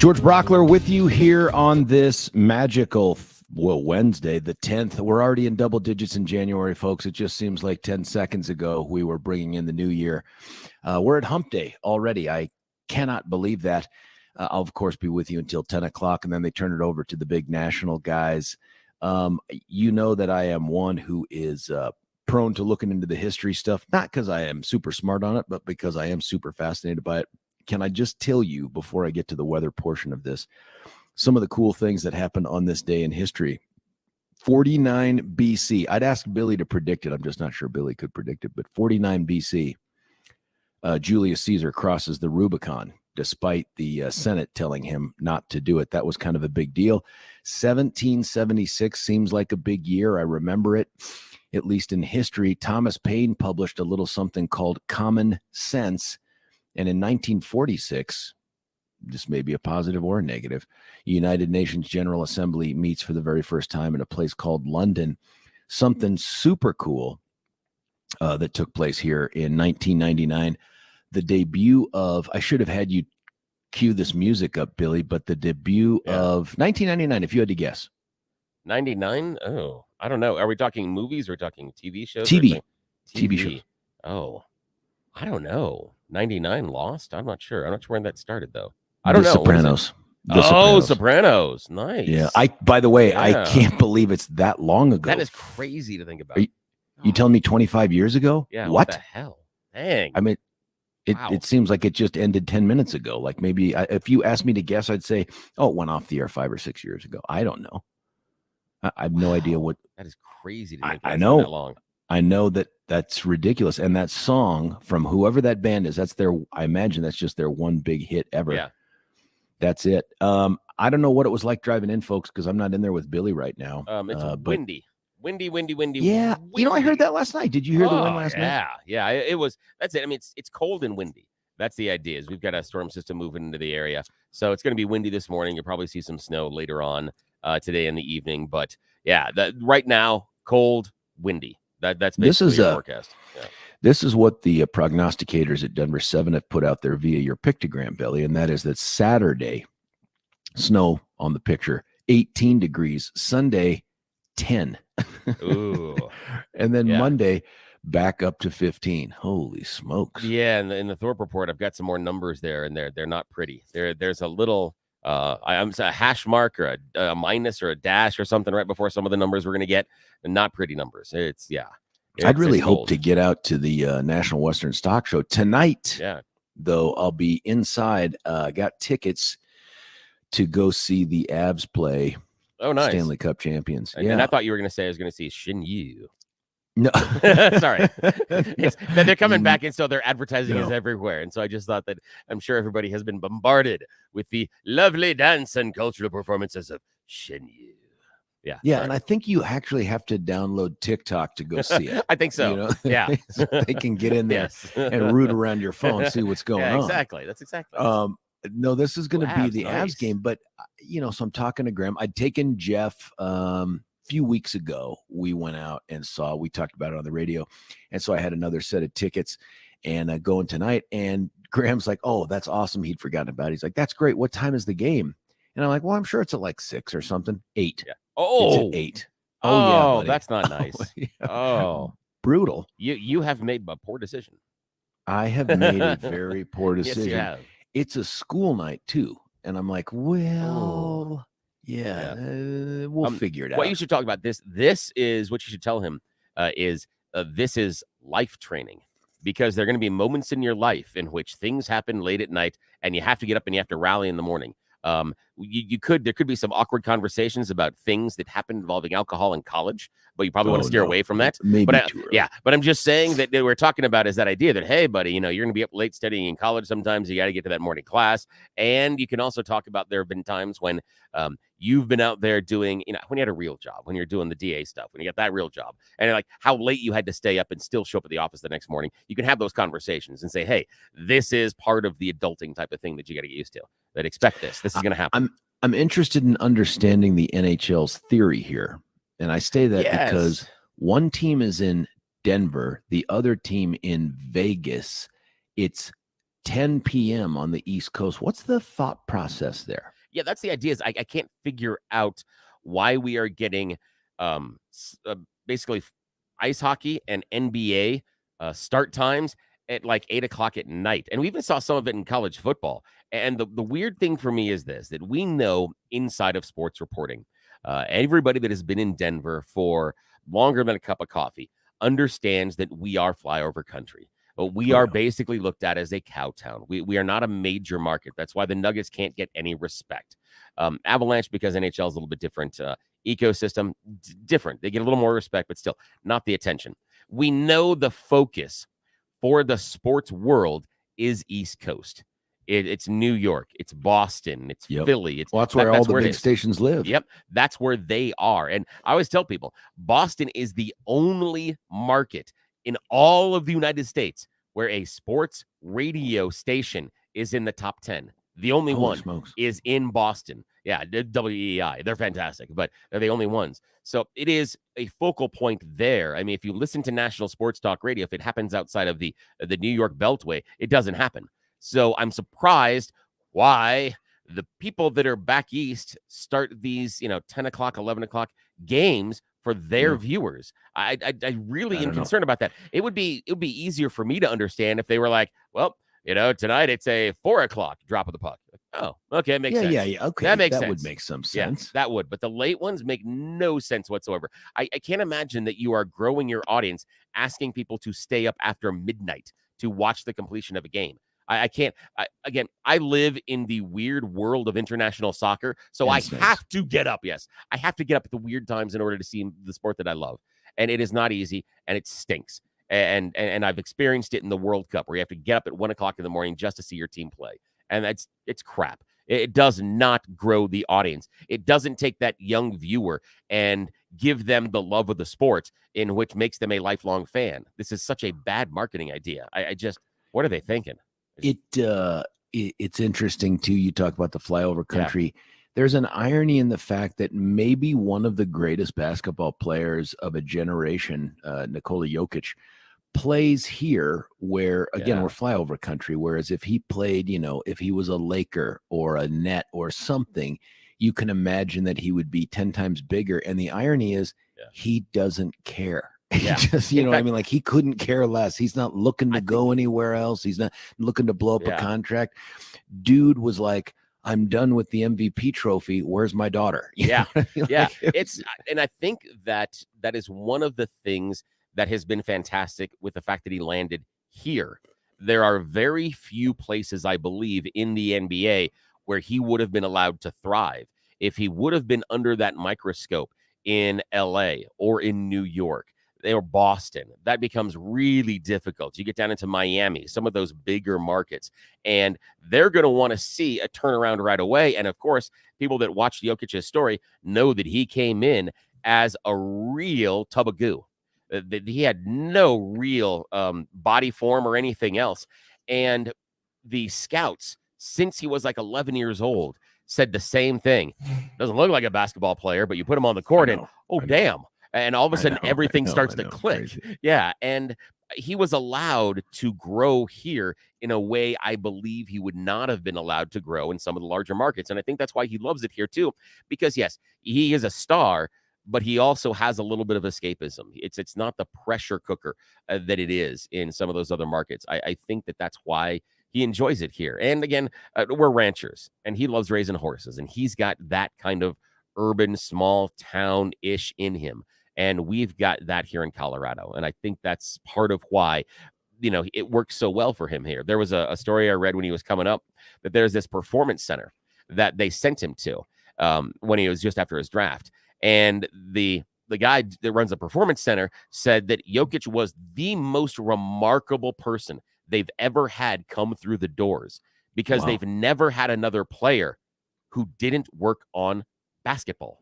George Brauchler with you here on this magical Wednesday, the 10th. We're already in double digits in January, folks. It just seems like 10 seconds ago we were bringing in the new year. We're at hump day already. I cannot believe that. I'll, of course, be with you until 10 o'clock, and then they turn it over to the big national guys. You know that I am one who is prone to looking into the history stuff, not because I am super smart on it, but because I am super fascinated by it. Can I just tell you, before I get to the weather portion of this, some of the cool things that happened on this day in history? 49 BC. I'd ask Billy to predict it. I'm just not sure Billy could predict it. But 49 BC, Julius Caesar crosses the Rubicon, despite the Senate telling him not to do it. That was kind of a big deal. 1776 seems like a big year. I remember it, at least in history. Thomas Paine published a little something called Common Sense. And in 1946, this may be a positive or a negative, United Nations General Assembly meets for the very first time in a place called London. Something super cool that took place here in 1999. The debut of, I should have had you cue this music up, Billy, but the debut of 1999, if you had to guess. 99? Oh, I don't know. Are we talking movies or talking TV shows? TV shows. Oh, I don't know. 99 Lost? I'm not sure. I'm not sure when that started, though. I don't know. Sopranos. Sopranos. Nice. Yeah. By the way, I can't believe it's that long ago. That is crazy to think about. You telling me 25 years ago? Yeah. What the hell? Dang. I mean, it seems like it just ended 10 minutes ago. Like maybe if you asked me to guess, I'd say, oh, it went off the air 5 or 6 years ago. I don't know. I have no idea what. That is crazy to think I know. That long. I know that's ridiculous. And that song from whoever that band is, I imagine that's just their one big hit ever. Yeah. That's it. I don't know what it was like driving in, folks, because I'm not in there with Billy right now. It's windy. Windy. Yeah. Windy. I heard that last night. Did you hear the wind last night? Yeah. It was, that's it. I mean, it's cold and windy. That's the idea, is we've got a storm system moving into the area. So it's going to be windy this morning. You'll probably see some snow later on today in the evening. But yeah, right now, cold, windy. That's basically your forecast. Yeah. This is what the prognosticators at Denver 7 have put out there via your pictogram, Billy, and that is that Saturday, snow on the picture, 18 degrees, Sunday, 10. Ooh. And then Monday, back up to 15. Holy smokes. Yeah, and in the Thorpe report, I've got some more numbers there, and they're not pretty. There's a little a hash mark or a minus or a dash or something right before some of the numbers we're going to get, and not pretty numbers. I'd really hope to get out to the National Western Stock Show tonight. Yeah, though I'll be inside. Got tickets to go see the Avs play. Oh, nice. Stanley Cup champions. And I thought you were going to say I was going to see Shin Yu. No, sorry. They're coming back, and so their advertising is everywhere. And so I just thought that I'm sure everybody has been bombarded with the lovely dance and cultural performances of Shin Yu. Yeah. Sorry. And I think you actually have to download TikTok to go see it. I think so. Yeah. So they can get in there and root around your phone, see what's going on. Exactly. That's exactly. No, this is going to be the Avs game, but so I'm talking to Graham. I'd taken Jeff few weeks ago. We went out and we talked about it on the radio, and so I had another set of tickets and going tonight, and Graham's like, oh, that's awesome. He'd forgotten about it. He's like, that's great. What time is the game? And I'm like, well, I'm sure it's at like 6 or something. 8. Yeah. Oh, it's at 8. Oh, yeah, that's not nice. Oh, brutal. You have made a poor decision. I have made a very poor decision. Yes, you have. It's a school night too. And I'm like, well, we'll figure it out. What you should talk about this is what you should tell him this is life training, because there are going to be moments in your life in which things happen late at night and you have to get up and you have to rally in the morning. There could be some awkward conversations about things that happen involving alcohol in college, but you probably want to steer away from that. Maybe but but I'm just saying that we're talking about is that idea that, hey, buddy, you're going to be up late studying in college. Sometimes you got to get to that morning class. And you can also talk about, there have been times when you've been out there doing, when you had a real job, when you're doing the DA stuff, when you got that real job, and like how late you had to stay up and still show up at the office the next morning. You can have those conversations and say, hey, this is part of the adulting type of thing that you got to get used to. That expect this is going to happen. I'm interested in understanding the NHL's theory here. And I say that because one team is in Denver, the other team in Vegas. It's 10 p.m. on the East Coast. What's the thought process there? Yeah, that's the idea. Is I can't figure out why we are getting basically ice hockey and NBA start times at like 8 o'clock at night. And we even saw some of it in college football. And the weird thing for me is this, that we know inside of sports reporting, everybody that has been in Denver for longer than a cup of coffee understands that we are flyover country. We are basically looked at as a cow town. We are not a major market. That's why the Nuggets can't get any respect. Avalanche, because NHL is a little bit different ecosystem, different. They get a little more respect, but still not the attention. We know the focus for the sports world is East Coast. It's New York, it's Boston, it's Philly. It's that's where all the big stations live. Yep, that's where they are. And I always tell people, Boston is the only market in all of the United States where a sports radio station is in the top 10. The only one is in Boston. Yeah, WEI. They're fantastic, but they're the only ones. So it is a focal point there. I mean, if you listen to national sports talk radio, if it happens outside of the New York Beltway, it doesn't happen. So I'm surprised why the people that are back east start these, 10 o'clock, 11 o'clock games for their viewers. I really am concerned about that. It would be easier for me to understand if they were like, well, tonight it's a 4 o'clock drop of the puck. Oh, okay, makes sense. Yeah. Okay, that makes sense. That would make some sense. Yeah, that would. But the late ones make no sense whatsoever. I can't imagine that you are growing your audience, asking people to stay up after midnight to watch the completion of a game. I can't. I live in the weird world of international soccer, so I have to get up. Yes, I have to get up at the weird times in order to see the sport that I love, and it is not easy, and it stinks. And I've experienced it in the World Cup, where you have to get up at 1 o'clock in the morning just to see your team play, and it's crap. It does not grow the audience. It doesn't take that young viewer and give them the love of the sport, in which makes them a lifelong fan. This is such a bad marketing idea. I just, what are they thinking? It's interesting too. You talk about the flyover country. Yeah. There's an irony in the fact that maybe one of the greatest basketball players of a generation, Nikola Jokic, plays here, where again we're flyover country. Whereas if he played, if he was a Laker or a Net or something, you can imagine that he would be 10 times bigger. And the irony is he doesn't care. Yeah. Just, what I mean? Like, he couldn't care less. He's not looking to go anywhere else. He's not looking to blow up a contract. Dude was like, I'm done with the MVP trophy. Where's my daughter? Yeah. And I think that is one of the things that has been fantastic with the fact that he landed here. There are very few places, I believe, in the NBA where he would have been allowed to thrive. If he would have been under that microscope in LA or in New York, or Boston, that becomes really difficult. You get down into Miami, some of those bigger markets, and they're going to want to see a turnaround right away. And of course, people that watch Jokic's story know that he came in as a real tub of goo. He had no real body form or anything else. And the scouts, since he was like 11 years old, said the same thing. Doesn't look like a basketball player, but you put him on the court and, damn. And all of a sudden, everything starts to click. Crazy. Yeah. And he was allowed to grow here in a way I believe he would not have been allowed to grow in some of the larger markets. And I think that's why he loves it here, too, because, yes, he is a star, but he also has a little bit of escapism. It's not the pressure cooker that it is in some of those other markets. I think that's why he enjoys it here. And again, we're ranchers, and he loves raising horses, and he's got that kind of urban, small town-ish in him. And we've got that here in Colorado. And I think that's part of why, it works so well for him here. There was a story I read when he was coming up that there's this performance center that they sent him to when he was just after his draft. And the guy that runs the performance center said that Jokic was the most remarkable person they've ever had come through the doors, because they've never had another player who didn't work on basketball.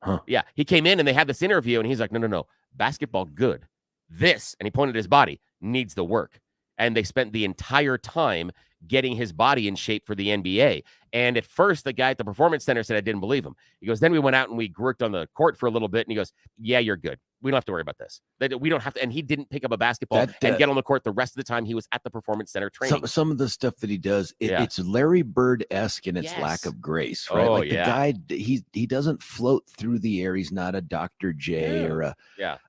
Huh. Yeah, he came in and they had this interview and he's like, no, basketball good. This, and he pointed at his body, needs the work. And they spent the entire time getting his body in shape for the NBA. And at first, the guy at the performance center said I didn't believe him. He goes, then we went out and we worked on the court for a little bit. And he goes, yeah, you're good. We don't have to worry about this. That we don't have to. And he didn't pick up a basketball That, and get on the court the rest of the time he was at the performance center training. Some of the stuff that he does, Yeah. it's Larry Bird-esque in its Yes. lack of grace, right? Oh, Like the yeah. guy, he doesn't float through the air. He's not a Dr. J or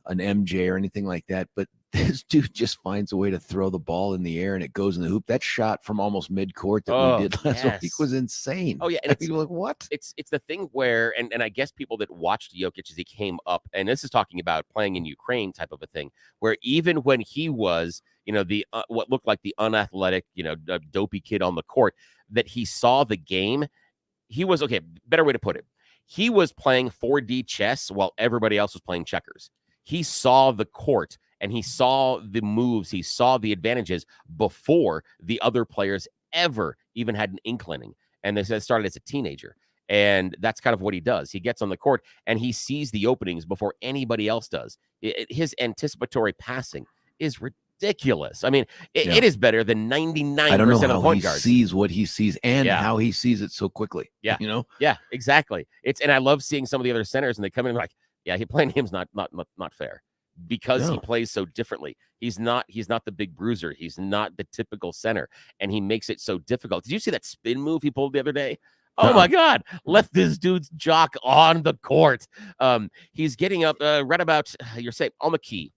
an MJ or anything like that. But this dude just finds a way to throw the ball in the air and it goes in the hoop. That shot from almost midcourt that we did last week was insane. Oh, yeah. And I mean, like, what? It's the thing where, and I guess people that watched Jokic as he came up, and this is talking about playing in Ukraine type of a thing, where even when he was, the what looked like the unathletic, dopey kid on the court, that he saw the game. He was, better way to put it. He was playing 4D chess while everybody else was playing checkers. He saw the court and he saw the moves. He saw the advantages before the other players ever even had an inkling. And this started as a teenager. And that's kind of what he does. He gets on the court and he sees the openings before anybody else does. His anticipatory passing is ridiculous. I mean, it is better than 99% of point guards. He sees what he sees and how he sees it so quickly. Yeah. Yeah, exactly. And I love seeing some of the other centers and they come in like, yeah, he playing him's not fair. Because he plays so differently. He's not the big bruiser. He's not the typical center. And he makes it so difficult. Did you see that spin move he pulled the other day? Oh my God. Left this dude's jock on the court. He's getting up right about, you're saying, on the key.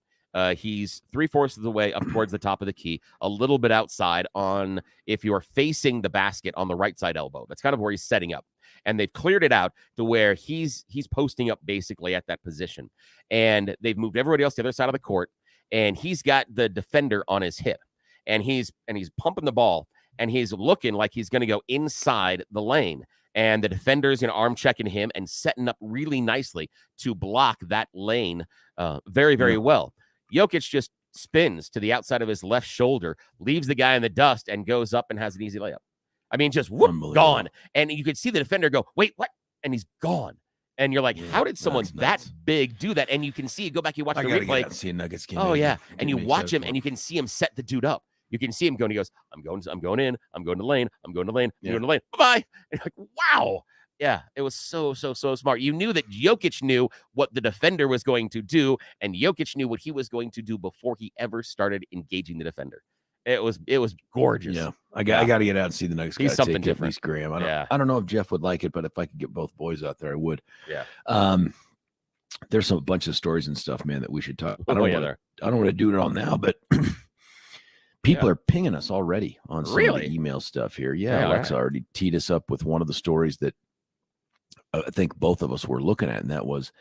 He's 3/4 of the way up towards the top of the key, a little bit outside on, if you're facing the basket on the right side elbow. That's kind of where he's setting up. And they've cleared it out to where he's posting up basically at that position. And they've moved everybody else to the other side of the court. And he's got the defender on his hip. And he's pumping the ball. And he's looking like he's going to go inside the lane. And the defender's arm checking him and setting up really nicely to block that lane very, very well. Jokic just spins to the outside of his left shoulder, leaves the guy in the dust, and goes up and has an easy layup. I mean, just gone. And you could see the defender go, wait, what? And he's gone. And you're like, how did someone that big do that? And you can see, go back, you watch the replay. See a Nuggets game. Oh, yeah. And you watch him, and you can see him set the dude up. You can see him going, he goes, I'm going in, I'm going to lane, I'm going to lane, I'm going to lane. Bye-bye. And you're like, wow. Yeah, it was so smart. You knew that Jokic knew what the defender was going to do, and Jokic knew what he was going to do before he ever started engaging the defender. It was gorgeous. Yeah, I got to get out and see the Nuggets. He's something different. At least Graham. I don't know if Jeff would like it, but if I could get both boys out there, I would. Yeah. There's a bunch of stories and stuff, man, that we should talk. I don't want to do it all now, but people are pinging us already on some of the email stuff here. Yeah, Alexa already teed us up with one of the stories that I think both of us were looking at, and that was,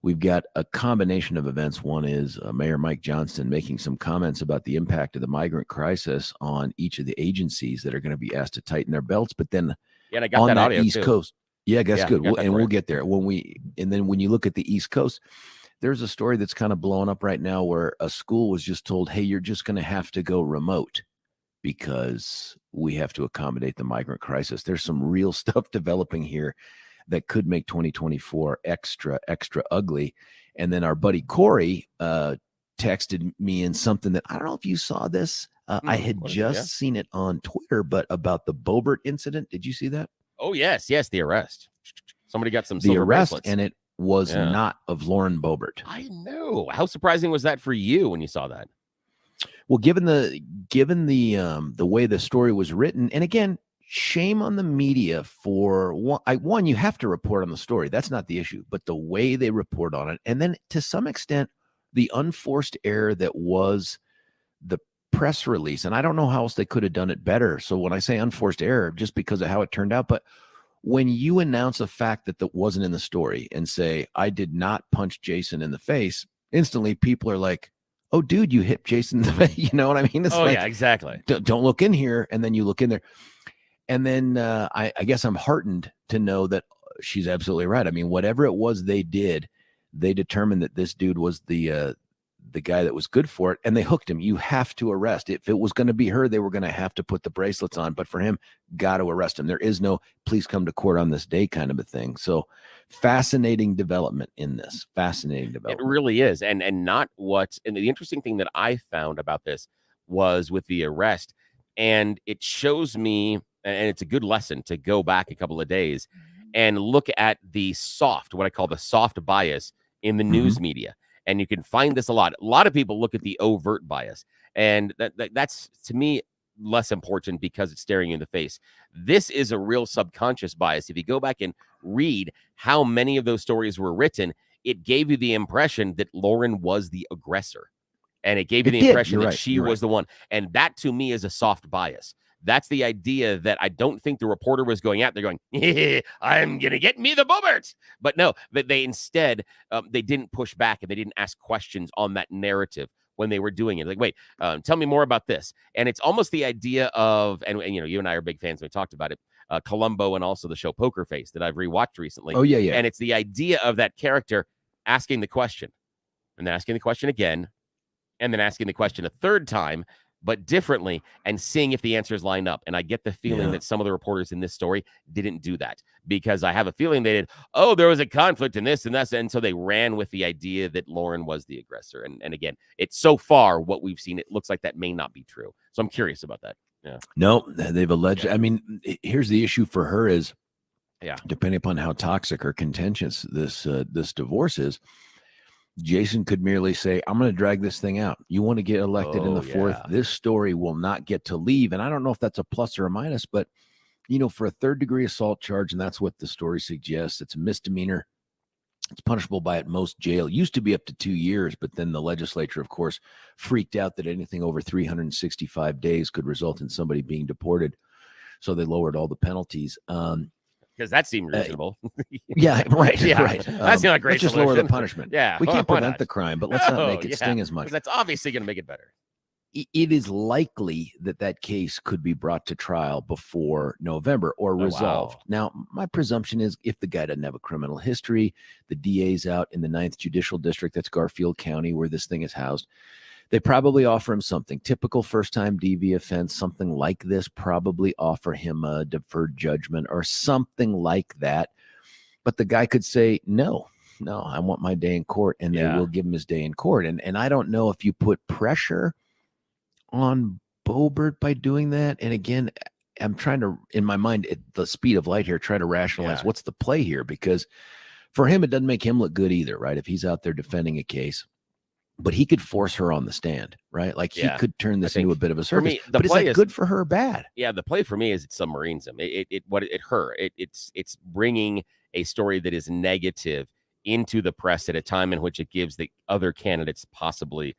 we've got a combination of events. One is Mayor Mike Johnston making some comments about the impact of the migrant crisis on each of the agencies that are going to be asked to tighten their belts. But then and I got on that that audio East too. Coast, that's good. We'll get there. And then when you look at the East Coast, there's a story that's kind of blowing up right now where a school was just told, hey, you're just going to have to go remote because we have to accommodate the migrant crisis. There's some real stuff developing here that could make 2024 extra ugly. And then our buddy Corey texted me in something that I don't know if you saw this. I had just seen it on Twitter, but about the Bobert incident. Did you see that? Oh, yes, the arrest. Somebody got some silver arrest, bracelets. And it was not of Lauren Bobert. I know. How surprising was that for you when you saw that? Well, given the way the story was written, and again, shame on the media for one, you have to report on the story. That's not the issue, but the way they report on it. And then to some extent, the unforced error that was the press release. And I don't know how else they could have done it better. So when I say unforced error, just because of how it turned out, but when you announce a fact that wasn't in the story and say, I did not punch Jason in the face, instantly people are like, oh, dude, you hit Jason in the face. You know what I mean? It's exactly. Don't look in here. And then you look in there. And then I guess I'm heartened to know that she's absolutely right. I mean, whatever it was they did, they determined that this dude was the guy that was good for it, and they hooked him. You have to arrest. If it was going to be her, they were going to have to put the bracelets on. But for him, got to arrest him. There is no please come to court on this day kind of a thing. So fascinating development in this. Fascinating development. It really is. And the interesting thing that I found about this was with the arrest, and it shows me, and it's a good lesson to go back a couple of days and look at what I call the soft bias in the news media. And you can find this a lot. A lot of people look at the overt bias, and that's, to me, less important because it's staring you in the face. This is a real subconscious bias. If you go back and read how many of those stories were written, it gave you the impression that Lauren was the aggressor. And it gave you the impression that she was the one. And that, to me, is a soft bias. That's the idea that I don't think the reporter was going out there going, I'm going to get me the Boebert. But no, that they instead, they didn't push back and they didn't ask questions on that narrative when they were doing it. Like, wait, tell me more about this. And it's almost the idea of, and you know, you and I are big fans, we talked about it, Columbo and also the show Poker Face that I've rewatched recently. Oh, yeah. And it's the idea of that character asking the question and then asking the question again, and then asking the question a third time, but differently, and seeing if the answers line up. And I get the feeling that some of the reporters in this story didn't do that, because I have a feeling they did, there was a conflict in this and that. And so they ran with the idea that Lauren was the aggressor. And again, it's so far what we've seen, it looks like that may not be true. So I'm curious about that. Yeah. No, they've alleged. I mean, here's the issue for her is, depending upon how toxic or contentious this divorce is, Jason could merely say, I'm going to drag this thing out. You want to get elected in the fourth. This story will not get to leave. And I don't know if that's a plus or a minus, but, you know, for a third-degree assault charge, and that's what the story suggests, it's a misdemeanor. It's punishable by at most jail. Used to be up to 2 years, but then the legislature, of course, freaked out that anything over 365 days could result in somebody being deported. So they lowered all the penalties. Because that seemed reasonable. Right. That's not a great Let's just lower the punishment. We can't prevent the crime, but let's not make it sting as much. That's obviously going to make it better. It is likely that case could be brought to trial before November or resolved. Now, my presumption is if the guy doesn't have a criminal history, the DA's out in the 9th Judicial District, that's Garfield County, where this thing is housed, they probably offer him something. Typical first-time DV offense, something like this, probably offer him a deferred judgment or something like that. But the guy could say, no, I want my day in court, and they will give him his day in court. And I don't know if you put pressure on Boebert by doing that. And again, I'm trying to, in my mind, at the speed of light here, try to rationalize what's the play here, because for him, it doesn't make him look good either, right? If he's out there defending a case. But he could force her on the stand, right? Like he could turn this into a bit of a circus. But is that good for her or bad? Yeah, the play for me is it submarines him. It's bringing a story that is negative into the press at a time in which it gives the other candidates possibly,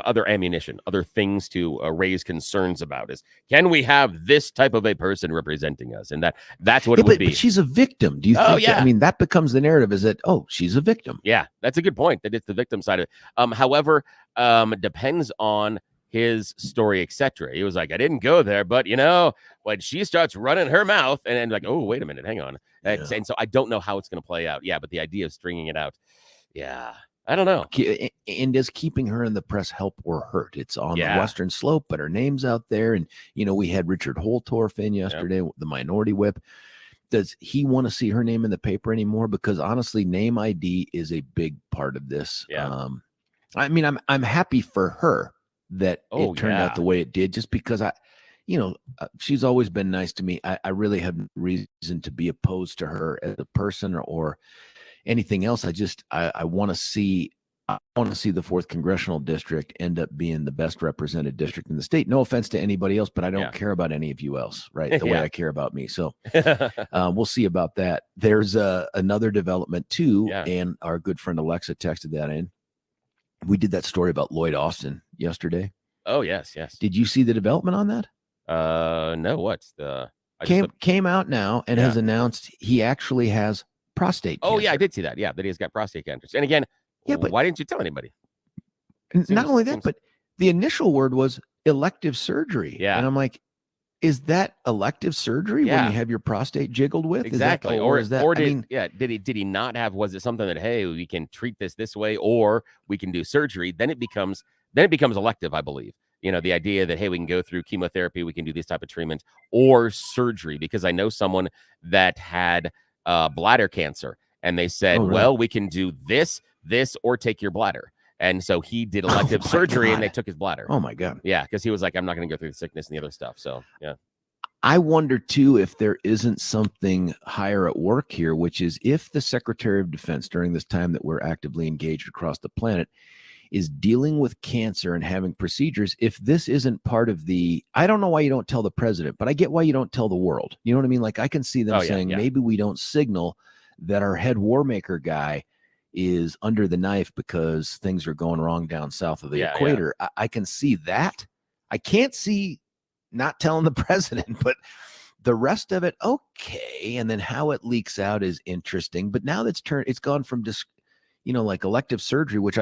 other ammunition, other things to raise concerns about. Is, can we have this type of a person representing us? And that's what it would be. But she's a victim. Do you think that, I mean, that becomes the narrative, is that, she's a victim. Yeah, that's a good point, that it's the victim side of it. However, it depends on his story, etc. He was like, I didn't go there, but when she starts running her mouth and then like, oh, wait a minute, hang on. And so I don't know how it's going to play out. Yeah, but the idea of stringing it out. Yeah. I don't know. And does keeping her in the press help or hurt? It's on the Western Slope, but her name's out there. And, we had Richard Holtorf in yesterday, the minority whip. Does he want to see her name in the paper anymore? Because honestly, name ID is a big part of this. Yeah. I mean, I'm happy for her that it turned out the way it did, just because she's always been nice to me. I really have reason to be opposed to her as a person or anything else. I want to see the 4th Congressional District end up being the best represented district in the state. No offense to anybody else, but I don't care about any of you else, right? The way I care about me. So we'll see about that. There's another development too, and our good friend Alexa texted that in. We did that story about Lloyd Austin yesterday. Oh, yes. Did you see the development on that? No, what's the... Came out now and has announced he actually has prostate cancer. Oh, yeah, I did see that. Yeah, that he's got prostate cancer. And again, but why didn't you tell anybody? Not only that, but the initial word was elective surgery. Yeah. And I'm like, is that elective surgery when you have your prostate jiggled with? Exactly. Did he not have, was it something that, hey, we can treat this way, or we can do surgery? Then it becomes elective, I believe. The idea that, hey, we can go through chemotherapy, we can do this type of treatment, or surgery, because I know someone that had bladder cancer, and they said, well, we can do this, or take your bladder. And so he did elective surgery, and they took his bladder. Oh my God. Yeah. Because he was like, I'm not going to go through the sickness and the other stuff. So, yeah. I wonder too if there isn't something higher at work here, which is if the Secretary of Defense during this time that we're actively engaged across the planet is dealing with cancer and having procedures, if this isn't part of the, I don't know why you don't tell the president, but I get why you don't tell the world. You know what I mean? Like I can see them saying maybe we don't signal that our head war maker guy is under the knife because things are going wrong down south of the equator. I can see that. I can't see not telling the president, but the rest of it, okay. And then how it leaks out is interesting. But now it's gone from just, like elective surgery, which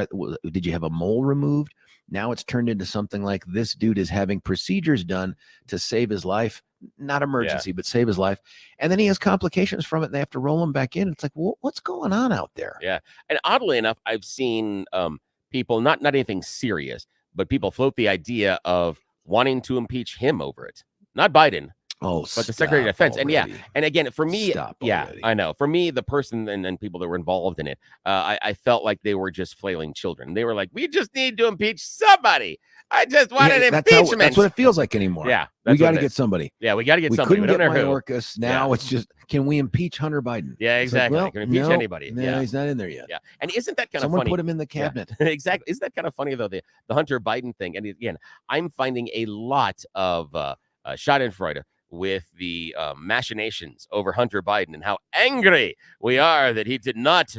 did you have a mole removed? Now it's turned into something like this dude is having procedures done to save his life, not emergency, but save his life. And then he has complications from it and they have to roll him back in. It's like, what's going on out there? Yeah. And oddly enough, I've seen people, not anything serious, but people float the idea of wanting to impeach him over it, not Biden. Oh, but the Secretary of Defense. Already. And and again, for me, already. I know. For me, the person and people that were involved in it, I felt like they were just flailing children. They were like, we just need to impeach somebody. I just want an impeachment. That's what it feels like anymore. Yeah. We got to get somebody. Yeah, we got to get somebody. We couldn't get Mayorkas. Now it's just, can we impeach Hunter Biden? Yeah, exactly. Like, can we impeach anybody? No, he's not in there yet. Yeah. And isn't that kind of Someone funny? put him in the cabinet. Yeah. Exactly. Isn't that kind of funny, though, the Hunter Biden thing? And again, I'm finding a lot of schadenfreude with the machinations over Hunter Biden and how angry we are that he did not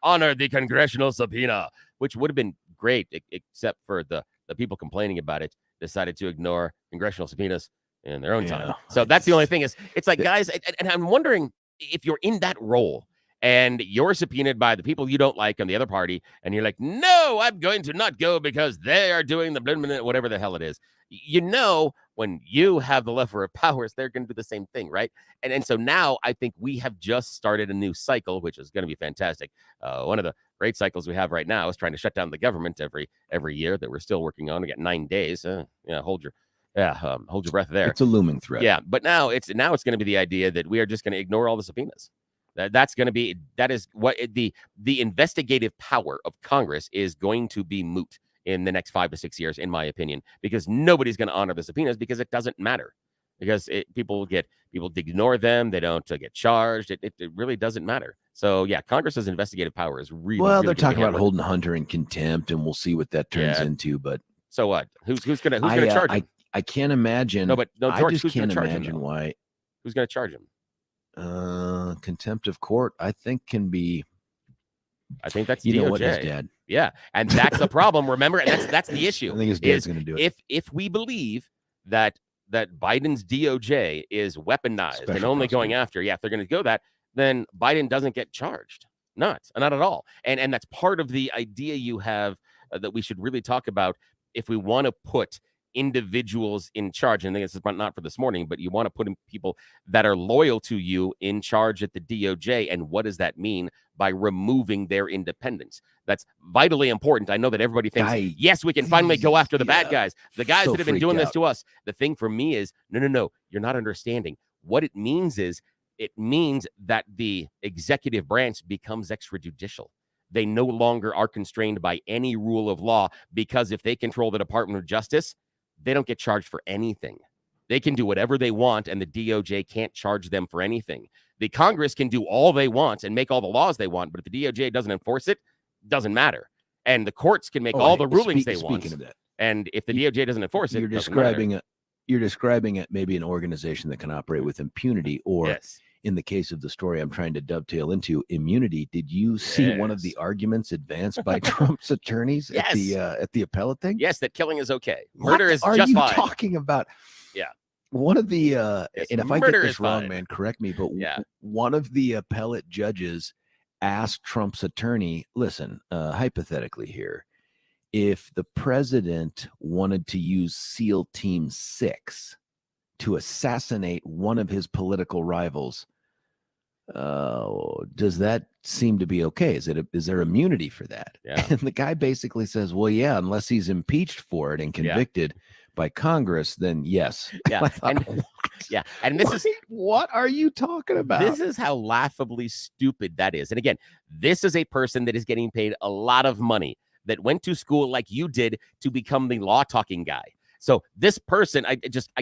honor the congressional subpoena, which would have been great, except for the people complaining about it decided to ignore congressional subpoenas in their own time. So that's the only thing is it's like, guys, and I'm wondering if you're in that role and you're subpoenaed by the people you don't like on the other party, and you're like, no, I'm going to not go because they are doing the whatever the hell it is. When you have the lever of powers, they're going to do the same thing, right? And so now I think we have just started a new cycle, which is going to be fantastic. One of the great cycles we have right now is trying to shut down the government every year that we're still working on. We got 9 days. Hold your breath there. It's a looming threat. Yeah, but now it's going to be the idea that we are just going to ignore all the subpoenas. That is what the investigative power of Congress is going to be moot in the next 5 to 6 years, in my opinion, because nobody's going to honor the subpoenas because it doesn't matter. Because people ignore them, they don't get charged. It really doesn't matter. So yeah, Congress's investigative power is really they're talking about holding Hunter in contempt, and we'll see what that turns into. But so what? Who's gonna charge him? I can't imagine. No, George, I just can't imagine why. Who's going to charge him? Contempt of court, I think, can be. I think that's DOJ. What, his dad. Yeah, and that's the problem. Remember, and that's the issue. I think his dad's going to do it. If we believe that Biden's DOJ is weaponized and only going after, if they're going to go that, then Biden doesn't get charged. Not at all. And that's part of the idea you have that we should really talk about if we want to put individuals in charge. And I think this is not for this morning, but you want to put in people that are loyal to you in charge at the DOJ. And what does that mean by removing their independence? That's vitally important. I know that everybody thinks, yes, we can finally go after the bad guys, the guys that have been doing this to us. The thing for me is, no, you're not understanding. What it means is, it means that the executive branch becomes extrajudicial. They no longer are constrained by any rule of law, because if they control the Department of Justice, they don't get charged for anything. They can do whatever they want, and the DOJ can't charge them for anything. The Congress can do all they want and make all the laws they want, but if the DOJ doesn't enforce it, doesn't matter. And the courts can make all the rulings they want. Speaking of that, and if the DOJ doesn't enforce it, you're describing it maybe an organization that can operate with impunity, or in the case of the story I'm trying to dovetail into, immunity. Did you see one of the arguments advanced by Trump's attorneys at the appellate thing? Yes, that killing is okay. Murder is just fine. What are you talking about? Yeah. One of the and if I get this wrong, man, correct me, but one of the appellate judges asked Trump's attorney, listen, hypothetically here, if the president wanted to use SEAL Team 6 to assassinate one of his political rivals, does that seem to be okay? Is there immunity for that? Yeah. And the guy basically says, well, yeah, unless he's impeached for it and convicted by Congress, then yes. Yeah. And this is what are you talking about? This is how laughably stupid that is. And again, this is a person that is getting paid a lot of money, that went to school like you did to become the law talking guy. So this person, I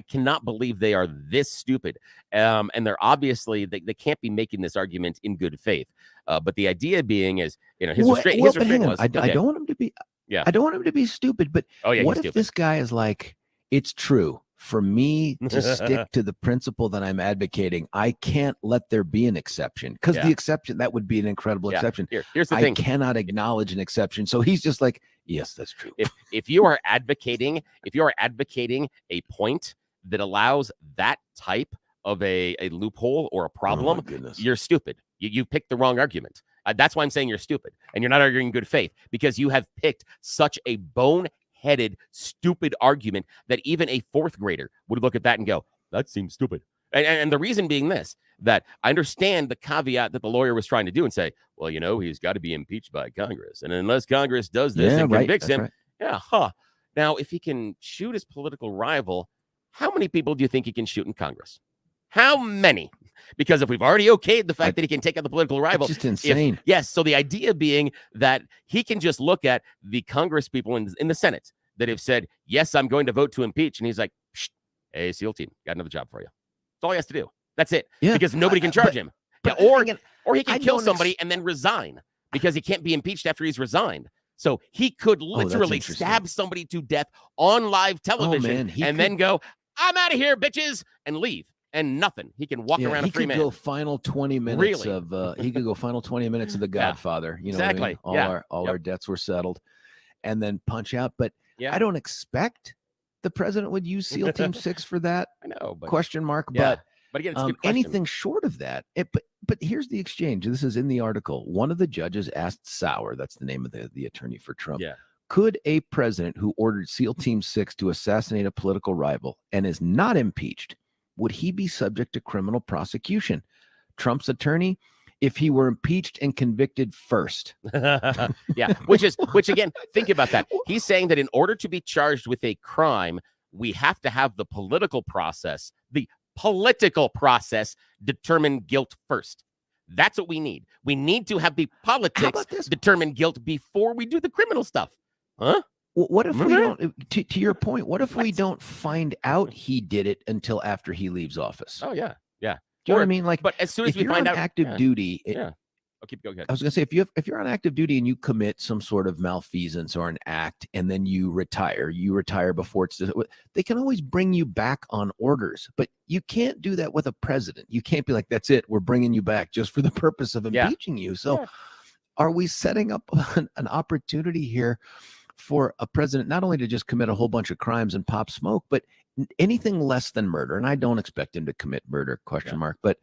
cannot believe they are this stupid. And they're obviously, they can't be making this argument in good faith. But the idea being is, his restraint was, I don't want him to be, I don't want him to be stupid, but what if this guy is like, it's true for me to stick to the principle that I'm advocating, I can't let there be an exception, because the exception, that would be an incredible exception. Here's the thing. I cannot acknowledge an exception. So he's just like, yes, that's true. If you are advocating a point that allows that type of a loophole or a problem, you're stupid. You picked the wrong argument. That's why I'm saying you're stupid, and you're not arguing in good faith, because you have picked such a bone-headed, stupid argument that even a fourth grader would look at that and go, that seems stupid. And the reason being this, that I understand the caveat that the lawyer was trying to do and say, well, he's got to be impeached by Congress. And unless Congress does this and convicts him, Now, if he can shoot his political rival, how many people do you think he can shoot in Congress? How many? Because if we've already okayed the fact that he can take out the political rival, it's just insane. Yes. So the idea being that he can just look at the Congress people in the Senate that have said, yes, I'm going to vote to impeach. And he's like, hey, SEAL team, got another job for you. That's all he has to do. That's it. Yeah. Because nobody can charge him. Or he can kill somebody and then resign, because he can't be impeached after he's resigned. So he could literally stab somebody to death on live television then go, I'm out of here, bitches, and leave. And nothing. He can walk around a free man. He could go final 20 minutes of The Godfather. Exactly. What I mean? All our debts were settled, and then punch out. But I don't expect the president would use SEAL Team 6 for that. I know, but question mark. But again, it's a good question. Anything short of that. But here's the exchange. This is in the article. One of the judges asked Sauer, that's the name of the attorney for Trump. Yeah. Could a president who ordered SEAL Team 6 to assassinate a political rival and is not impeached, would he be subject to criminal prosecution? Trump's attorney, if he were impeached and convicted first. Which again, think about that. He's saying that in order to be charged with a crime, we have to have the political process determine guilt first. That's what we need. We need to have the politics determine guilt before we do the criminal stuff. Huh? What if we don't, to your point, what if we don't find out he did it until after he leaves office? Oh, yeah. Yeah. Do you know what I mean? Like, but as soon as we find out active duty, I'll keep going. I was going to say, if you're on active duty and you commit some sort of malfeasance or an act, and then you retire before it's, they can always bring you back on orders, but you can't do that with a president. You can't be like, that's it, we're bringing you back just for the purpose of impeaching you. So are we setting up an opportunity here for a president not only to just commit a whole bunch of crimes and pop smoke, but anything less than murder? And I don't expect him to commit murder, question mark. But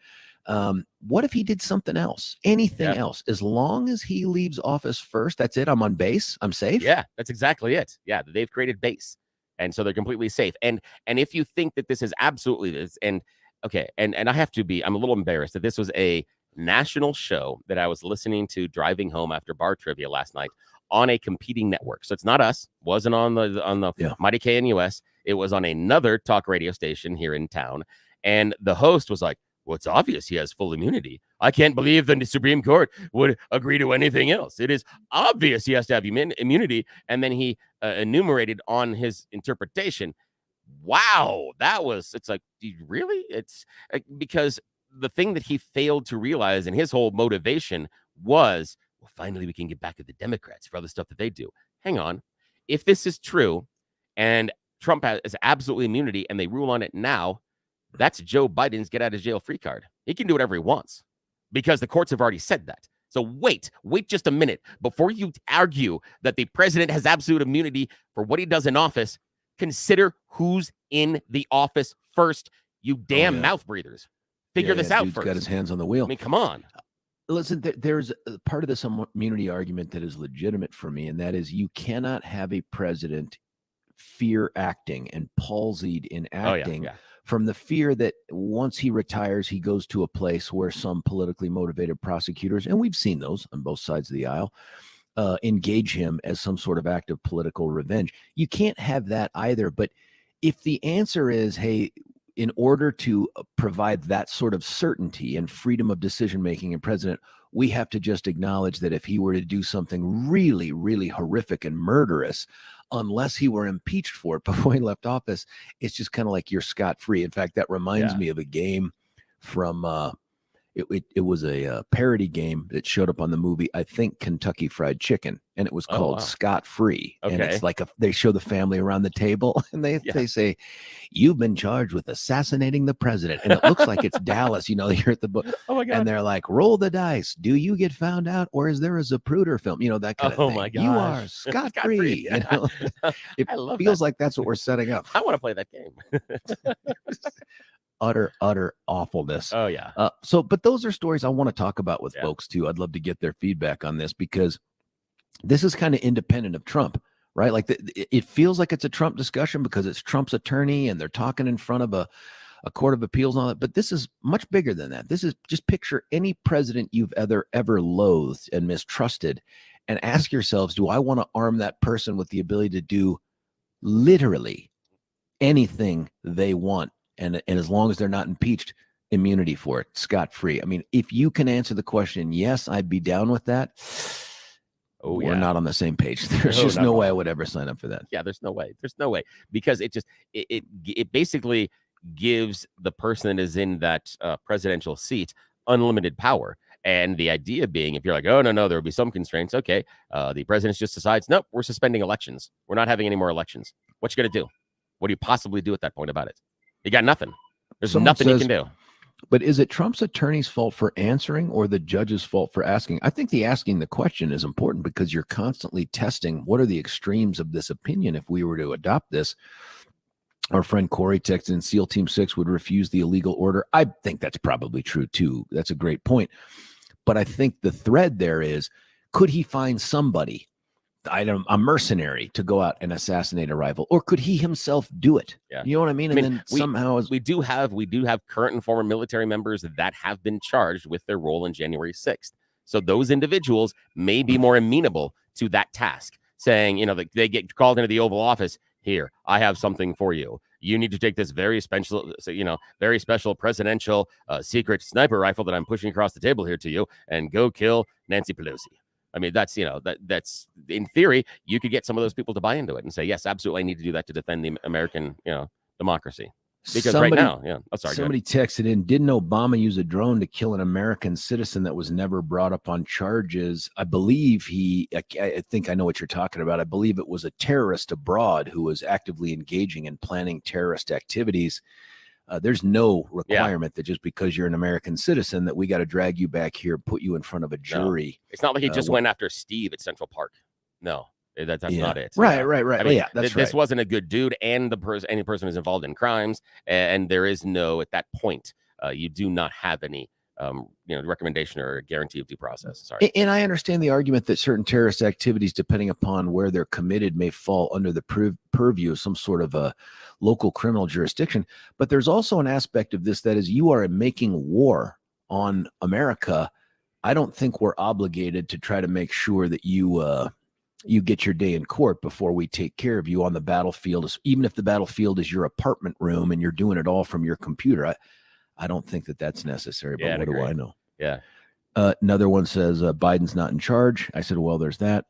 what if he did something else? Anything else? As long as he leaves office first, that's it. I'm on base. I'm safe. Yeah, that's exactly it. Yeah, they've created base, and so they're completely safe. And if you think that this is absolutely this, and I have to be, I'm a little embarrassed that this was a national show that I was listening to driving home after bar trivia last night on a competing network. So it's not us, wasn't on the Mighty KNUS. It was on another talk radio station here in town. And the host was like, well, it's obvious he has full immunity. I can't believe the Supreme Court would agree to anything else. It is obvious he has to have immunity. And then he enumerated on his interpretation. Wow, it's like, really? It's because the thing that he failed to realize, and his whole motivation was, well, finally, we can get back at the Democrats for all the stuff that they do. Hang on. If this is true and Trump has absolutely immunity and they rule on it now, that's Joe Biden's get out of jail free card. He can do whatever he wants because the courts have already said that. So wait just a minute before you argue that the president has absolute immunity for what he does in office. Consider who's in the office first, you damn mouth breathers. Figure this out first. Got his hands on the wheel. I mean, come on. Listen, there's a part of this immunity argument that is legitimate for me, and that is you cannot have a president fear acting and palsied in acting from the fear that once he retires, he goes to a place where some politically motivated prosecutors, and we've seen those on both sides of the aisle, engage him as some sort of act of political revenge. You can't have that either. But if the answer is, hey, in order to provide that sort of certainty and freedom of decision making in president, we have to just acknowledge that if he were to do something really, really horrific and murderous, unless he were impeached for it before he left office, it's just kind of like you're scot-free. In fact, that reminds me of a game from it was a parody game that showed up on the movie, I think, Kentucky Fried Chicken, and it was called Scot Free. Okay. And it's like they show the family around the table, and they say, "You've been charged with assassinating the president," and it looks like it's Dallas. You know, you're at the book, and they're like, "Roll the dice. Do you get found out, or is there a Zapruder film?" You know, that kind of thing. My gosh. You are scot free. You know? It feels like that's what we're setting up. I want to play that game. Utter awfulness. Oh yeah. But those are stories I want to talk about with folks too. I'd love to get their feedback on this, because this is kind of independent of Trump, right? Like it feels like it's a Trump discussion because it's Trump's attorney and they're talking in front of a court of appeals and all that. But this is much bigger than that. This is just picture any president you've ever loathed and mistrusted, and ask yourselves, do I want to arm that person with the ability to do literally anything they want? And as long as they're not impeached, immunity for it, scot-free. I mean, if you can answer the question, yes, I'd be down with that. We're not on the same page. There's just no way I would ever sign up for that. Yeah, there's no way. There's no way, because it basically gives the person that is in that presidential seat unlimited power. And the idea being, if you're like, oh, no, there will be some constraints. Okay, the president just decides, nope, we're suspending elections. We're not having any more elections. What you going to do? What do you possibly do at that point about it? You got nothing. There's nothing you can do. But is it Trump's attorney's fault for answering or the judge's fault for asking? I think asking the question is important, because you're constantly testing what are the extremes of this opinion. If we were to adopt this, our friend Corey texted in, SEAL Team 6 would refuse the illegal order. I think that's probably true too. That's a great point. But I think the thread there is, could he find somebody, a mercenary, to go out and assassinate a rival, or could he himself do it? Yeah. You know what I mean? And then somehow we do have current and former military members that have been charged with their role in January 6th. So those individuals may be more amenable to that task, saying, you know, they get called into the Oval Office. Here, I have something for you. You need to take this very special presidential secret sniper rifle that I'm pushing across the table here to you, and go kill Nancy Pelosi. I mean, that's in theory, you could get some of those people to buy into it and say, yes, absolutely, I need to do that to defend the American, democracy. Because right now, somebody texted in, didn't Obama use a drone to kill an American citizen that was never brought up on charges? I believe I think I know what you're talking about. I believe it was a terrorist abroad who was actively engaging in planning terrorist activities. There's no requirement that just because you're an American citizen that we got to drag you back here, put you in front of a jury. No. It's not like he just went after Steve at Central Park. No. That's not it. Right. I mean, this wasn't a good dude, and any person who's involved in crimes, and there is no, at that point, you do not have any, recommendation or guarantee of due process. Sorry. And I understand the argument that certain terrorist activities, depending upon where they're committed, may fall under the purview of some sort of a local criminal jurisdiction. But there's also an aspect of this that is, you are making war on America. I don't think we're obligated to try to make sure that you get your day in court before we take care of you on the battlefield, even if the battlefield is your apartment room and you're doing it all from your computer. I don't think that that's necessary, but what do I know? Yeah. Another one says, Biden's not in charge. I said, well, there's that.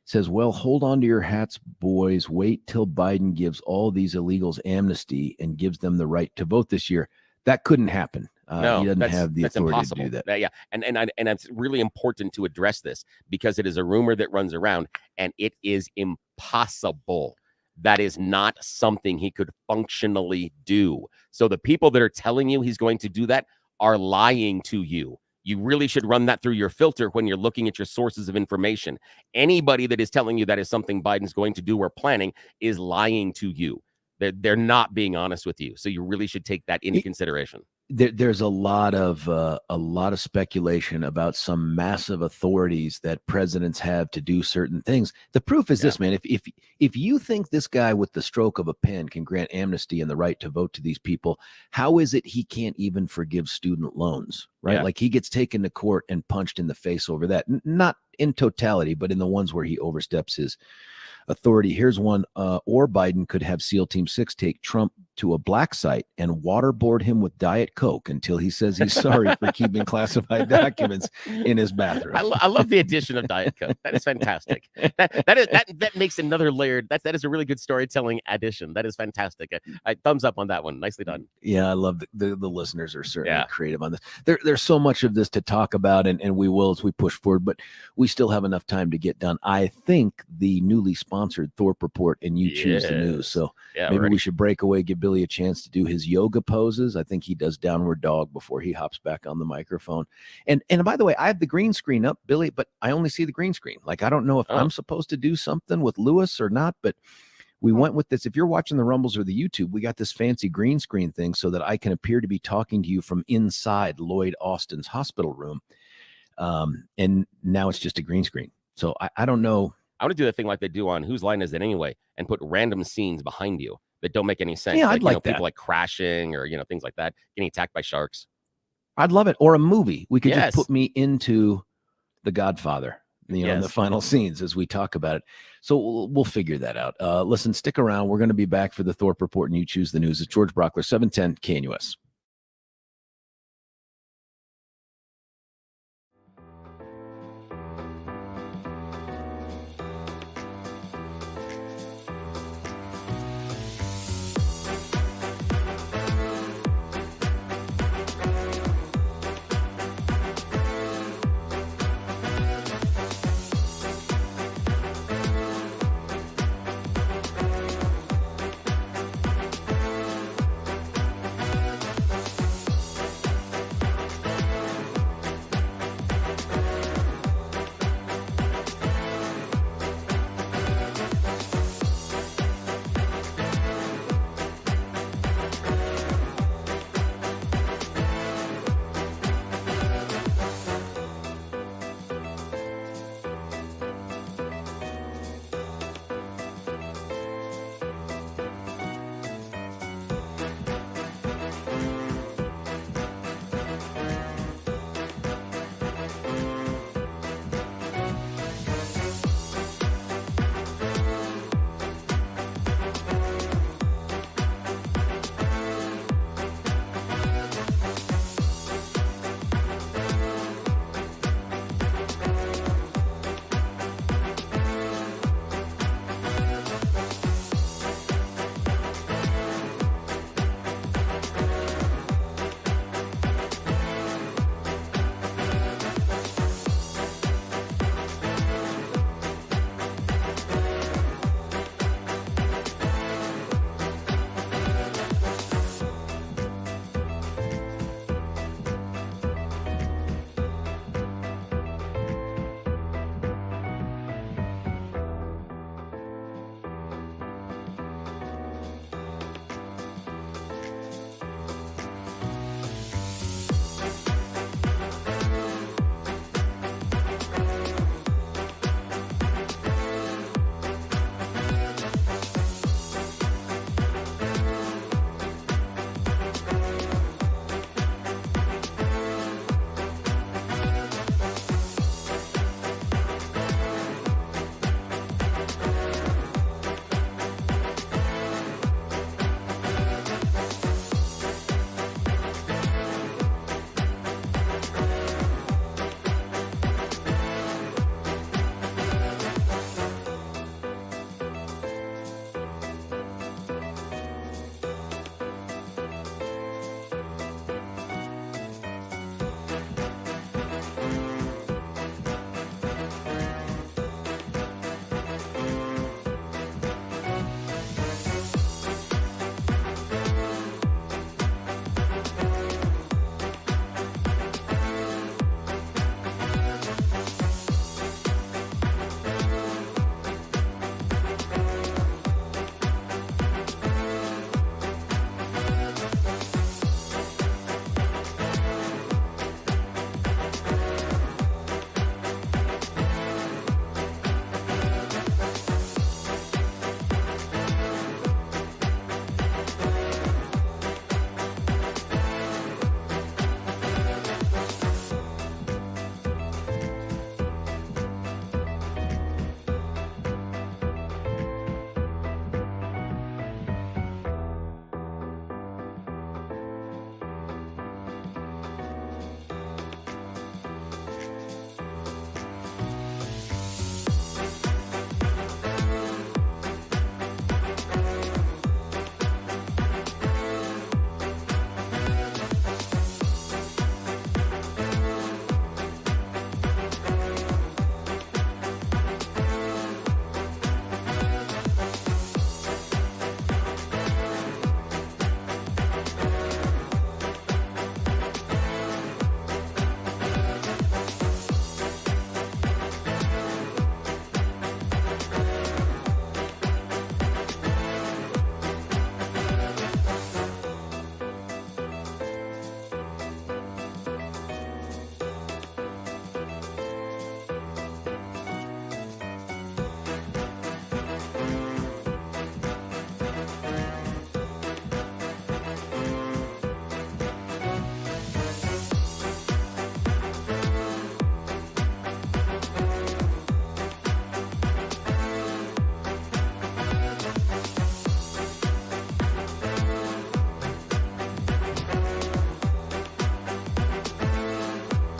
Says, well, hold on to your hats, boys. Wait till Biden gives all these illegals amnesty and gives them the right to vote this year. That couldn't happen. No, he doesn't have the authority to do that. Yeah. And it's really important to address this, because it is a rumor that runs around, and it is impossible. That is not something he could functionally do. So the people that are telling you he's going to do that are lying to you. You really should run that through your filter when you're looking at your sources of information. Anybody that is telling you that is something Biden's going to do or planning is lying to you. They're not being honest with you. So you really should take that into consideration. There's a lot of speculation about some massive authorities that presidents have to do certain things. The proof is this, man. If you think this guy with the stroke of a pen can grant amnesty and the right to vote to these people, how is it he can't even forgive student loans? Right? Like, he gets taken to court and punched in the face over that. Not in totality, but in the ones where he oversteps his authority. Here's one. Or Biden could have SEAL Team 6 take Trump to a black site and waterboard him with Diet Coke until he says he's sorry for keeping classified documents in his bathroom. I love the addition of Diet Coke. That is fantastic. That makes another layered. That is a really good storytelling addition. That is fantastic. I thumbs up on that one. Nicely done. Yeah, I love the listeners are certainly creative on this. There's so much of this to talk about, and we will as we push forward, but we still have enough time to get done. I think the newly sponsored Thorpe Report and You Choose the News. So maybe we should break away, give Billy a chance to do his yoga poses. I think he does downward dog before he hops back on the microphone. And by the way, I have the green screen up, Billy, but I only see the green screen. Like, I don't know if I'm supposed to do something with Lewis or not, but we went with this. If you're watching the Rumbles or the YouTube, we got this fancy green screen thing so that I can appear to be talking to you from inside Lloyd Austin's hospital room. And now it's just a green screen. So I don't know. I want to do the thing like they do on Whose Line Is It Anyway and put random scenes behind you that don't make any sense. Yeah, I'd like that. People like crashing or, things like that, getting attacked by sharks. I'd love it. Or a movie. We could just put me into The Godfather, in the final scenes as we talk about it. So we'll figure that out. Listen, stick around. We're going to be back for the Thorpe Report and You Choose the News. It's George Brauchler, 710 KNUS.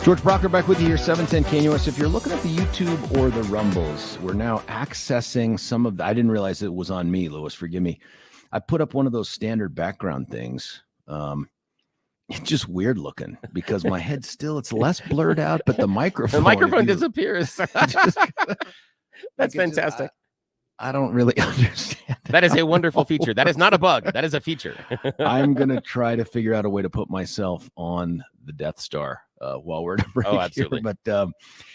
George Brauchler back with you here, 710 KNUS. If you're looking at the YouTube or the Rumbles, we're now accessing some of the, I didn't realize it was on me, Louis, forgive me. I put up one of those standard background things. It's just weird looking because my head still, it's less blurred out, but the microphone disappears. That's fantastic. I don't really understand. That is a wonderful feature. That is not a bug. That is a feature. I'm going to try to figure out a way to put myself on the Death Star while we're in a break. Oh, absolutely. Here. But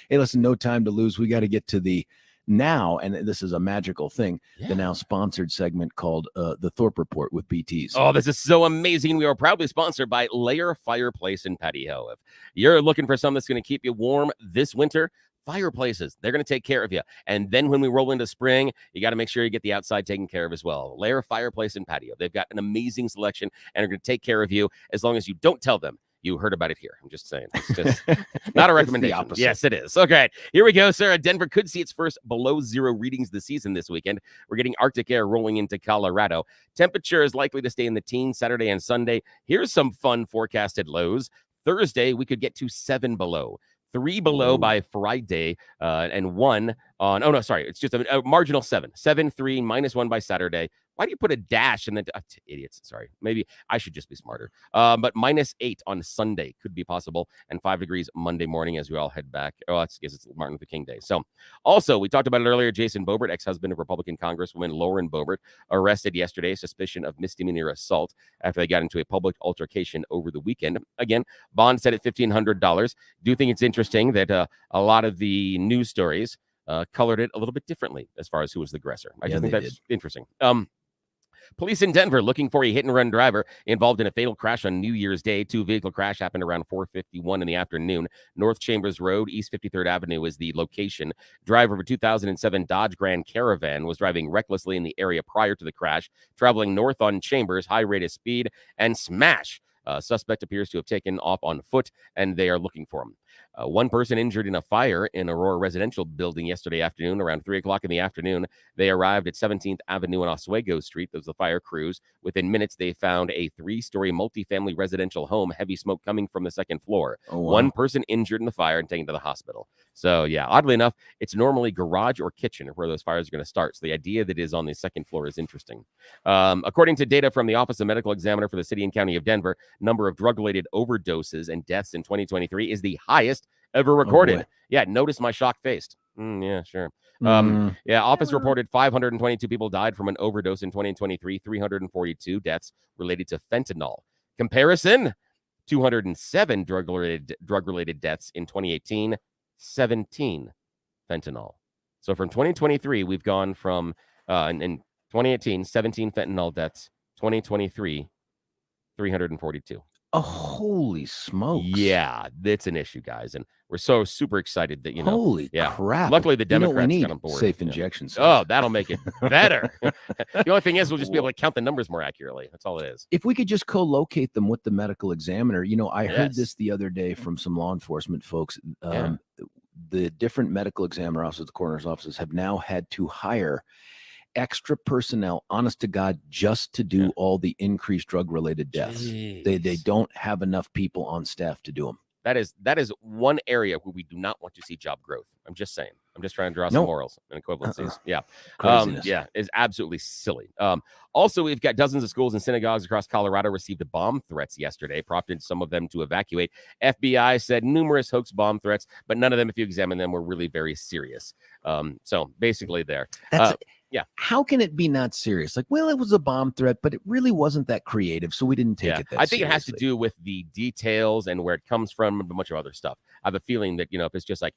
hey, listen, no time to lose. We got to get to the now, and this is a magical thing, the now sponsored segment called the Thorpe Report with BTs. Oh, this is so amazing. We are proudly sponsored by Layer Fireplace and Patio. If you're looking for something that's going to keep you warm this winter, fireplaces, they're going to take care of you. And then when we roll into spring, you got to make sure you get the outside taken care of as well. Layer Fireplace and Patio. They've got an amazing selection and are going to take care of you as long as you don't tell them you heard about it here. I'm just saying. It's just not a recommendation. Yes, it is. Okay, here we go, Sarah. Denver could see its first below zero readings this season this weekend. We're getting Arctic air rolling into Colorado. Temperature is likely to stay in the teens Saturday and Sunday. Here's some fun forecasted lows. Thursday, we could get to 7 below. 3 below by Friday, and 1 on, oh no, sorry, it's just a marginal 7. 7, 3, -1 by Saturday. Why do you put a dash and then, idiots, sorry. Maybe I should just be smarter. But -8 on Sunday could be possible, and 5 degrees Monday morning as we all head back. Oh, I guess it's Martin Luther King Day. So also, we talked about it earlier, Jason Boebert, ex-husband of Republican Congresswoman Lauren Boebert, arrested yesterday, suspicion of misdemeanor assault after they got into a public altercation over the weekend. Again, bond set at $1,500. Do think it's interesting that a lot of the news stories colored it a little bit differently as far as who was the aggressor. I just think that's interesting. Police in Denver looking for a hit-and-run driver involved in a fatal crash on New Year's Day. 2-vehicle crash happened around 4:51 in the afternoon. North Chambers Road, East 53rd Avenue is the location. Driver of a 2007 Dodge Grand Caravan was driving recklessly in the area prior to the crash, traveling north on Chambers, high rate of speed, and smash. Suspect appears to have taken off on foot, and they are looking for him. One person injured in a fire in Aurora residential building yesterday afternoon around 3 o'clock in the afternoon. They arrived at 17th Avenue and Oswego Street. There was the fire crews. Within minutes, they found a 3-story multifamily residential home, heavy smoke coming from the second floor. Oh, wow. One person injured in the fire and taken to the hospital. So, yeah, oddly enough, it's normally garage or kitchen where those fires are going to start. So the idea that it is on the second floor is interesting. According to data from the Office of Medical Examiner for the City and County of Denver, number of drug-related overdoses and deaths in 2023 is the highest ever recorded. Oh, yeah, notice my shocked face. Yeah, sure. Office reported 522 people died from an overdose in 2023, 342 deaths related to fentanyl. Comparison, 207 drug-related deaths in 2018, 17 fentanyl. So from 2023, we've gone from, in 2018, 17 fentanyl deaths, 2023, 342. Oh, holy smokes. Yeah, that's an issue, guys. And we're so super excited that, holy crap. Luckily, the Democrats got on board. Safe injections. Oh, that'll make it better. The only thing is we'll just be able to count the numbers more accurately. That's all it is. If we could just co-locate them with the medical examiner. I heard this the other day from some law enforcement folks. The different medical examiner offices, the coroner's offices, have now had to hire extra personnel, honest to God, just to do all the increased drug-related deaths. They don't have enough people on staff to do them. That is one area where we do not want to see job growth. I'm just saying. I'm just trying to draw some morals and equivalencies. It's absolutely silly. Also, we've got dozens of schools and synagogues across Colorado received bomb threats yesterday, prompted some of them to evacuate. FBI said numerous hoax bomb threats, but none of them, if you examine them, were really very serious. So basically there. How can it be not serious? Like, well, it was a bomb threat, but it really wasn't that creative, so we didn't take it that I think seriously. It has to do with the details and where it comes from and a bunch of other stuff. I have a feeling that, if it's just like,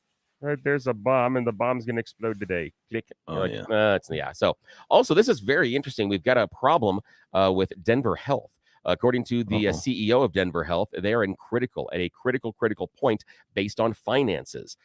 there's a bomb and the bomb's going to explode today. Click. So also, this is very interesting. We've got a problem with Denver Health. According to the CEO of Denver Health, they are at a critical point based on finances.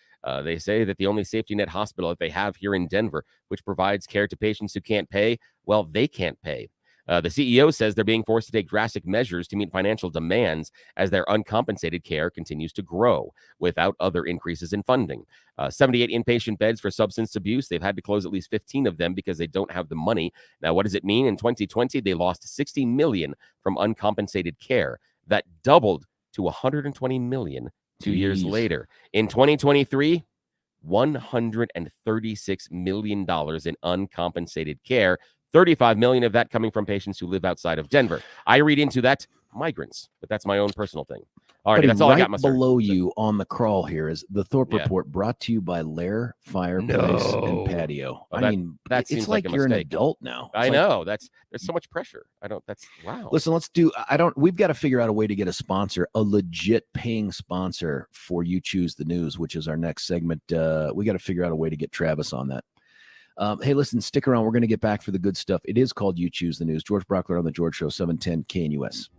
They say that the only safety net hospital that they have here in Denver, which provides care to patients who can't pay, well, they can't pay. The CEO says they're being forced to take drastic measures to meet financial demands as their uncompensated care continues to grow without other increases in funding. 78 inpatient beds for substance abuse. They've had to close at least 15 of them because they don't have the money. Now, what does it mean? In 2020, they lost $60 million from uncompensated care. That doubled to $120 million 2 years Jeez. later. In 2023, $136 million in uncompensated care, 35 million of that coming from patients who live outside of Denver. I read into that migrants, but that's my own personal thing. All right, that's all I got, Mustard. Below you on the crawl here is the Thorpe Report, brought to you by Lair Fireplace and Patio. Well, that it's seems like a you're an mistake. adult now. I know. There's so much pressure. Wow. Listen, we've got to figure out a way to get a sponsor, a legit paying sponsor for You Choose the News, which is our next segment. We got to figure out a way to get Travis on that. Hey, listen, stick around. We're going to get back for the good stuff. It is called You Choose the News. George Brauchler on The George Show, 710 KNUS.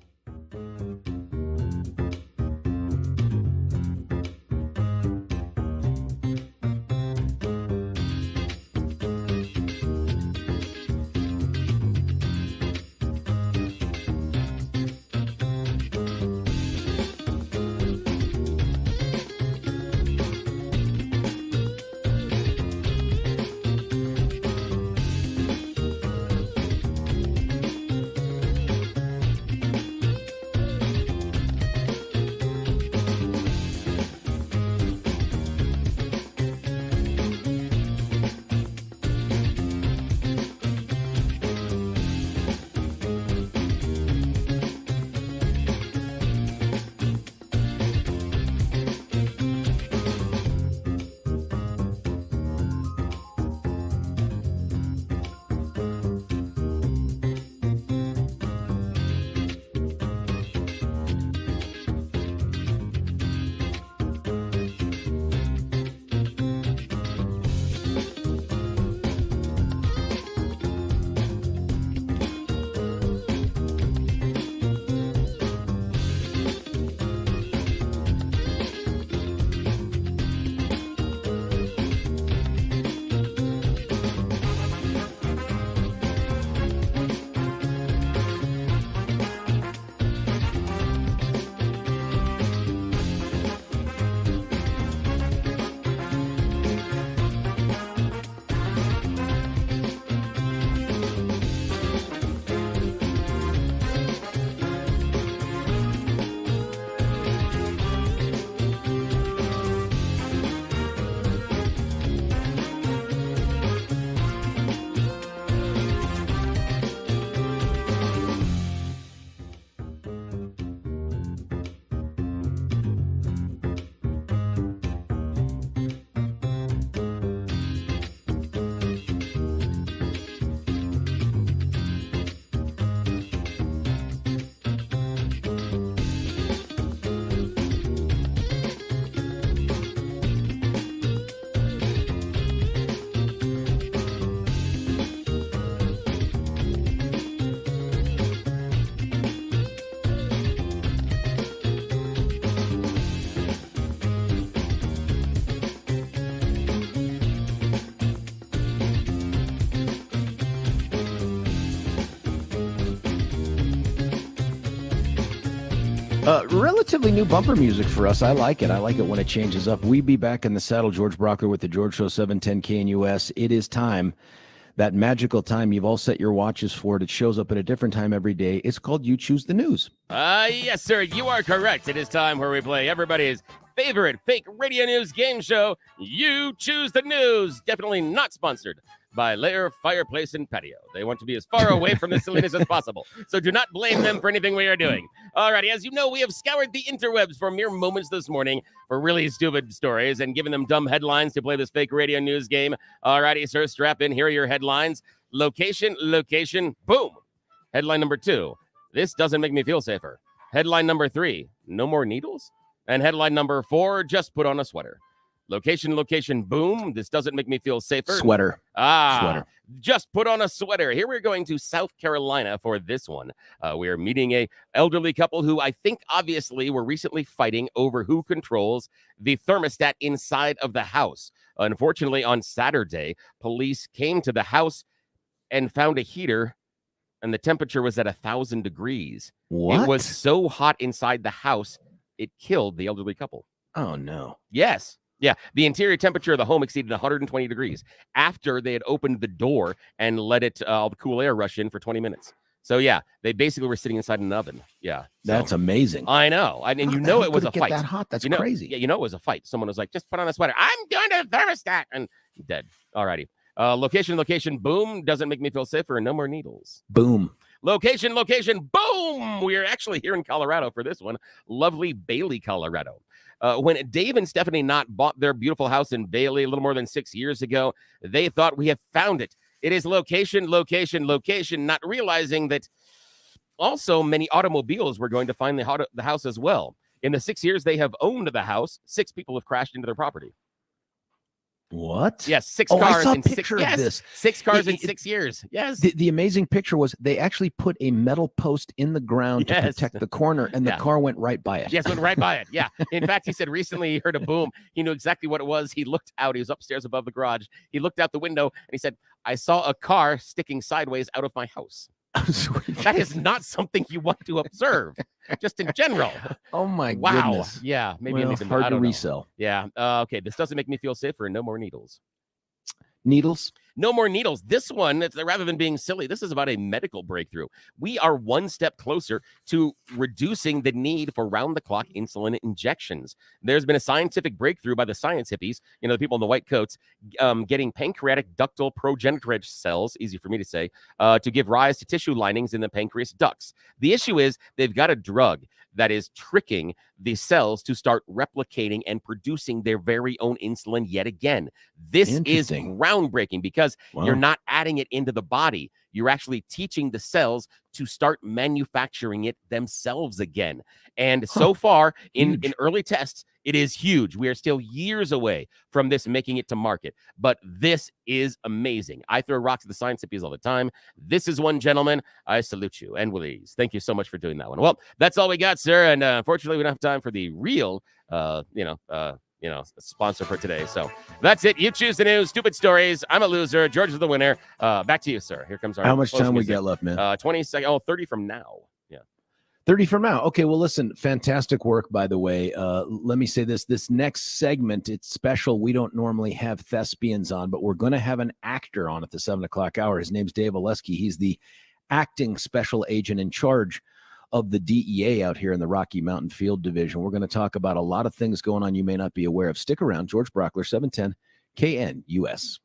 Relatively new bumper music for us. I like it. I like it when it changes up. We be back in the saddle. George Brauchler with the George Show, 710 KNUS. It is time, that magical time you've all set your watches for it. It shows up at a different time every day. It's called You Choose the News. Yes, sir. You are correct. It is time where we play everybody's favorite fake radio news game show, You Choose the News. Definitely not sponsored by Lair Fireplace and Patio. They want to be as far away from the silliness as possible, so do not blame them for anything we are doing. Alrighty, as you know, we have scoured the interwebs for mere moments this morning for really stupid stories and given them dumb headlines to play this fake radio news game. Alrighty, sir, strap in. Here are your headlines. Location, boom. Headline number 2, this doesn't make me feel safer. Headline number 3, no more needles. And headline number 4, just put on a sweater. Location, boom. This doesn't make me feel safer. Sweater. Sweater. Just put on a sweater. Here we're going to South Carolina for this one. We are meeting a elderly couple who I think obviously were recently fighting over who controls the thermostat inside of the house. Unfortunately, on Saturday, police came to the house and found a heater, and the temperature was at 1,000 degrees. What? It was so hot inside the house, it killed the elderly couple. Oh, no. Yes. Yeah, the interior temperature of the home exceeded 120 degrees after they had opened the door and let it all the cool air rush in for 20 minutes. So yeah, they basically were sitting inside an oven. Yeah, That's amazing. I know, and you know it was a fight. That hot? That's you know, crazy. Yeah, you know it was a fight. Someone was like, "Just put on a sweater." I'm doing a thermostat, and dead. Alrighty. Location. Boom. Doesn't make me feel safer. No more needles. Boom. Location. Boom. We're actually here in Colorado for this one. Lovely Bailey, Colorado. When Dave and Stephanie Knott bought their beautiful house in Bailey a little more than 6 years ago, they thought we have found it. It is location, not realizing that also many automobiles were going to find the house as well. In the 6 years they have owned the house, 6 people have crashed into their property. What? Yes, 6 cars I saw in a picture 6 of this. 6 cars in 6 years. Yes. The amazing picture was they actually put a metal post in the ground to protect the corner, and the car went right by it. Yes, went right by it. Yeah. In fact, he said recently he heard a boom. He knew exactly what it was. He looked out. He was upstairs above the garage. He looked out the window and he said, "I saw a car sticking sideways out of my house." That is not something you want to observe, just in general. Oh my goodness! Yeah, maybe well, hard to resell. Yeah. Okay. This doesn't make me feel safer. No more needles. Needles? No more needles. This one, rather than being silly, this is about a medical breakthrough. We are one step closer to reducing the need for round-the-clock insulin injections. There's been a scientific breakthrough by the science hippies, the people in the white coats, getting pancreatic ductal progenitor cells, easy for me to say, to give rise to tissue linings in the pancreas ducts. The issue is they've got a drug that is tricking the cells to start replicating and producing their very own insulin yet again. This is groundbreaking because you're not adding it into the body. You're actually teaching the cells to start manufacturing it themselves again. And so far in early tests, it is huge. We are still years away from this making it to market, but this is amazing. I throw rocks at the science hippies all the time. This is one, gentlemen. I salute you. And Willies, thank you so much for doing that one. Well, that's all we got, sir. And unfortunately, we don't have time for the real, sponsor for today. So that's it. You choose the news. Stupid stories. I'm a loser. George is the winner. Back to you, sir. Here comes our. How much time we got left, man? 20 seconds. Oh, 30 from now. Yeah. 30 from now. Okay, well, listen, fantastic work, by the way. Let me say this next segment, it's special. We don't normally have thespians on, but we're going to have an actor on at the 7 o'clock hour. His name's Dave Olesky. He's the acting special agent in charge of the DEA out here in the Rocky Mountain Field Division. We're going to talk about a lot of things going on you may not be aware of. Stick around. George Brauchler, 710 KNUS.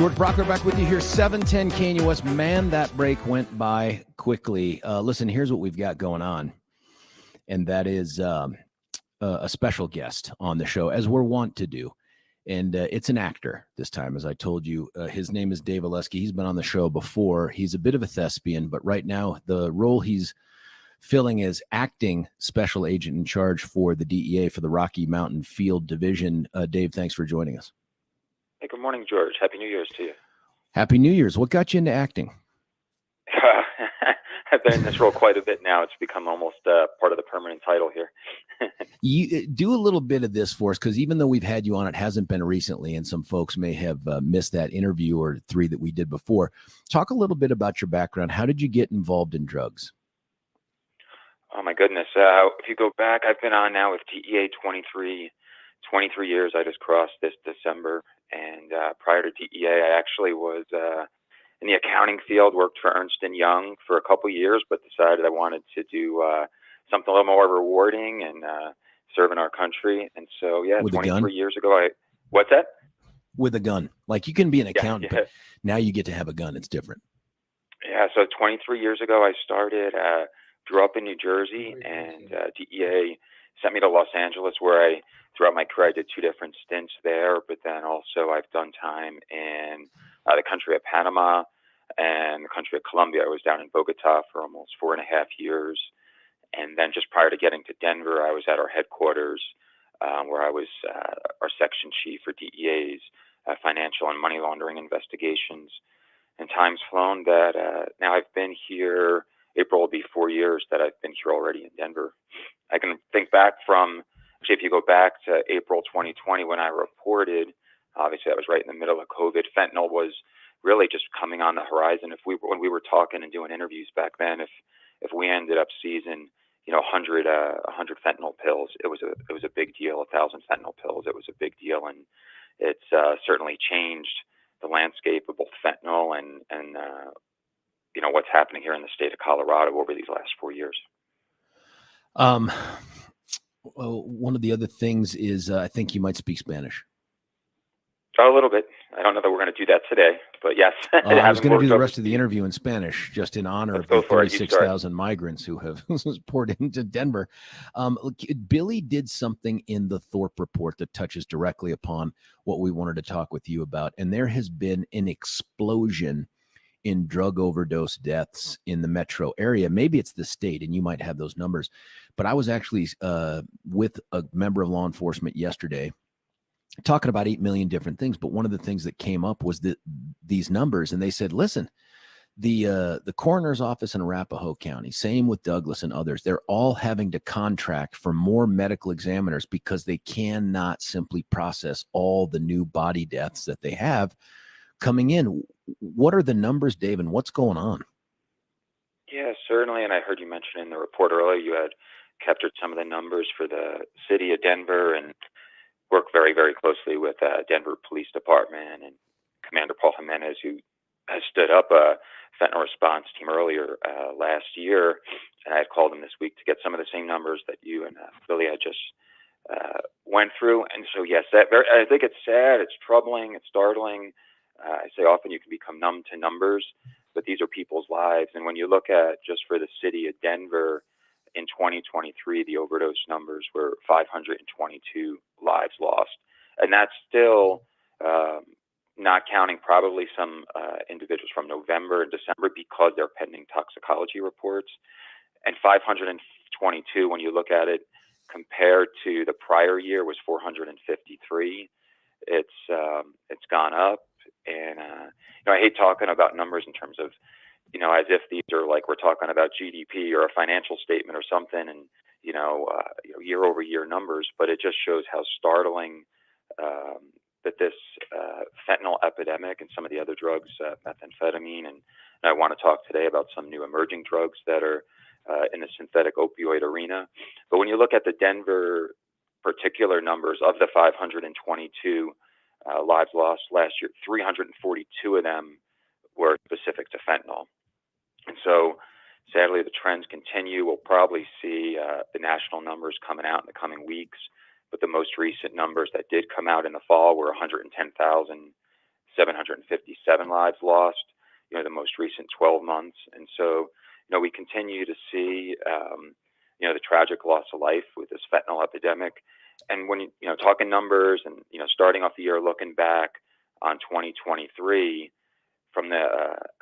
George Brauchler back with you here, 710 KNUS. Man, that break went by quickly. Listen, here's what we've got going on, and that is a special guest on the show, as we're wont to do. And it's an actor this time, as I told you. His name is Dave Olesky. He's been on the show before. He's a bit of a thespian, but right now the role he's filling is acting special agent in charge for the DEA for the Rocky Mountain Field Division. Dave, thanks for joining us. Hey, good morning, George. Happy New Year's to you. Happy New Year's. What got you into acting? I've been in this role quite a bit now. It's become almost part of the permanent title here. You do a little bit of this for us, because even though we've had you on, it hasn't been recently, and some folks may have missed that interview or three that we did before. Talk a little bit about your background. How did you get involved in drugs? Oh, my goodness. If you go back, I've been on now with DEA 23 years. I just crossed this December. And prior to DEA, I actually was in the accounting field, worked for Ernst & Young for a couple years, but decided I wanted to do something a little more rewarding and serving our country. And so, yeah, With 23 years ago, what's that? With a gun. Like, you can be an accountant, but now you get to have a gun. It's different. Yeah, so 23 years ago, I started, grew up in New Jersey, and DEA sent me to Los Angeles, where throughout my career, I did 2 different stints there, but then also I've done time in the country of Panama and the country of Colombia. I was down in Bogota for almost 4.5 years. And then just prior to getting to Denver, I was at our headquarters, where I was our section chief for DEA's financial and money laundering investigations. And time's flown that now I've been here. April will be 4 years that I've been here already in Denver. I can think back from, actually, if you go back to April 2020 when I reported, obviously that was right in the middle of COVID. Fentanyl was really just coming on the horizon. When we were talking and doing interviews back then, if we ended up seizing 100 fentanyl pills, it was a big deal. 1,000 fentanyl pills, it was a big deal, and it's certainly changed the landscape of both fentanyl and what's happening here in the state of Colorado over these last 4 years. One of the other things is I think you might speak Spanish. A little bit. I don't know that we're going to do that today, but yes. I was going to do the rest of the interview in Spanish, just in honor of the 36,000 migrants who have poured into Denver. Billy did something in the Thorpe report that touches directly upon what we wanted to talk with you about. And there has been an explosion in drug overdose deaths in the metro area. Maybe it's the state, and you might have those numbers. But I was actually with a member of law enforcement yesterday, talking about 8 million different things. But one of the things that came up was these numbers, and they said, listen, the coroner's office in Arapahoe County, same with Douglas and others, they're all having to contract for more medical examiners because they cannot simply process all the new body deaths that they have coming in. What are the numbers, Dave, and what's going on? Yeah, certainly. And I heard you mention in the report earlier, you had captured some of the numbers for the city of Denver and work very, very closely with Denver Police Department and Commander Paul Jimenez, who has stood up a fentanyl response team earlier last year. And I had called him this week to get some of the same numbers that you and Billy had just went through. And so, yes, I think it's sad, it's troubling, it's startling. I say often you can become numb to numbers, but these are people's lives. And when you look at just for the city of Denver in 2023, the overdose numbers were 522 lives lost. And that's still not counting probably some individuals from November and December because they're pending toxicology reports. And 522, when you look at it, compared to the prior year was 453. It's gone up. And I hate talking about numbers in terms of, as if these are like we're talking about GDP or a financial statement or something, and year over year numbers. But it just shows how startling that this fentanyl epidemic and some of the other drugs, methamphetamine, and I want to talk today about some new emerging drugs that are in the synthetic opioid arena. But when you look at the Denver particular numbers of the 522 lives lost last year, 342 of them were specific to fentanyl. And so, sadly, the trends continue. We'll probably see the national numbers coming out in the coming weeks. But the most recent numbers that did come out in the fall were 110,000 757 lives lost, the most recent 12 months. And so, we continue to see, the tragic loss of life with this fentanyl epidemic. And when, talking numbers and, starting off the year, looking back on 2023, from the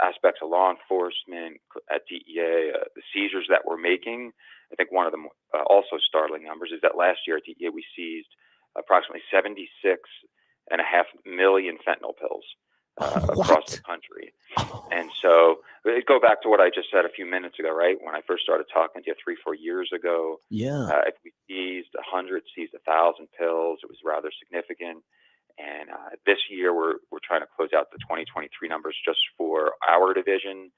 aspects of law enforcement at DEA, the seizures that we're making, I think one of the also startling numbers is that last year at DEA, we seized approximately 76.5 million fentanyl pills across the country. And so go back to what I just said a few minutes ago, right? When I first started talking to you 3-4 years ago, if we seized 100, seized 1,000 pills, it was rather significant. And this year, we're trying to close out the 2023 numbers just for our division,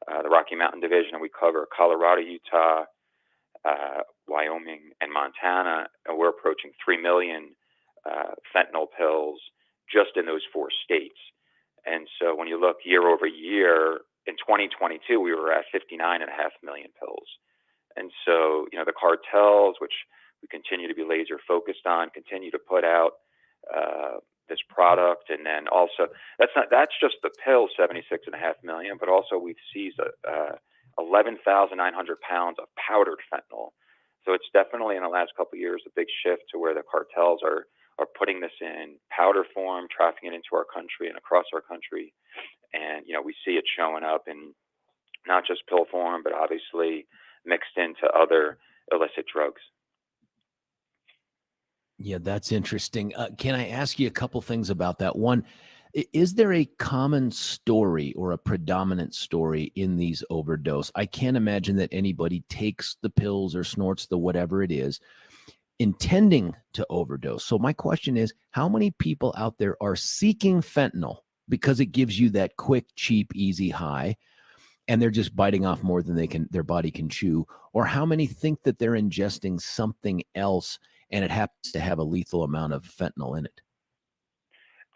the Rocky Mountain Division, and we cover Colorado, Utah, Wyoming, and Montana. And we're approaching 3 million fentanyl pills just in those 4 states. And so when you look year over year, in 2022, we were at 59.5 million pills. And so, the cartels, which we continue to be laser focused on, continue to put out this product. And then also, that's just the pill, 76.5 million, but also we've seized 11,900 pounds of powdered fentanyl. So it's definitely in the last couple of years a big shift to where the cartels are putting this in powder form, trafficking it into our country and across our country. And, we see it showing up in not just pill form, but obviously mixed into other illicit drugs. Yeah, that's interesting. Can I ask you a couple things about that? One, is there a common story or a predominant story in these overdose? I can't imagine that anybody takes the pills or snorts the whatever it is intending to overdose. So my question is, how many people out there are seeking fentanyl because it gives you that quick, cheap, easy high, and they're just biting off more than their body can chew? Or how many think that they're ingesting something else and it happens to have a lethal amount of fentanyl in it?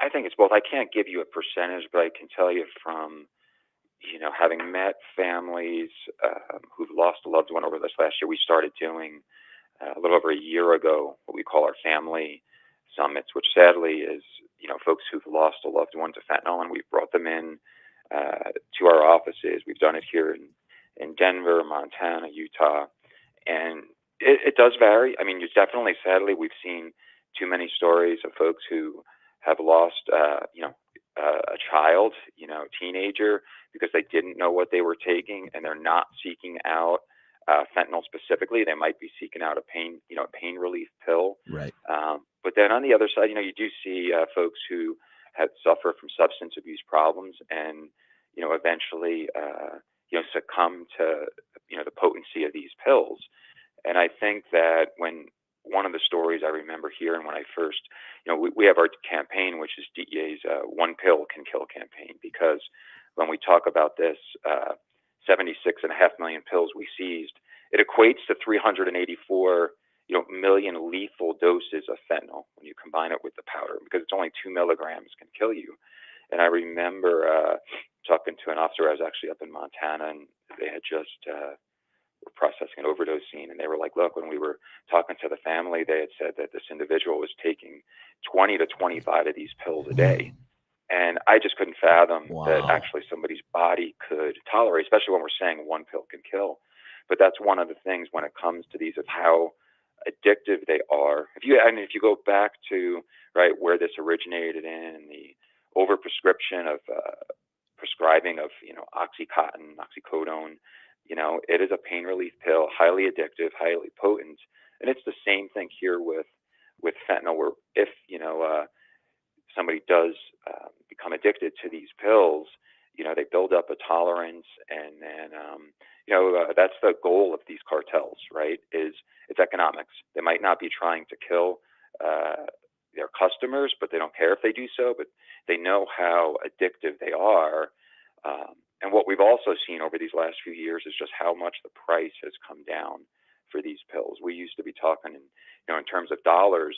I think it's both. I can't give you a percentage, but I can tell you from, having met families who've lost a loved one over this last year, we started doing a little over a year ago what we call our family summits, which sadly is, folks who've lost a loved one to fentanyl, and we've brought them in to our offices. We've done it here in Denver, Montana, Utah, and it does vary. I mean, definitely, sadly, we've seen too many stories of folks who have lost, a child, teenager, because they didn't know what they were taking, and they're not seeking out fentanyl specifically. They might be seeking out a pain relief pill. Right. But then on the other side, you do see folks who have suffered from substance abuse problems, and eventually, succumb to the potency of these pills. And I think that when one of the stories I remember hearing when I first, we have our campaign, which is DEA's One Pill Can Kill campaign, because when we talk about this 76.5 million pills we seized, it equates to 384 million lethal doses of fentanyl when you combine it with the powder, because it's only 2 milligrams can kill you. And I remember talking to an officer. I was actually up in Montana, and they had just were processing an overdose scene, and they were like, look, when we were talking to the family, they had said that this individual was taking 20 to 25 of these pills a day. And I just couldn't fathom that actually somebody's body could tolerate, especially when we're saying one pill can kill. But that's one of the things when it comes to these, of how addictive they are. If you go back to where this originated in the overprescription of prescribing of Oxycontin, oxycodone, it is a pain relief pill, highly addictive, highly potent, and it's the same thing here with fentanyl. Where if somebody does become addicted to these pills, they build up a tolerance, and then that's the goal of these cartels, right? It's economics. They might not be trying to kill their customers, but they don't care if they do so. But they know how addictive they are. And what we've also seen over these last few years is just how much the price has come down for these pills. We used to be talking in terms of dollars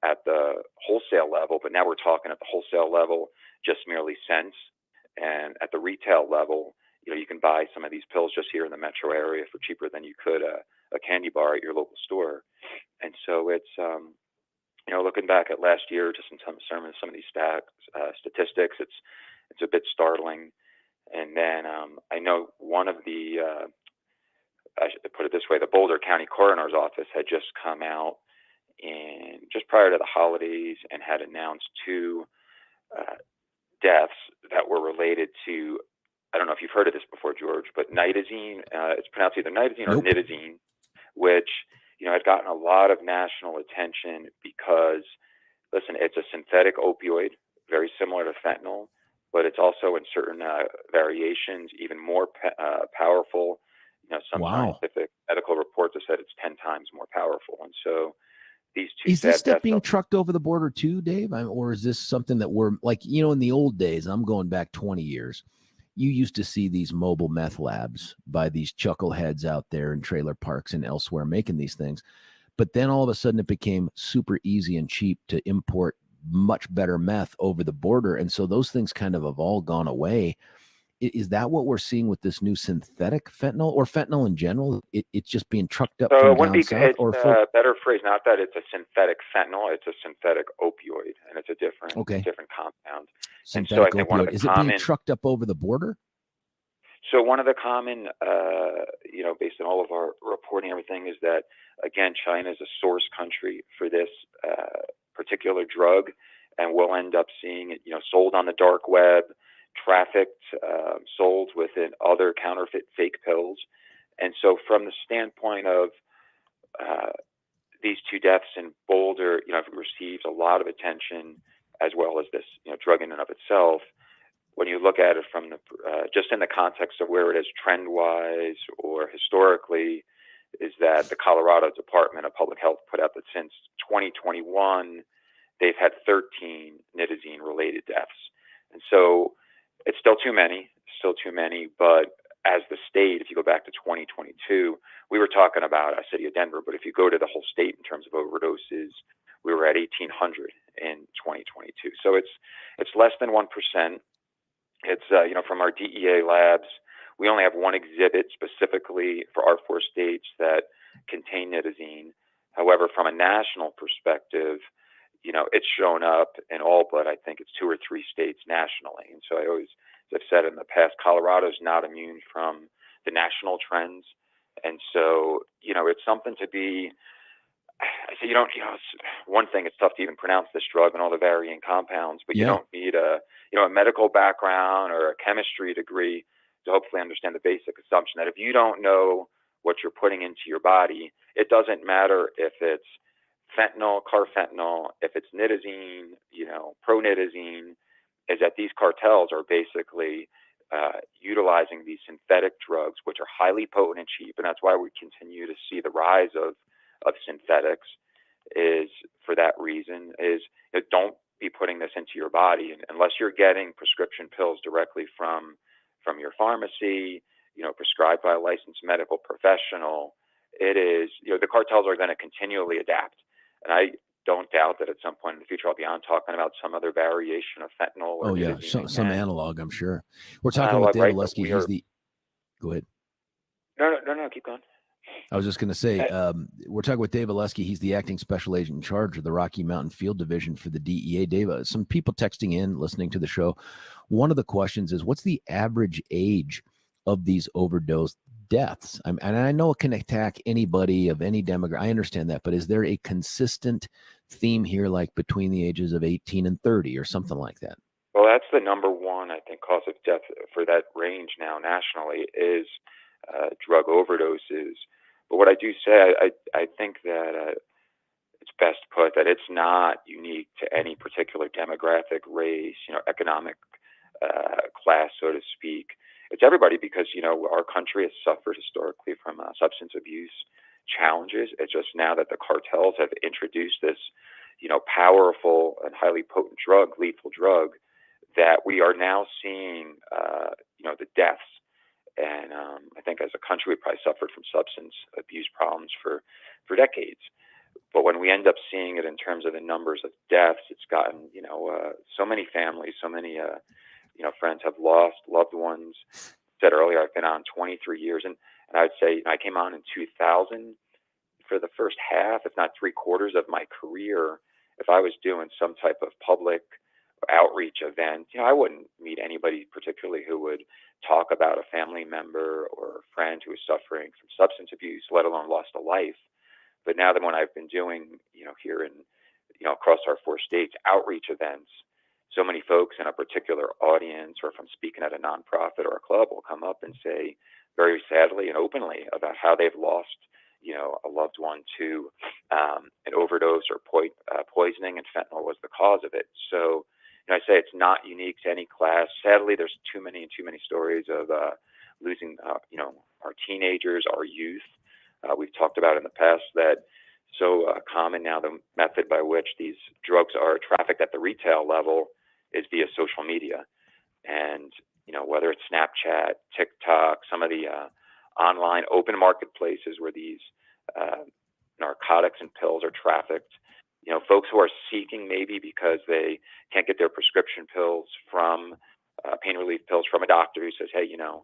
at the wholesale level, but now we're talking at the wholesale level just merely cents. And at the retail level, you can buy some of these pills just here in the metro area for cheaper than you could a candy bar at your local store. And so it's looking back at last year, just in some of these statistics, it's a bit startling. And then I know one of the, I should put it this way, the Boulder County Coroner's Office had just come out just prior to the holidays and had announced 2 deaths that were related to, I don't know if you've heard of this before, George, but nitazene. It's pronounced either nitazene or nitazene, which had gotten a lot of national attention because, listen, it's a synthetic opioid, very similar to fentanyl, but it's also in certain variations even more powerful. Some scientific medical reports have said it's 10 times more powerful, and so these 2. Is this stuff being trucked over the border too, Dave? Or is this something that we're like, in the old days, I'm going back 20 years, you used to see these mobile meth labs by these chuckleheads out there in trailer parks and elsewhere making these things. But then all of a sudden it became super easy and cheap to import much better meth over the border. And so those things kind of have all gone away. Is that what we're seeing with this new synthetic fentanyl, or fentanyl in general? It's just being trucked up from down south? Or a better phrase, not that it's a synthetic fentanyl, it's a synthetic opioid, and it's a different compound. Synthetic opioid. Is it being trucked up over the border? So one of the common, based on all of our reporting and everything, is that, again, China is a source country for this particular drug, and we'll end up seeing it, sold on the dark web, trafficked, sold within other counterfeit fake pills. And so from the standpoint of these 2 deaths in Boulder, have received a lot of attention, as well as this, drug in and of itself. When you look at it from the just in the context of where it is trend-wise or historically, is that the Colorado Department of Public Health put out that since 2021, they've had 13 nitazene-related deaths. And so it's still too many, but as the state, if you go back to 2022, we were talking about a city of Denver, but if you go to the whole state in terms of overdoses, we were at 1,800 in 2022. So it's less than 1%. It's, from our DEA labs, we only have one exhibit specifically for our 4 states that contain nitazene. However, from a national perspective, it's shown up in all but I think it's 2 or 3 states nationally. And so as I've said in the past, Colorado's not immune from the national trends. And so, it's something to be, I say one thing, it's tough to even pronounce this drug and all the varying compounds, but you don't need a medical background or a chemistry degree to hopefully understand the basic assumption that if you don't know what you're putting into your body, it doesn't matter if it's fentanyl, carfentanil, if it's nitazene, pronitazene, is that these cartels are basically utilizing these synthetic drugs, which are highly potent and cheap. And that's why we continue to see the rise of synthetics, is for that reason, is don't be putting this into your body unless you're getting prescription pills directly from your pharmacy, prescribed by a licensed medical professional. It is, the cartels are going to continually adapt. And I don't doubt that at some point in the future I'll be on talking about some other variation of fentanyl. Or some analog, I'm sure. We're talking with Dave Olesky. Go ahead. No, keep going. I was just going to say, we're talking with Dave Olesky. He's the acting special agent in charge of the Rocky Mountain Field Division for the DEA. Dave, some people texting in, listening to the show. One of the questions is, what's the average age of these overdose deaths? And I know it can attack anybody of any demographic. I understand that, but is there a consistent theme here, like between the ages of 18 and 30 or something like that? Well, that's the number one, I think, cause of death for that range now nationally is drug overdoses. But what I do say, I think that it's best put that it's not unique to any particular demographic, race, economic class, so to speak. It's everybody because, our country has suffered historically from substance abuse challenges. It's just now that the cartels have introduced this, powerful and highly potent drug, lethal drug, that we are now seeing, the deaths. And I think as a country, we probably suffered from substance abuse problems for decades. But when we end up seeing it in terms of the numbers of deaths, it's gotten, so many families, so many, friends have lost loved ones. Said earlier, I've been on 23 years. And I would say I came on in 2000 for the first half, if not 3/4 of my career. if I was doing some type of public outreach event, I wouldn't meet anybody particularly who would talk about a family member or a friend who is suffering from substance abuse, let alone lost a life. But now that when I've been doing, here in, across our 4 states, outreach events, so many folks in a particular audience, or if I'm speaking at a nonprofit or a club, will come up and say very sadly and openly about how they've lost, a loved one to an overdose or poisoning, and fentanyl was the cause of it. So, I say it's not unique to any class. Sadly, there's too many stories of losing, our teenagers, our youth. We've talked about in the past that so common now, the method by which these drugs are trafficked at the retail level is via social media. And, whether it's Snapchat, TikTok, some of the online open marketplaces where these narcotics and pills are trafficked, folks who are seeking, maybe because they can't get their prescription pills from pain relief pills from a doctor who says, hey, I'm going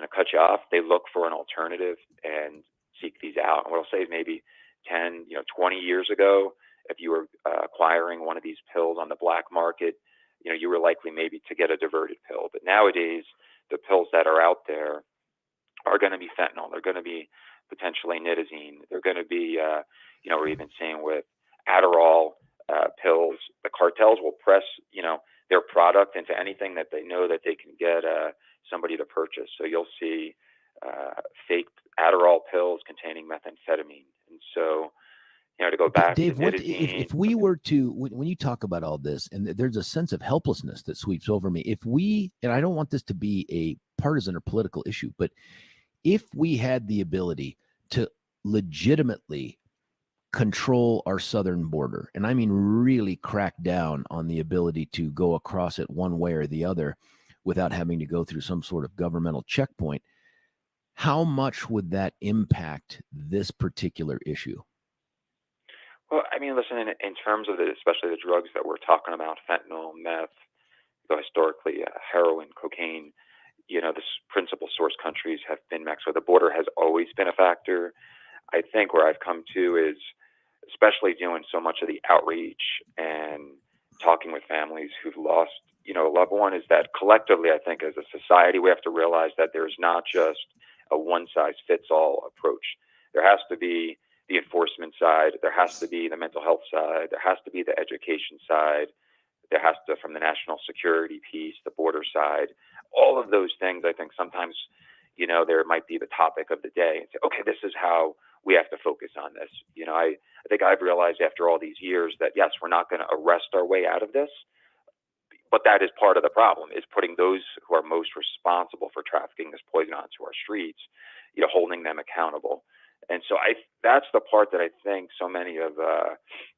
to cut you off. They look for an alternative and seek these out. And what I'll say is maybe 10, 20 years ago, if you were acquiring one of these pills on the black market, you were likely maybe to get a diverted pill. But nowadays, the pills that are out there are going to be fentanyl. They're going to be potentially nitazene. They're going to be, we're even seeing with Adderall pills, the cartels will press, their product into anything that they know that they can get somebody to purchase. So you'll see fake Adderall pills containing methamphetamine. And so, to go back Dave, to if we were to, when you talk about all this, and there's a sense of helplessness that sweeps over me, and I don't want this to be a partisan or political issue, but if we had the ability to legitimately control our southern border, and I mean really crack down on the ability to go across it one way or the other without having to go through some sort of governmental checkpoint, how much would that impact this particular issue? Well, I mean, listen, in terms of especially the drugs that we're talking about, fentanyl, meth, historically heroin, cocaine, the principal source countries have been Mexico. The border has always been a factor. I think where I've come to is, especially doing so much of the outreach and talking with families who've lost, a loved one, is that collectively, I think as a society, we have to realize that there's not just a one-size-fits-all approach. There has to be the enforcement side. There has to be the mental health side. There has to be the education side. There has to, from the national security piece, the border side, all of those things. I think sometimes, there might be the topic of the day and say, okay, this is how we have to focus on this. I think I've realized after all these years that, yes, we're not going to arrest our way out of this, but that is part of the problem, is putting those who are most responsible for trafficking this poison onto our streets, holding them accountable. And so that's the part that I think so many of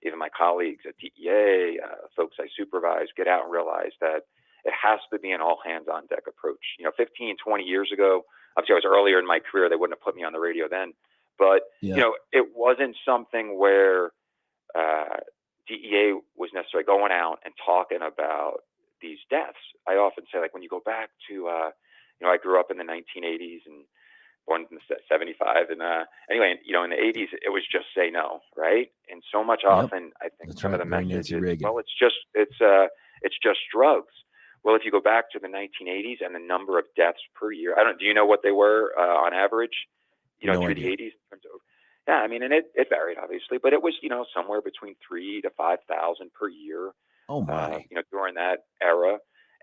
even my colleagues at DEA, folks I supervise, get out and realize that it has to be an all hands on deck approach. 15, 20 years ago, obviously I was earlier in my career, they wouldn't have put me on the radio then, but it wasn't something where DEA was necessarily going out and talking about these deaths. I often say, like, when you go back to, I grew up in the 1980s and born in 75. And anyway, in the 80s, it was just say no, right? And so much often, I think That's some right. of the message is, well, it's just drugs. Well, if you go back to the 1980s and the number of deaths per year, do you know what they were on average, No through idea. the 80s? Yeah, I mean, and it varied obviously, but it was, somewhere between 3,000 to 5,000 per year. Oh my! During that era,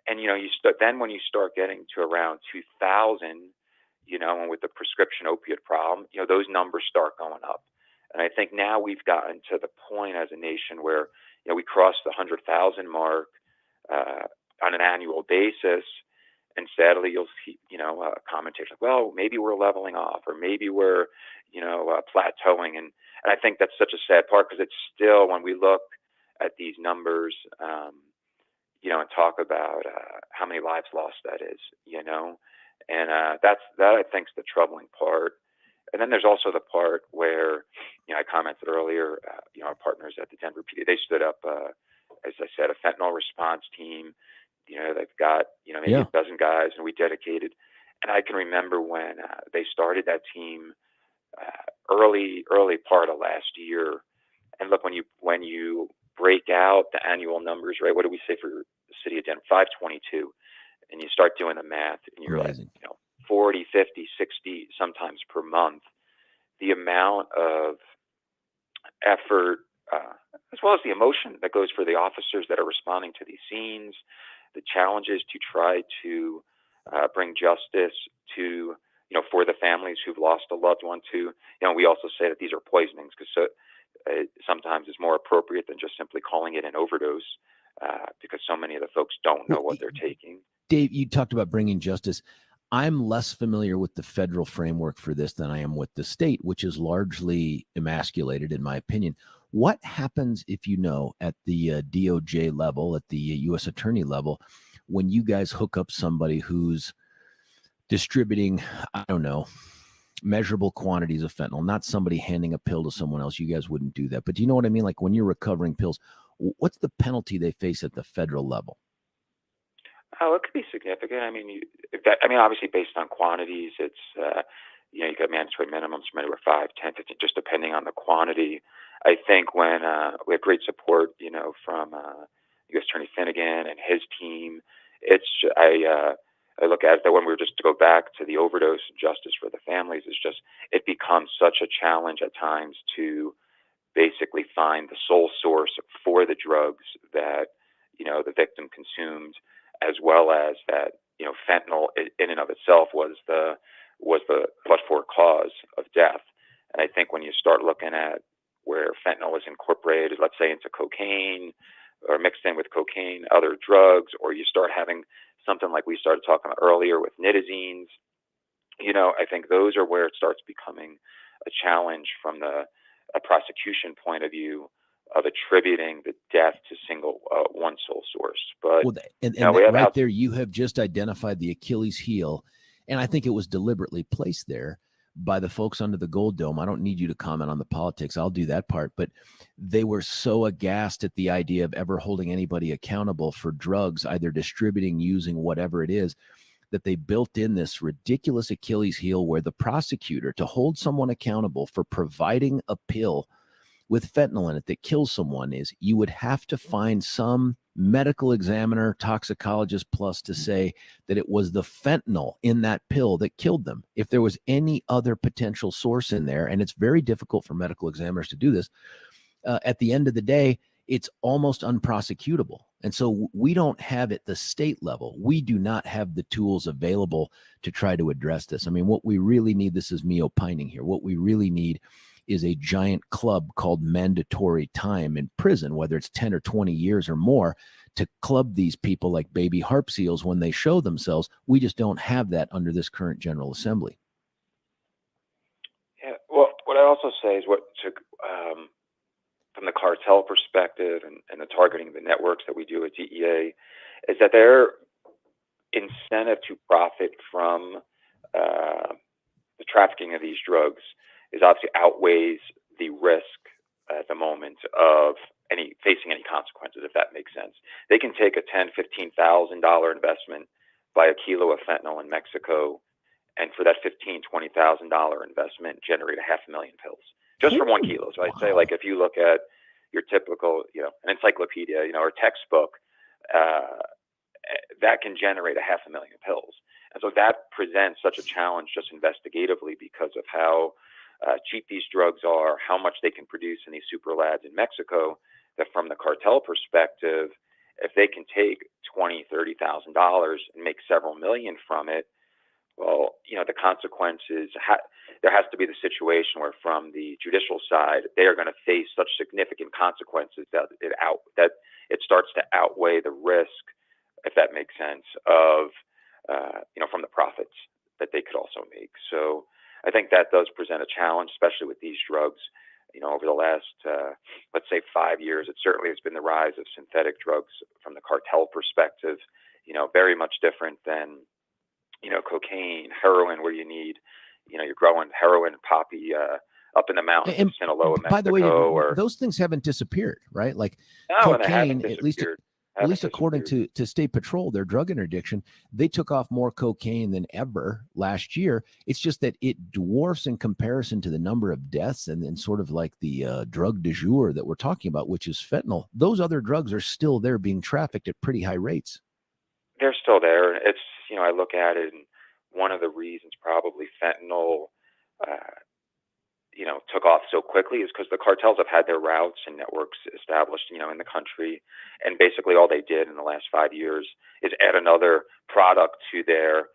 and then when you start getting to around 2000, and with the prescription opiate problem, those numbers start going up. And I think now we've gotten to the point as a nation where we crossed the 100,000 mark on an annual basis. And sadly, you'll see, commentators like, well, maybe we're leveling off, or maybe we're, plateauing. And I think that's such a sad part, because it's still, when we look at these numbers, and talk about how many lives lost that is, and that I think is the troubling part. And then there's also the part where, I commented earlier, our partners at the Denver PD, they stood up, as I said, a fentanyl response team. They've got, maybe a dozen guys, and we dedicated. And I can remember when they started that team early part of last year. And look, when you break out the annual numbers, right? What do we say for the city of Denver? 522. And you start doing the math, and you're Amazing. like, 40, 50, 60, sometimes per month. The amount of effort, as well as the emotion that goes for the officers that are responding to these scenes, the challenges to try to bring justice to, for the families who've lost a loved one to, we also say that these are poisonings because sometimes it's more appropriate than just simply calling it an overdose because so many of the folks don't know what they're taking. Dave, you talked about bringing justice. I'm less familiar with the federal framework for this than I am with the state, which is largely emasculated, in my opinion. What happens if at the DOJ level, at the U.S. Attorney level, when you guys hook up somebody who's distributing, I don't know, measurable quantities of fentanyl, not somebody handing a pill to someone else? You guys wouldn't do that. But do you know what I mean? Like when you're recovering pills, what's the penalty they face at the federal level? Oh, it could be significant. I mean, obviously based on quantities, it's, you got mandatory minimums from anywhere 5, 10, 15, just depending on the quantity. I think when we have great support, from U.S. Attorney Finnegan and his team, I look at it that when we were just to go back to the overdose and justice for the families, it becomes such a challenge at times to basically find the sole source for the drugs that, the victim consumed, as well as that, fentanyl in and of itself was the but-for cause of death. And I think when you start looking at where fentanyl is incorporated, let's say into cocaine or mixed in with cocaine, other drugs, or you start having something like we started talking about earlier with nitazines, I think those are where it starts becoming a challenge from a prosecution point of view of attributing the death to one sole source. But right there, you have just identified the Achilles heel, and I think it was deliberately placed there by the folks under the Gold Dome. I don't need you to comment on the politics. I'll do that part. But they were so aghast at the idea of ever holding anybody accountable for drugs, either distributing, using, whatever it is, that they built in this ridiculous Achilles heel where the prosecutor, to hold someone accountable for providing a pill with fentanyl in it that kills someone, is you would have to find some medical examiner, toxicologist plus to say that it was the fentanyl in that pill that killed them. If there was any other potential source in there, and it's very difficult for medical examiners to do this, at the end of the day, it's almost unprosecutable. And so we don't have at the state level, we do not have the tools available to try to address this. I mean, what we really need, this is me opining here, what we really need is a giant club called mandatory time in prison, whether it's 10 or 20 years or more, to club these people like baby harp seals when they show themselves. We just don't have that under this current General Assembly. Yeah, well, what I also say is from the cartel perspective and the targeting the networks that we do at DEA, is that their incentive to profit from the trafficking of these drugs is obviously outweighs the risk at the moment of facing any consequences, if that makes sense. They can take a $10,000, $15,000 investment, buy a kilo of fentanyl in Mexico, and for that $15,000, $20,000 investment, generate 500,000 pills just from 1 kilo. So I'd say, like, if you look at your typical, an encyclopedia, or textbook, that can generate 500,000 pills. And so that presents such a challenge just investigatively because of how cheap these drugs are, how much they can produce in these super labs in Mexico, that from the cartel perspective, if they can take $20,000, $30,000 and make several million from it, well, the consequences, there has to be the situation where from the judicial side, they are going to face such significant consequences that it starts to outweigh the risk, if that makes sense, of, from the profits that they could also make. So I think that does present a challenge, especially with these drugs. Over the last, let's say 5 years, it certainly has been the rise of synthetic drugs from the cartel perspective, very much different than, cocaine, heroin, where you need, you're growing heroin, poppy up in the mountains in Sinaloa, Mexico. By the way, those things haven't disappeared, right? Like no, cocaine, at least At least according to State Patrol, their drug interdiction, they took off more cocaine than ever last year. It's just that it dwarfs in comparison to the number of deaths and then sort of like the drug du jour that we're talking about, which is fentanyl. Those other drugs are still there being trafficked at pretty high rates. They're still there. It's, I look at it, and one of the reasons probably fentanyl, took off so quickly is because the cartels have had their routes and networks established, in the country. And basically all they did in the last 5 years is add another product to their,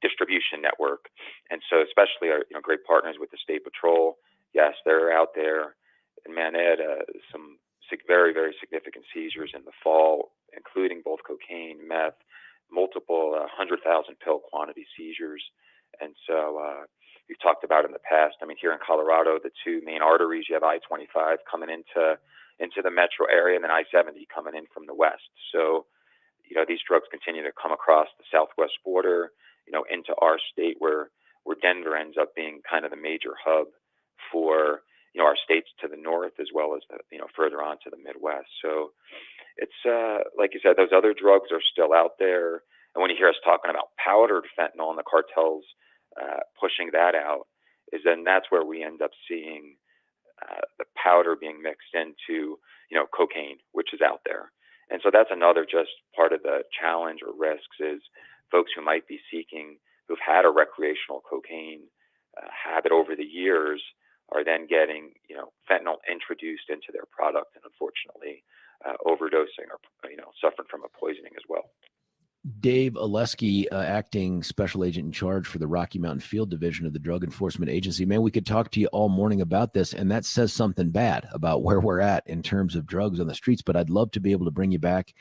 distribution network. And so especially our, great partners with the State Patrol, yes, they're out there. And man, they had some very, very significant seizures in the fall, including both cocaine, meth, multiple 100,000 pill quantity seizures. And so we've talked about in the past. I mean, here in Colorado, the two main arteries, you have I-25 coming into the metro area, and then I-70 coming in from the west. So, these drugs continue to come across the southwest border, into our state where Denver ends up being kind of the major hub for, our states to the north as well as, further on to the Midwest. So it's, like you said, those other drugs are still out there. And when you hear us talking about powdered fentanyl and the cartels pushing that out, is then that's where we end up seeing the powder being mixed into, cocaine, which is out there. And so that's another just part of the challenge or risks is folks who might be seeking, who've had a recreational cocaine habit over the years are then getting, fentanyl introduced into their product and unfortunately overdosing or, suffering from a poisoning as well. Dave Olesky, acting special agent in charge for the Rocky Mountain Field Division of the Drug Enforcement Agency. Man, we could talk to you all morning about this, and that says something bad about where we're at in terms of drugs on the streets, but I'd love to be able to bring you back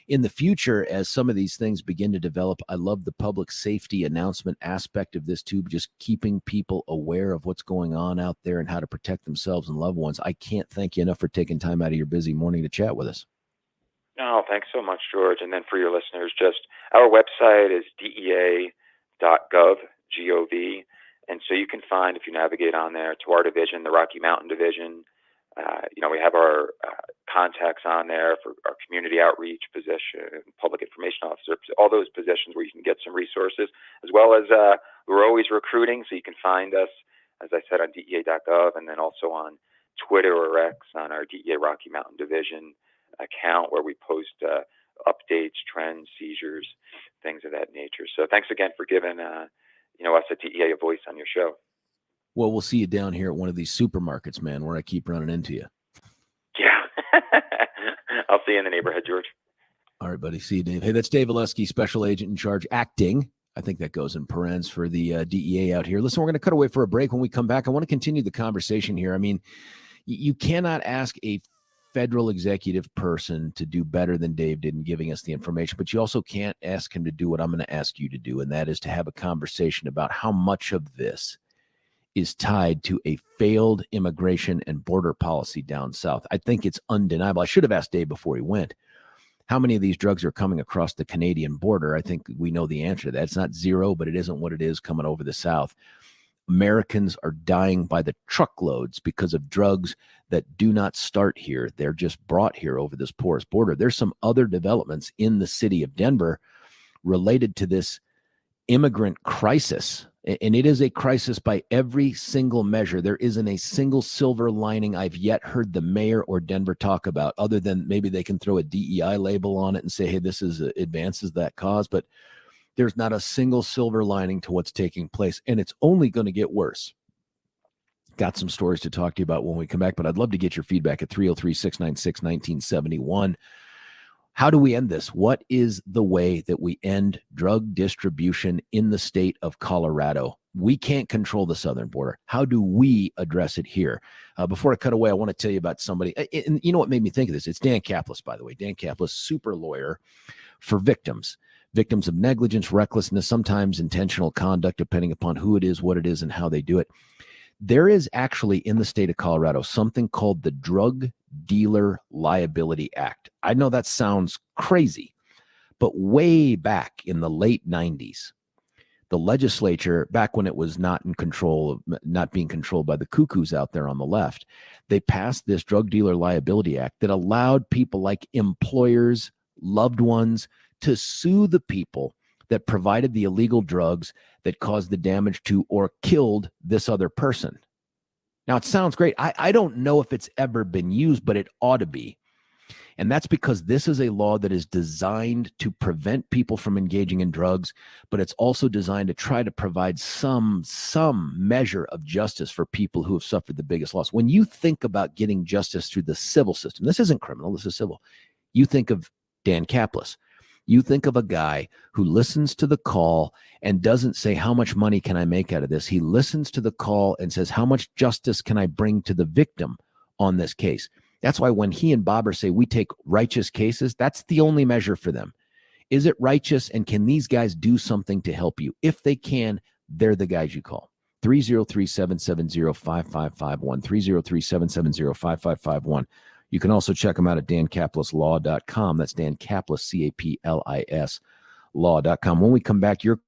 in the future as some of these things begin to develop. I love the public safety announcement aspect of this too, just keeping people aware of what's going on out there and how to protect themselves and loved ones. I can't thank you enough for taking time out of your busy morning to chat with us. No, thanks so much, George. And then for your listeners, just our website is dea.gov, G-O-V. And so you can find, if you navigate on there, to our division, the Rocky Mountain Division. We have our contacts on there for our community outreach position, public information officer, all those positions where you can get some resources, as well as we're always recruiting. So you can find us, as I said, on dea.gov, and then also on Twitter or X on our DEA Rocky Mountain Division account where we post updates, trends, seizures, things of that nature. So thanks again for giving us at DEA a voice on your show. Well, we'll see you down here at one of these supermarkets, man, where I keep running into you. Yeah. I'll see you in the neighborhood, George. All right, buddy. See you, Dave. Hey, that's Dave Olesky, special agent in charge, acting. I think that goes in parens for the DEA out here. Listen, we're going to cut away for a break. When we come back, I want to continue the conversation here. I mean, you cannot ask a federal executive person to do better than Dave did in giving us the information, but you also can't ask him to do what I'm going to ask you to do, and that is to have a conversation about how much of this is tied to a failed immigration and border policy down south. I think it's undeniable. I should have asked Dave before he went, how many of these drugs are coming across the Canadian border? I think we know the answer to that. It's not zero, but it isn't what it is coming over the south. Americans are dying by the truckloads because of drugs that do not start here. They're just brought here over this porous border. There's some other developments in the city of Denver related to this immigrant crisis. And it is a crisis by every single measure. There isn't a single silver lining I've yet heard the mayor or Denver talk about, other than maybe they can throw a DEI label on it and say, hey, this is advances that cause. But there's not a single silver lining to what's taking place, and it's only going to get worse. Got some stories to talk to you about when we come back, but I'd love to get your feedback at 303-696-1971. How do we end this? What is the way that we end drug distribution in the state of Colorado? We can't control the southern border. How do we address it here? Before I cut away, I want to tell you about somebody. And you know what made me think of this? It's Dan Kaplis, by the way. Dan Kaplis, super lawyer for victims of negligence, recklessness, sometimes intentional conduct, depending upon who it is, what it is, and how they do it. There is actually in the state of Colorado something called the Drug Dealer Liability Act. I know that sounds crazy, but way back in the late 90s, the legislature, back when it was not in control, not being controlled by the cuckoos out there on the left, they passed this Drug Dealer Liability Act that allowed people like employers, loved ones, to sue the people that provided the illegal drugs that caused the damage to or killed this other person. Now, it sounds great. I don't know if it's ever been used, but it ought to be. And that's because this is a law that is designed to prevent people from engaging in drugs, but it's also designed to try to provide some measure of justice for people who have suffered the biggest loss. When you think about getting justice through the civil system, this isn't criminal, this is civil. You think of Dan Caplis. You think of a guy who listens to the call and doesn't say, how much money can I make out of this? He listens to the call and says, how much justice can I bring to the victim on this case? That's why when he and Bobber say we take righteous cases, that's the only measure for them. Is it righteous, and can these guys do something to help you? If they can, they're the guys you call. 303-770-5551, 303-770-5551. You can also check them out at dancapluslaw.com. That's Dan Caplis, C-A-P-L-I-S, law.com. When we come back, your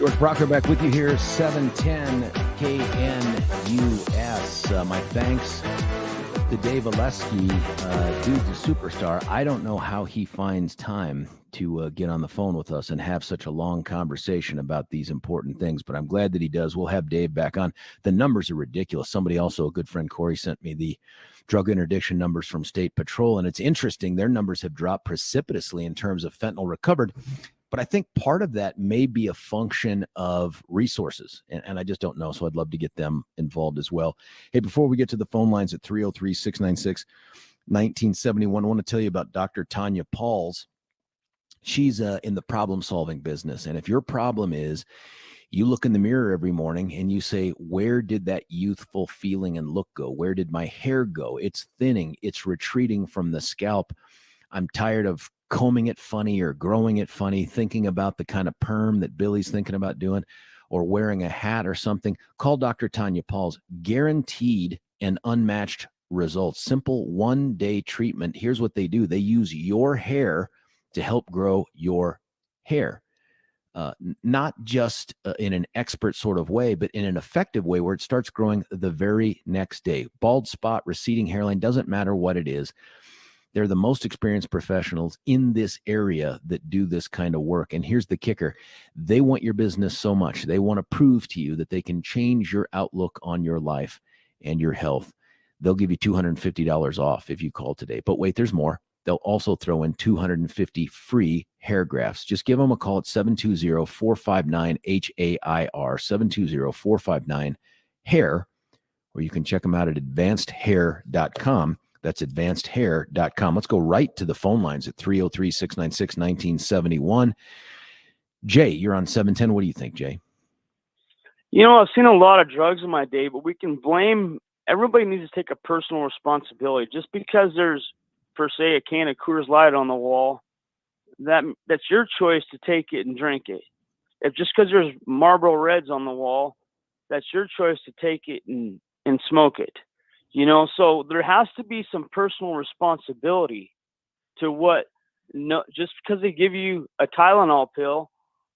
George Brauchler back with you here, 710 KNUS. My thanks to Dave Olesky, dude's a superstar. I don't know how he finds time to get on the phone with us and have such a long conversation about these important things, but I'm glad that he does. We'll have Dave back on. The numbers are ridiculous. Somebody also, a good friend, Corey, sent me the drug interdiction numbers from State Patrol, and it's interesting. Their numbers have dropped precipitously in terms of fentanyl recovered. But I think part of that may be a function of resources, and I just don't know, so I'd love to get them involved as well. Hey, before we get to the phone lines at 303-696-1971, I want to tell you about Dr. Tanya Pauls. She's in the problem-solving business, and if your problem is you look in the mirror every morning and you say, where did that youthful feeling and look go? Where did my hair go? It's thinning. It's retreating from the scalp. I'm tired of combing it funny or growing it funny, thinking about the kind of perm that Billy's thinking about doing or wearing a hat or something. Call Dr. Tanya Pauls. Guaranteed and unmatched results. Simple one-day treatment. Here's what they do. They use your hair to help grow your hair. Not just in an expert sort of way, but in an effective way where it starts growing the very next day. Bald spot, receding hairline, doesn't matter what it is. They're the most experienced professionals in this area that do this kind of work. And here's the kicker. They want your business so much. They want to prove to you that they can change your outlook on your life and your health. They'll give you $250 off if you call today. But wait, there's more. They'll also throw in 250 free hair grafts. Just give them a call at 720-459-HAIR, 720-459-HAIR, or you can check them out at advancedhair.com. That's advancedhair.com. Let's go right to the phone lines at 303-696-1971. Jay, you're on 710. What do you think, Jay? You know, I've seen a lot of drugs in my day, but we can blame, everybody needs to take a personal responsibility. Just because there's, per se, a can of Coors Light on the wall, that's your choice to take it and drink it. If just because there's Marlboro Reds on the wall, that's your choice to take it and smoke it. You know, so there has to be some personal responsibility to what, no, just because they give you a Tylenol pill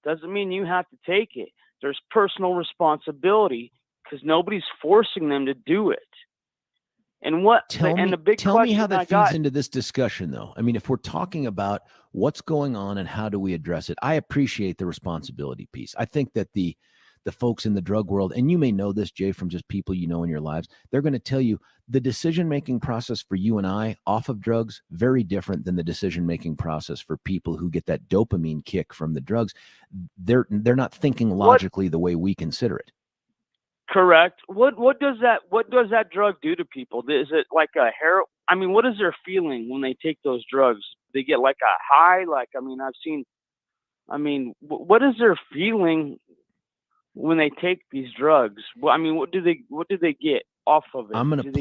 doesn't mean you have to take it. There's personal responsibility because nobody's forcing them to do it. And the big tell me how that feeds into this discussion, though. I mean, if we're talking about what's going on and how do we address it, I appreciate the responsibility piece. I think that the folks in the drug world, and you may know this, Jay, from just people you know in your lives, they're going to tell you the decision-making process for you and I off of drugs, very different than the decision-making process for people who get that dopamine kick from the drugs. They're not thinking logically the way we consider it. Correct. What does that drug do to people? Is it like a heroin? I mean, what is their feeling when they take those drugs? They get like a high? What is their feeling when they take these drugs? Well, I mean, what do they get off of it? I'm going to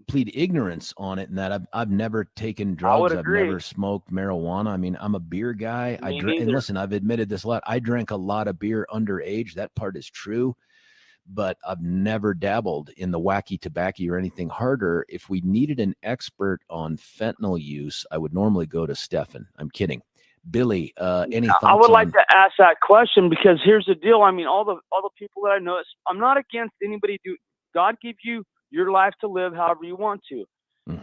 plead ignorance on it, in that I've never taken drugs. I've never smoked marijuana. I mean, I'm a beer guy. And listen, I've admitted this a lot. I drank a lot of beer underage. That part is true, but I've never dabbled in the wacky tobacco or anything harder. If we needed an expert on fentanyl use, I would normally go to Stefan. I'm kidding. Billy, any thoughts? I would like to ask that question because here's the deal. I mean, all the people that I know, I'm not against anybody. God give you your life to live however you want to,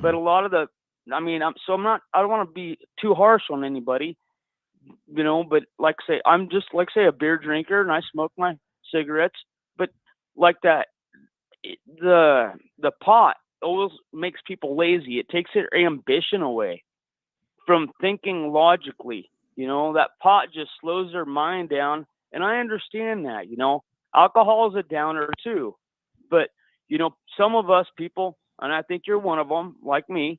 but a lot of I don't want to be too harsh on anybody, you know. But I'm just a beer drinker and I smoke my cigarettes. But like that, the pot always makes people lazy. It takes their ambition away from thinking logically. You know, that pot just slows their mind down. And I understand that, you know, alcohol is a downer too. But, you know, some of us people, and I think you're one of them, like me,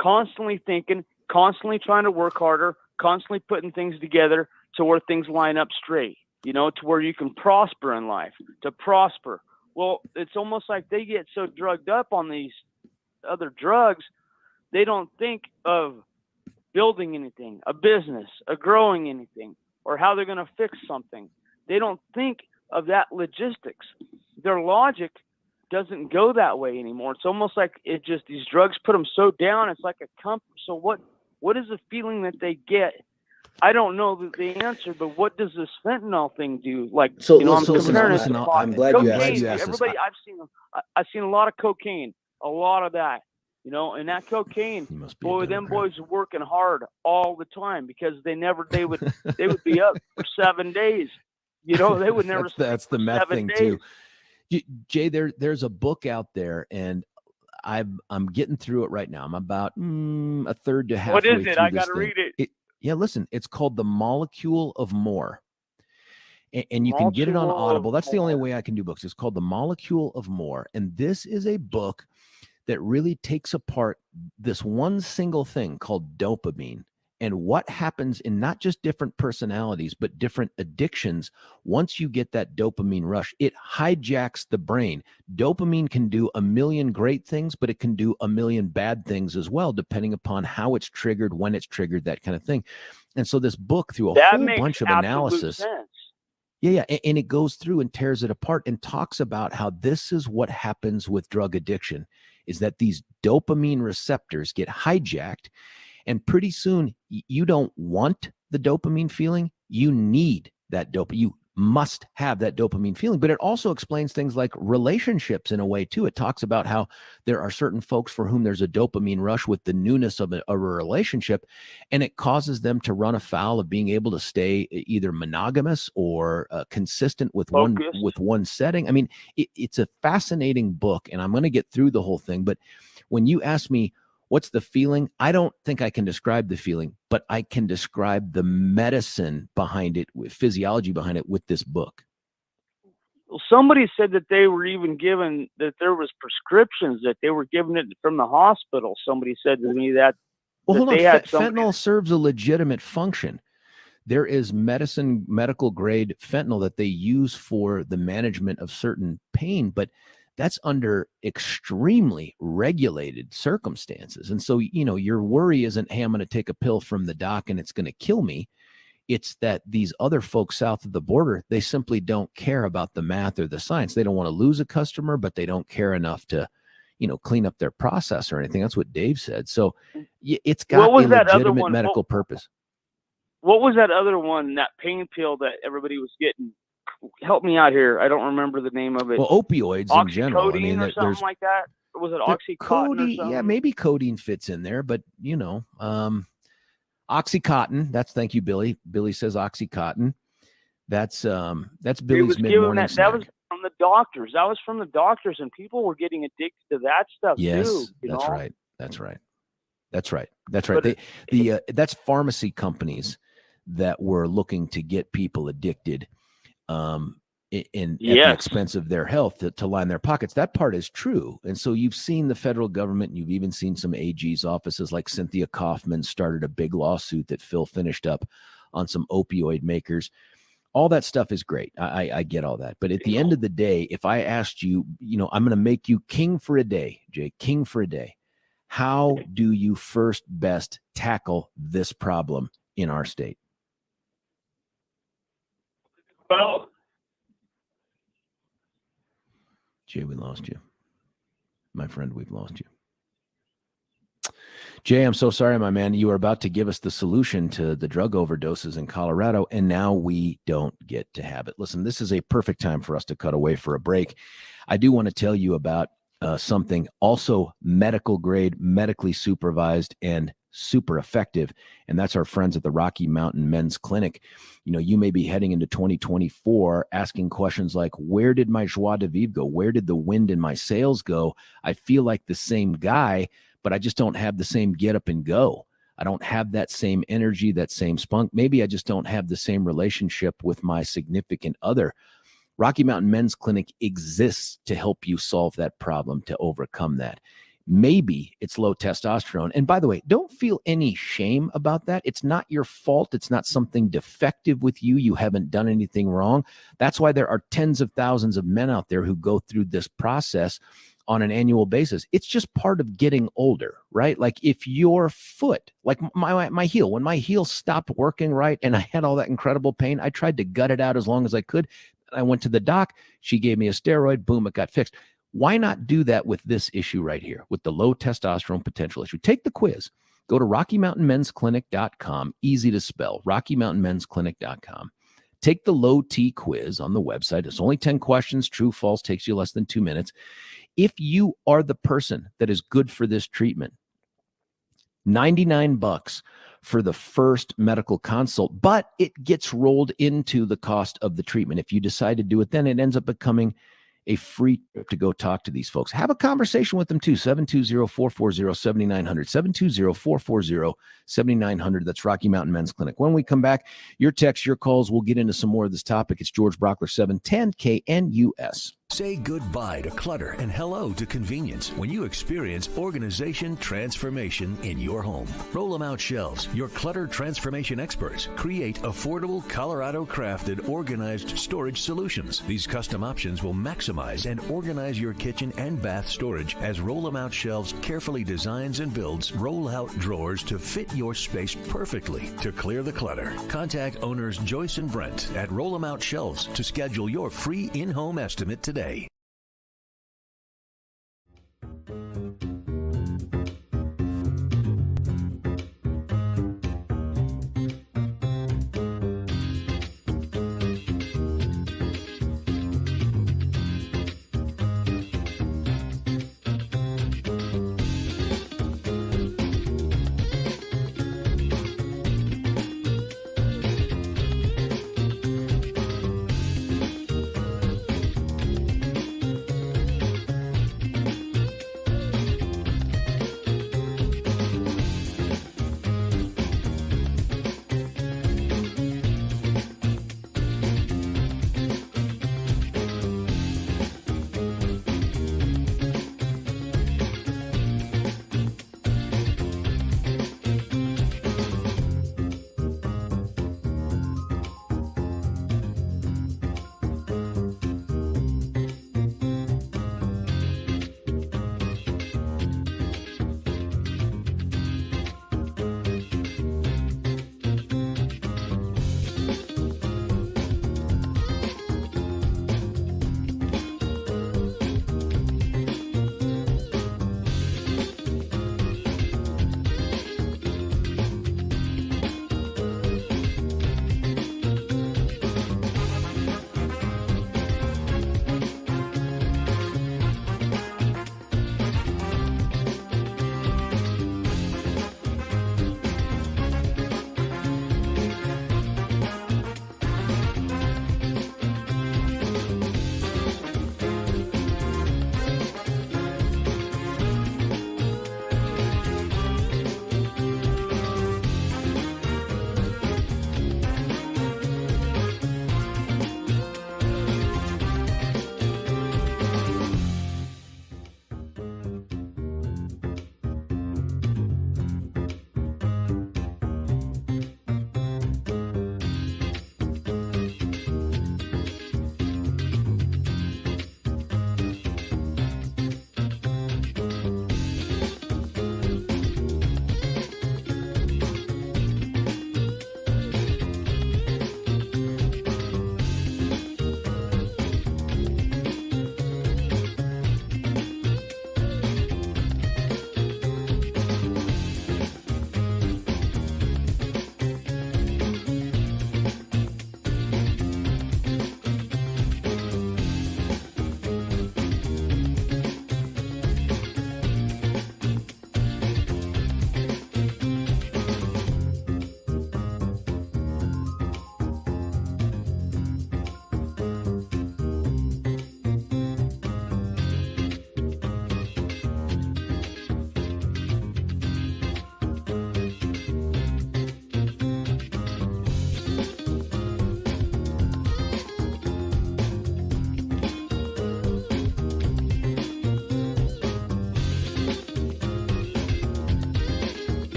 constantly thinking, constantly trying to work harder, constantly putting things together to where things line up straight, you know, to where you can prosper in life, to prosper. Well, it's almost like they get so drugged up on these other drugs, they don't think of building anything, a business, growing anything, or how they're going to fix something. They don't think of that logistics. Their logic doesn't go that way anymore. It's almost like these drugs put them so down. It's like a comfort. So what is the feeling that they get I don't know the answer, but what does this fentanyl thing do? Like, So, I'm listen, comparing it listen, to I'm pot. glad you cocaine. asked this. Everybody, I've seen a lot of cocaine, a lot of that, and that cocaine, You must be a boy, them Democrat. boys are working hard all the time because they would be up for 7 days. They would never. That's the meth 7 thing days. too. Jay, there's a book out there, and I'm getting through it right now. I'm about a third to halfway What is it? through I this got to thing. read it. Yeah, listen, it's called The Molecule of More. And you can get it on Molecule Audible. of That's the only More. way I can do books. It's called The Molecule of More. And this is a book that really takes apart this one single thing called dopamine and what happens in not just different personalities, but different addictions. Once you get that dopamine rush, it hijacks the brain. Dopamine can do a million great things, but it can do a million bad things as well, depending upon how it's triggered, when it's triggered, that kind of thing. And so this book, through a whole bunch of analysis, sense. yeah, and it goes through and tears it apart and talks about how this is what happens with drug addiction, is that these dopamine receptors get hijacked, and pretty soon you don't want the dopamine feeling. You need that dopamine. You must have that dopamine feeling. But it also explains things like relationships in a way too. It talks about how there are certain folks for whom there's a dopamine rush with the newness of a relationship, and it causes them to run afoul of being able to stay either monogamous or consistent with one setting. I mean, it's a fascinating book, and I'm going to get through the whole thing. But when you ask me, what's the feeling? I don't think I can describe the feeling, but I can describe the medicine behind it, physiology behind it with this book. Well, somebody said that they were even given, that there was prescriptions, that they were given it from the hospital. Somebody said to me that. Well, hold on. Had fentanyl serves a legitimate function. There is medical grade fentanyl that they use for the management of certain pain, but that's under extremely regulated circumstances. And so, your worry isn't, hey, I'm going to take a pill from the doc and it's going to kill me. It's that these other folks south of the border, they simply don't care about the math or the science. They don't want to lose a customer, but they don't care enough to, clean up their process or anything. That's what Dave said. So it's got a legitimate medical purpose. What was that other one, that pain pill that everybody was getting? Help me out here. I don't remember the name of it. Well, opioids in general. I mean, or something like that. Or was it Oxycontin or something? Yeah, maybe codeine fits in there, but Oxycontin. Thank you, Billy. Billy says Oxycontin. That's Billy's mid-morning snack. That was from the doctors. That was from the doctors, and people were getting addicted to that stuff too. That's right. But that's pharmacy companies that were looking to get people addicted at the expense of their health to line their pockets. That part is true. And so you've seen the federal government, and you've even seen some AG's offices like Cynthia Kaufman started a big lawsuit that Phil finished up on some opioid makers. All that stuff is great. I get all that. But at the end of the day, if I asked you, I'm going to make you king for a day, Jay, king for a day. How do you first best tackle this problem in our state? Well, Jay, we lost you. My friend, we've lost you. Jay, I'm so sorry, my man. You were about to give us the solution to the drug overdoses in Colorado, and now we don't get to have it. Listen, this is a perfect time for us to cut away for a break. I do want to tell you about something also medical grade, medically supervised, and super effective. And that's our friends at the Rocky Mountain Men's Clinic. You may be heading into 2024 asking questions like, where did my joie de vivre go? Where did the wind in my sails go? I feel like the same guy, but I just don't have the same get up and go. I don't have that same energy, that same spunk. Maybe I just don't have the same relationship with my significant other. Rocky Mountain Men's Clinic exists to help you solve that problem, to overcome that. Maybe it's low testosterone. And by the way, don't feel any shame about that. It's not your fault. It's not something defective with you. You haven't done anything wrong. That's why there are tens of thousands of men out there who go through this process on an annual basis. It's just part of getting older, right? Like if your foot, like my heel, when my heel stopped working right and I had all that incredible pain, I tried to gut it out as long as I could. I went to the doc. She gave me a steroid. Boom, it got fixed. Why not do that with this issue right here, with the low testosterone potential issue? Take the quiz. Go to RockyMountainMen'sClinic.com, easy to spell, RockyMountainMen'sClinic.com. Take the low T quiz on the website. It's only 10 questions. True, false takes you less than 2 minutes. If you are the person that is good for this treatment, $99 for the first medical consult, but it gets rolled into the cost of the treatment. If you decide to do it, then it ends up becoming a free trip to go talk to these folks. Have a conversation with them too. 720-440-7900, 720-440-7900. That's Rocky Mountain Men's Clinic. When we come back, your texts, your calls, we'll get into some more of this topic. It's George Brauchler, 710 KNUS. Say goodbye to clutter and hello to convenience when you experience organization transformation in your home. Roll 'em Out Shelves, your clutter transformation experts, create affordable Colorado-crafted organized storage solutions. These custom options will maximize and organize your kitchen and bath storage as Roll 'em Out Shelves carefully designs and builds roll-out drawers to fit your space perfectly. To clear the clutter, contact owners Joyce and Brent at Roll 'em Out Shelves to schedule your free in-home estimate today.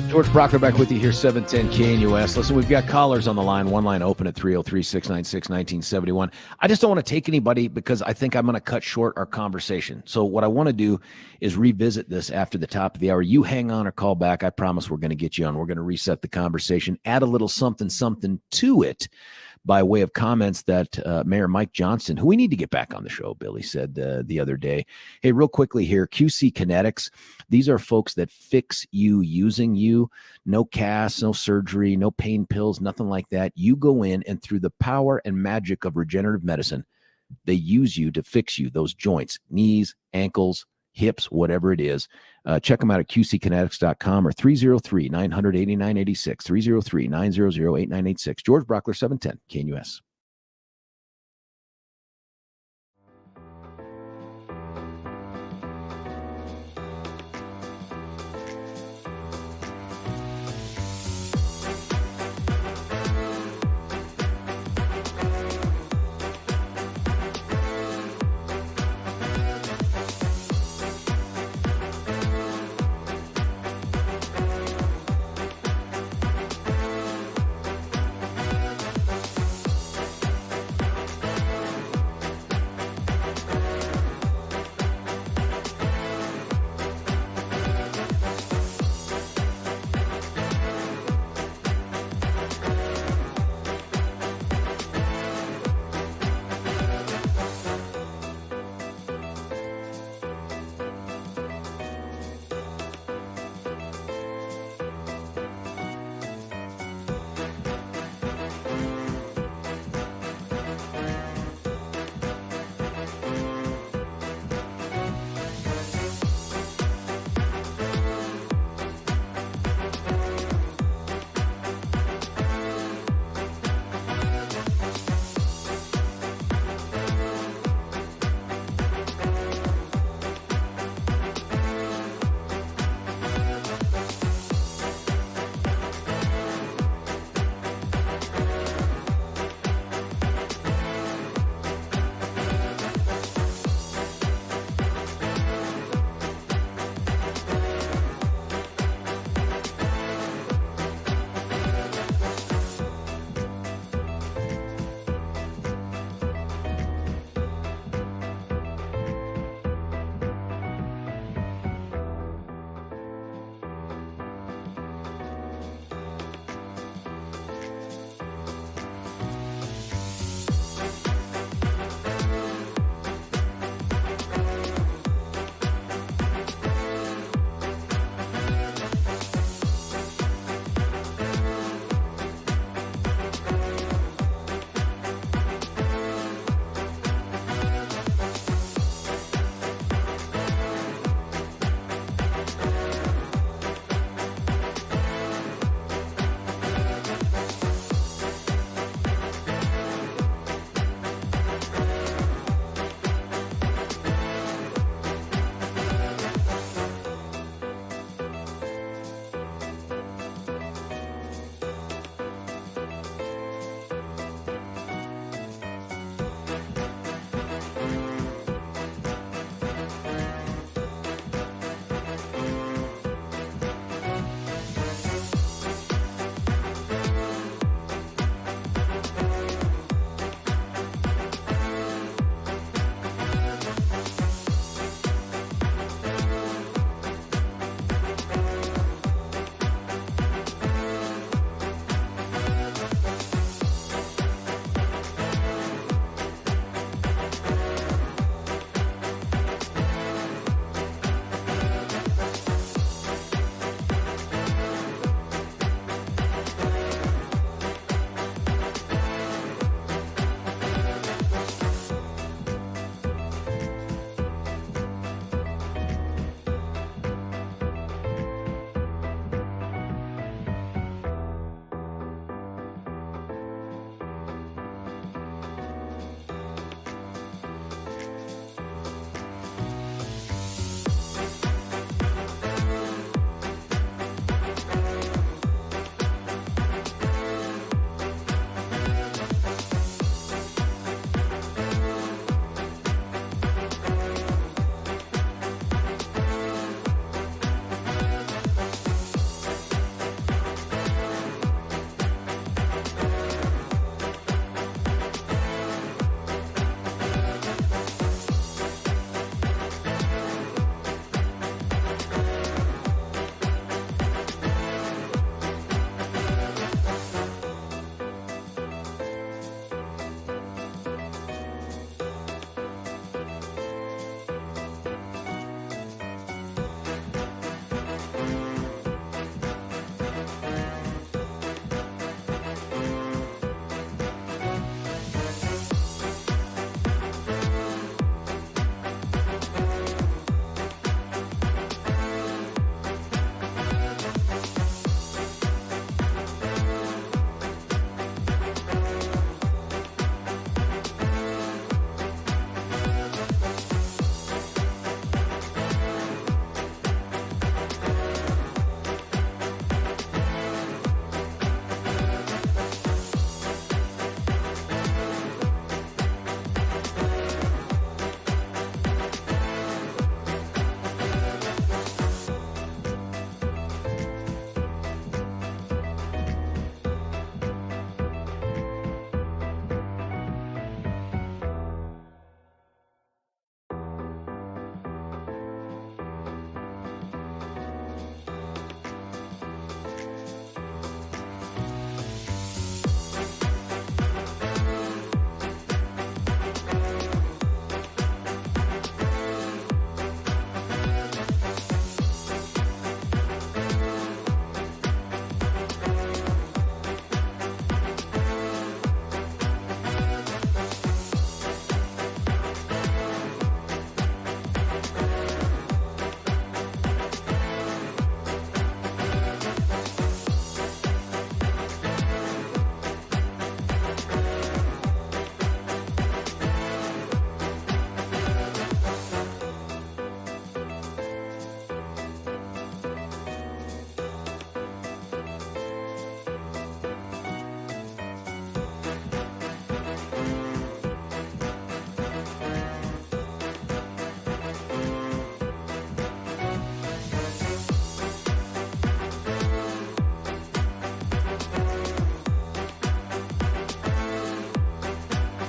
George Brauchler back with you here, 710 KNUS. Listen, we've got callers on the line. One line open at 303-696-1971. I just don't want to take anybody because I think I'm going to cut short our conversation. So what I want to do is revisit this after the top of the hour. You hang on or call back. I promise we're going to get you on. We're going to reset the conversation, add a little something to it by way of comments that Mayor Mike Johnston, who we need to get back on the show, Billy said the other day. Hey, real quickly here, QC Kinetics. These are folks that fix you using you. No casts, no surgery, no pain pills, nothing like that. You go in and through the power and magic of regenerative medicine, they use you to fix you, those joints, knees, ankles, hips, whatever it is. Check them out at qckinetics.com or 303-900-8986, 303-900-8986. George Brauchler, 710 KNUS.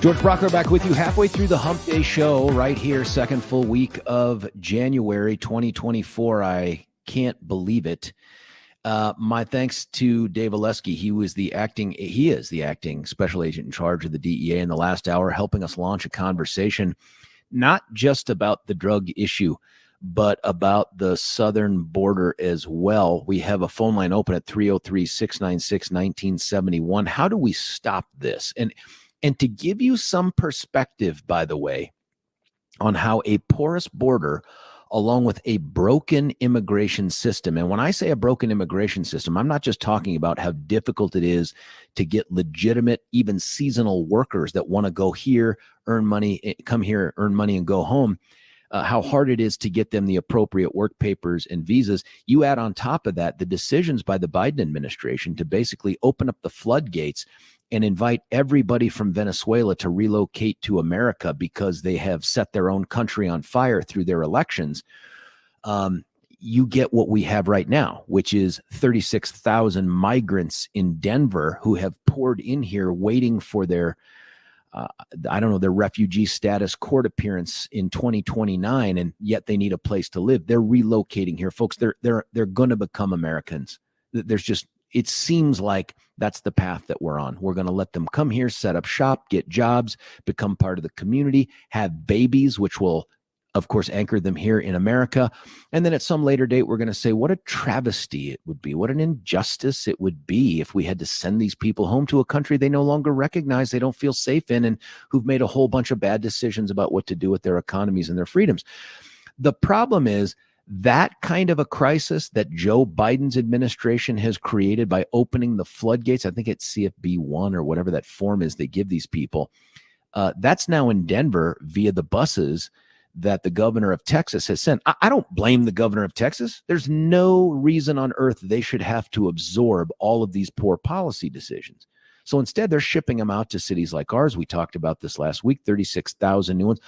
George Brauchler back with you halfway through the Hump Day show right here, second full week of January 2024. I can't believe it. My thanks to Dave Olesky. He is the acting special agent in charge of the DEA in the last hour, helping us launch a conversation, not just about the drug issue, but about the southern border as well. We have a phone line open at 303-696-1971. How do we stop this? And to give you some perspective, by the way, on how a porous border, along with a broken immigration system, and when I say a broken immigration system, I'm not just talking about how difficult it is to get legitimate, even seasonal workers that want to go here, earn money, come here, earn money, and go home. How hard it is to get them the appropriate work papers and visas. You add on top of that the decisions by the Biden administration to basically open up the floodgates and invite everybody from Venezuela to relocate to America because they have set their own country on fire through their elections. You get what we have right now, which is 36,000 migrants in Denver who have poured in here waiting for their their refugee status court appearance in 2029, and yet they need a place to live. They're relocating here, folks. They're going to become Americans. It seems like that's the path that we're on. We're going to let them come here, set up shop, get jobs, become part of the community, have babies, which will, of course, anchor them here in America. And then at some later date, we're going to say what a travesty it would be, what an injustice it would be if we had to send these people home to a country they no longer recognize, they don't feel safe in, and who've made a whole bunch of bad decisions about what to do with their economies and their freedoms. The problem is that kind of a crisis that Joe Biden's administration has created by opening the floodgates. I think it's CFB1 or whatever that form is they give these people. That's now in Denver via the buses that the governor of Texas has sent. I don't blame the governor of Texas. There's no reason on earth they should have to absorb all of these poor policy decisions. So instead, they're shipping them out to cities like ours. We talked about this last week, 36,000 new ones.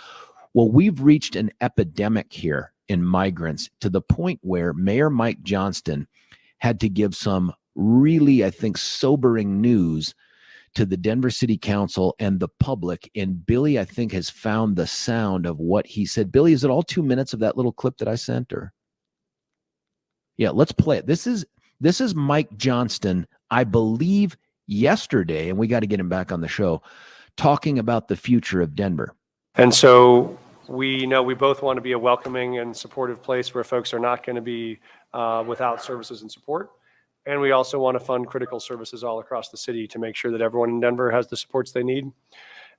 Well, we've reached an epidemic here in migrants to the point where Mayor Mike Johnston had to give some really, I think, sobering news to the Denver City Council and the public. And Billy, I think, has found the sound of what he said. Billy, is it all 2 minutes of that little clip that I sent? Or yeah, let's play it. This is Mike Johnston, I believe, yesterday, and we got to get him back on the show, talking about the future of Denver. And so we know we both want to be a welcoming and supportive place where folks are not going to be without services and support. And we also want to fund critical services all across the city to make sure that everyone in Denver has the supports they need.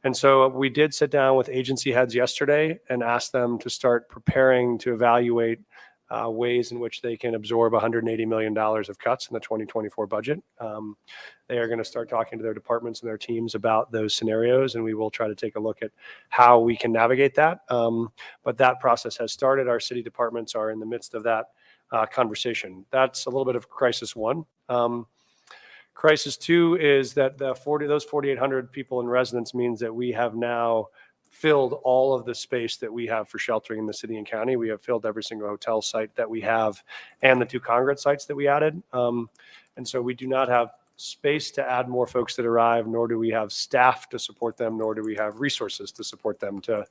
And so we did sit down with agency heads yesterday and ask them to start preparing to evaluate ways in which they can absorb $180 million of cuts in the 2024 budget. They are going to start talking to their departments and their teams about those scenarios, and we will try to take a look at how we can navigate that. But that process has started. Our city departments are in the midst of that conversation. That's a little bit of crisis one. Crisis two is that those 4,800 people in residence means that we have now filled all of the space that we have for sheltering in the city and county. We have filled every single hotel site that we have and the 2 congregate sites that we added. And so we do not have space to add more folks that arrive, nor do we have staff to support them, nor do we have resources to support them to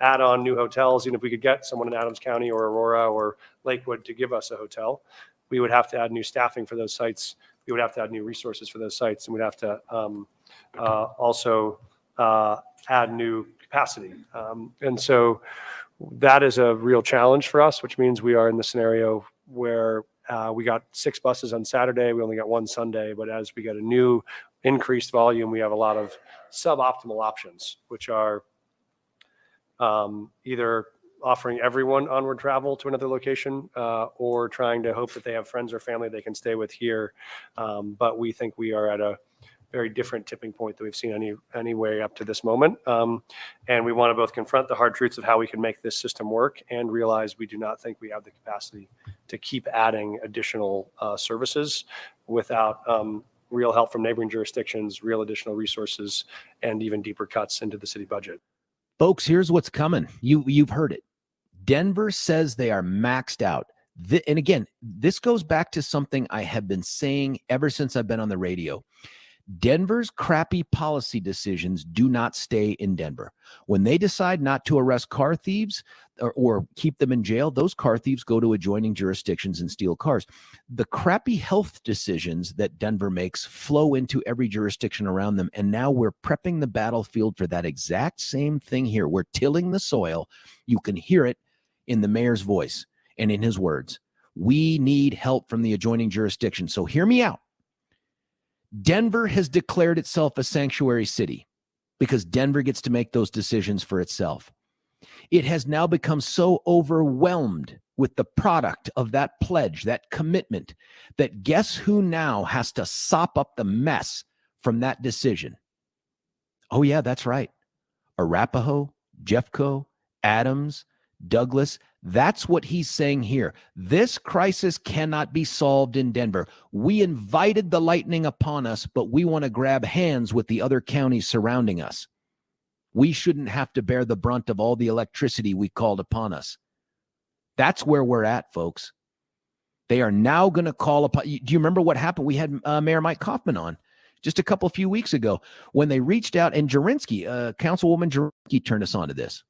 add on new hotels. If we could get someone in Adams County or Aurora or Lakewood to give us a hotel, we would have to add new staffing for those sites. We would have to add new resources for those sites, and we'd have to also add new capacity. And so that is a real challenge for us, which means we are in the scenario where we got 6 buses on Saturday. We only got 1 Sunday, but as we get a new increased volume, we have a lot of suboptimal options, which are either offering everyone onward travel to another location or trying to hope that they have friends or family they can stay with here. But we think we are at a very different tipping point than we've seen any way up to this moment. And we want to both confront the hard truths of how we can make this system work and realize we do not think we have the capacity to keep adding additional services without real help from neighboring jurisdictions, real additional resources, and even deeper cuts into the city budget. Folks, here's what's coming. You've heard it. Denver says they are maxed out. And again, this goes back to something I have been saying ever since I've been on the radio. Denver's crappy policy decisions do not stay in Denver. When they decide not to arrest car thieves or keep them in jail, those car thieves go to adjoining jurisdictions and steal cars. The crappy health decisions that Denver makes flow into every jurisdiction around them. And now we're prepping the battlefield for that exact same thing here. We're tilling the soil. You can hear it in the mayor's voice and in his words. We need help from the adjoining jurisdiction. So hear me out. Denver has declared itself a sanctuary city because Denver gets to make those decisions for itself. It has now become so overwhelmed with the product of that pledge, that commitment, that guess who now has to sop up the mess from that decision? Oh, yeah, that's right. Arapahoe, Jeffco, Adams, Douglas. That's what he's saying here. This crisis cannot be solved in Denver. We invited the lightning upon us, but we want to grab hands with the other counties surrounding us. We shouldn't have to bear the brunt of all the electricity we called upon us. That's where we're at, folks. They are now going to call upon. Do you remember what happened? We had Mayor Mike Kaufman on just a few weeks ago when they reached out, and Jerinsky, Councilwoman Jerinsky turned us on to this.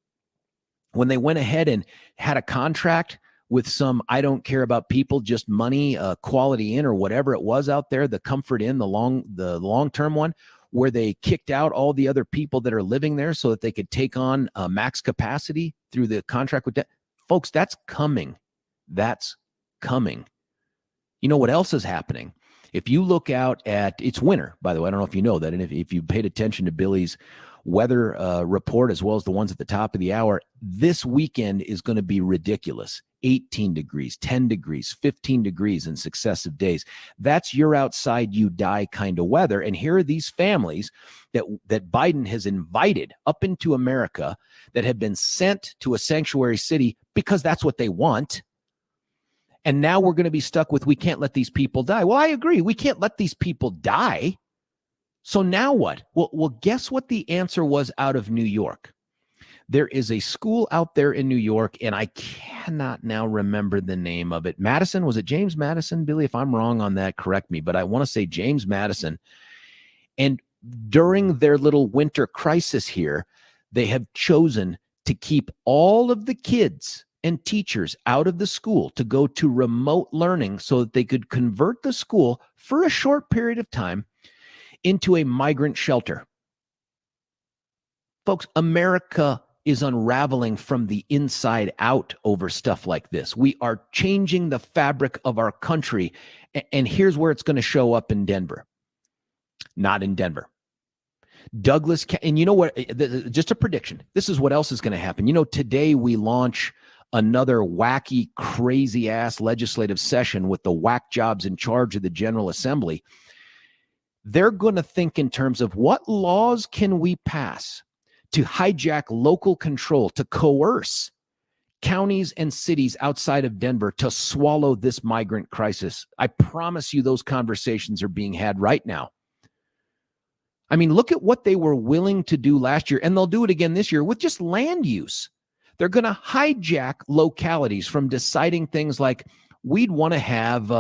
When they went ahead and had a contract with some, I don't care about people, just money, Quality Inn or whatever it was out there, the Comfort Inn, the long-term one, where they kicked out all the other people that are living there so that they could take on max capacity through the contract with that. Folks, that's coming. That's coming. You know what else is happening? If you look out at, it's winter, by the way, I don't know if you know that, and if you paid attention to Billy's weather report as well as the ones at the top of the hour, this weekend is going to be ridiculous. 18 degrees, 10 degrees, 15 degrees in successive days. That's you're outside, you die kind of weather. And here are these families that Biden has invited up into America that have been sent to a sanctuary city because that's what they want. And now we're going to be stuck with, we can't let these people die. Well, I agree. We can't let these people die. So now what? Well, guess what the answer was out of New York? There is a school out there in New York, and I cannot now remember the name of it. Madison, was it James Madison, Billy? If I'm wrong on that, correct me. But I want to say James Madison. And during their little winter crisis here, they have chosen to keep all of the kids and teachers out of the school to go to remote learning so that they could convert the school for a short period of time into a migrant shelter. Folks, America is unraveling from the inside out over stuff like this. We are changing the fabric of our country. And here's where it's going to show up in Denver. Not in Denver. Douglas, and you know what, just a prediction. This is what else is going to happen. You know, today we launch another wacky, crazy ass legislative session with the whack jobs in charge of the General Assembly. They're going to think in terms of what laws can we pass to hijack local control, to coerce counties and cities outside of Denver to swallow this migrant crisis. I promise you those conversations are being had right now. I mean, look at what they were willing to do last year, and they'll do it again this year with just land use. They're going to hijack localities from deciding things like, we'd want to have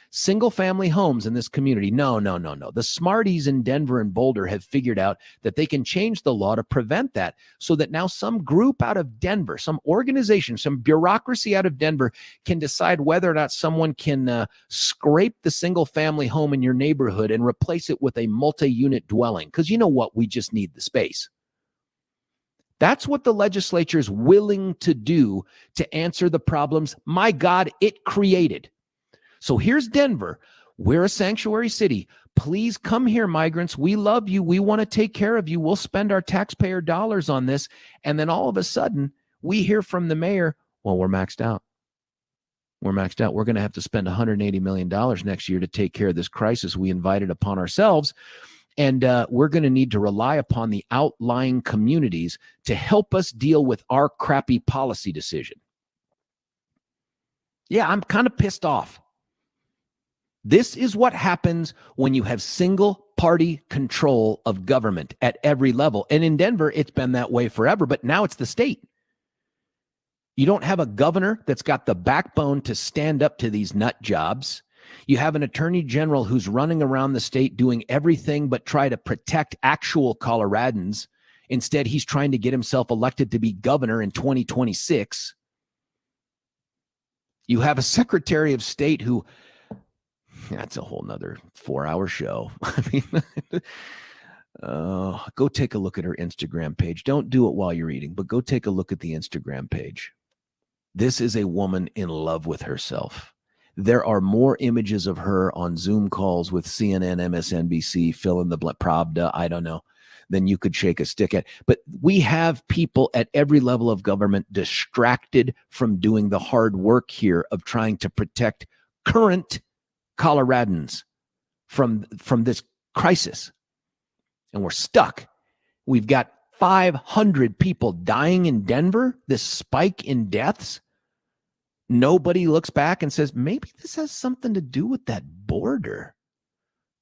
single-family homes in this community. No. The smarties in Denver and Boulder have figured out that they can change the law to prevent that, so that now some group out of Denver, some organization, some bureaucracy out of Denver can decide whether or not someone can scrape the single-family home in your neighborhood and replace it with a multi-unit dwelling. Because you know what? We just need the space. That's what the legislature is willing to do to answer the problems, my God, it created. So here's Denver. We're a sanctuary city. Please come here, migrants. We love you. We want to take care of you. We'll spend our taxpayer dollars on this. And then all of a sudden, we hear from the mayor, well, we're maxed out. We're maxed out. We're going to have to spend $180 million next year to take care of this crisis we invited upon ourselves. And we're going to need to rely upon the outlying communities to help us deal with our crappy policy decision. Yeah, I'm kind of pissed off. This is what happens when you have single party control of government at every level. And in Denver, it's been that way forever, but now it's the state. You don't have a governor that's got the backbone to stand up to these nut jobs. You have an attorney general who's running around the state doing everything but try to protect actual Coloradans. Instead, he's trying to get himself elected to be governor in 2026. You have a secretary of state who, that's a whole nother 4-hour show. I mean, go take a look at her Instagram page. Don't do it while you're eating, but go take a look at the Instagram page. This is a woman in love with herself. There are more images of her on Zoom calls with CNN, MSNBC, fill in the Pravda, I don't know, than you could shake a stick at. But we have people at every level of government distracted from doing the hard work here of trying to protect current Coloradans from this crisis. And we're stuck. We've got 500 people dying in Denver, this spike in deaths. Nobody looks back and says, maybe this has something to do with that border.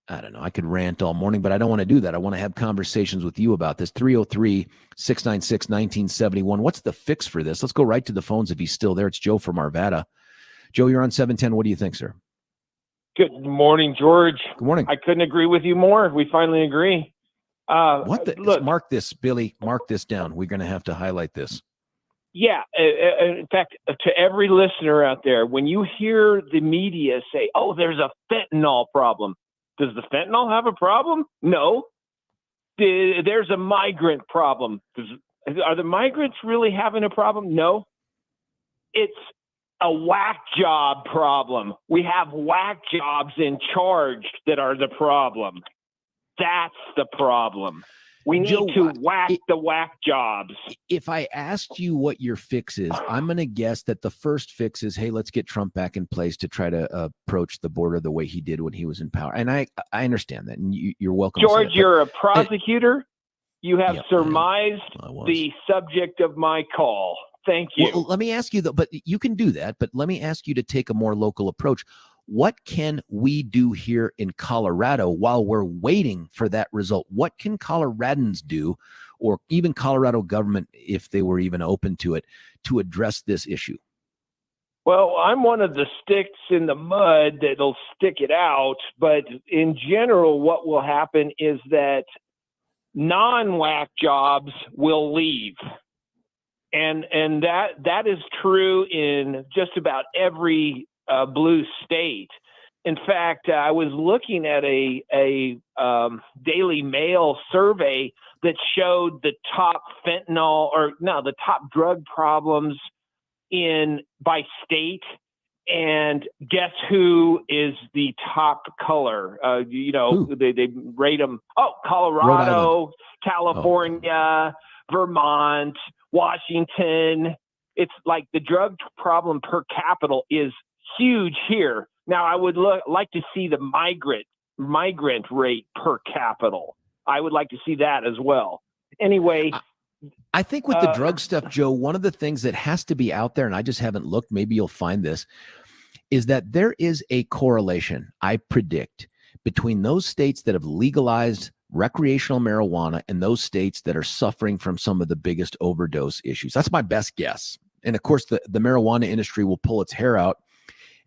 I don't know. I could rant all morning, but I don't want to do that. I want to have conversations with you about this. 303-696-1971. What's the fix for this? Let's go right to the phones if he's still there. It's Joe from Arvada. Joe, you're on 710. What do you think, sir? Good morning, George. Good morning. I couldn't agree with you more. We finally agree. Look, mark this, Billy. Mark this down. We're going to have to highlight this. Yeah. In fact, to every listener out there, when you hear the media say, oh, there's a fentanyl problem, does the fentanyl have a problem? No. There's a migrant problem. Are the migrants really having a problem? No. It's a whack job problem. We have whack jobs in charge that are the problem. That's the problem. We need to whack the whack jobs. If I asked you what your fix is, I'm going to guess that the first fix is, hey, let's get Trump back in place to try to approach the border the way he did when he was in power. And I understand that. And you're welcome. George, you're a prosecutor. You have surmised the subject of my call. Thank you. Well, let me ask you, but you can do that. But let me ask you to take a more local approach. What can we do here in Colorado while we're waiting for that result? What can Coloradans do, or even Colorado government, if they were even open to it, to address this issue? Well, I'm one of the sticks in the mud that'll stick it out. But in general, what will happen is that non-whack jobs will leave. And that is true in just about every blue state. In fact, I was looking at a Daily Mail survey that showed the top the top drug problems by state, and guess who is the top color? They rate them. Oh, Colorado, California, Vermont, Washington. It's like the drug problem per capita is huge here. Now, I would like to see the migrant rate per capita. I would like to see that as well. Anyway, I think with the drug stuff, Joe, one of the things that has to be out there, and I just haven't looked, maybe you'll find this, is that there is a correlation, I predict, between those states that have legalized recreational marijuana and those states that are suffering from some of the biggest overdose issues. That's my best guess. And of course, the marijuana industry will pull its hair out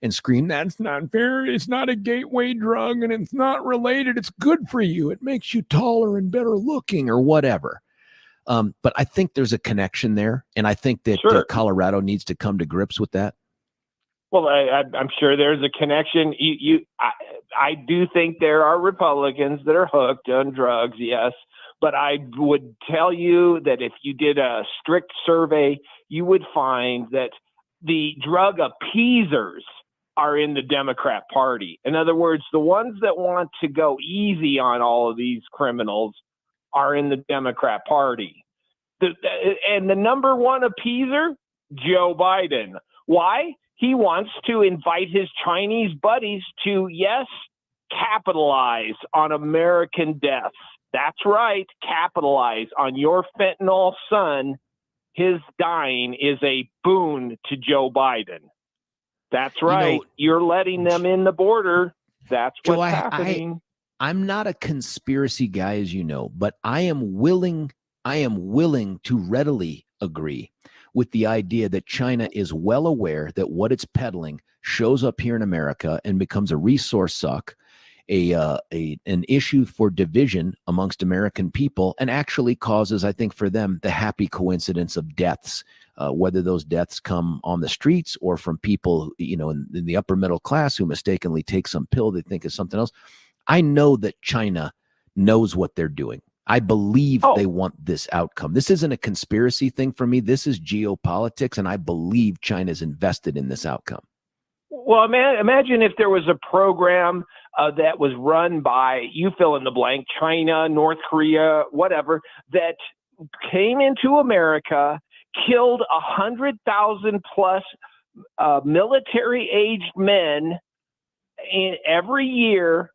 and scream, that's not fair. It's not a gateway drug and it's not related. It's good for you. It makes you taller and better looking or whatever. But I think there's a connection there. And I think that Colorado needs to come to grips with that. Well, I'm sure there's a connection. I do think there are Republicans that are hooked on drugs, yes. But I would tell you that if you did a strict survey, you would find that the drug appeasers are in the Democrat Party. In other words, the ones that want to go easy on all of these criminals are in the Democrat Party. And the number one appeaser, Joe Biden. Why? He wants to invite his Chinese buddies to, yes, capitalize on American deaths. That's right, capitalize on your fentanyl son. His dying is a boon to Joe Biden. That's right. You're letting them in the border. That's what's happening. I'm not a conspiracy guy, as you know, but I am willing to readily agree with the idea that China is well aware that what it's peddling shows up here in America and becomes a resource suck, an issue for division amongst American people, and actually causes, I think, for them, the happy coincidence of deaths, whether those deaths come on the streets or from people, in the upper middle class who mistakenly take some pill they think is something else. I know that China knows what they're doing. I believe they want this outcome. This isn't a conspiracy thing for me. This is geopolitics, and I believe China's invested in this outcome. Well, imagine if there was a program that was run by, you fill in the blank, China, North Korea, whatever, that came into America, killed 100,000 plus military-aged men every year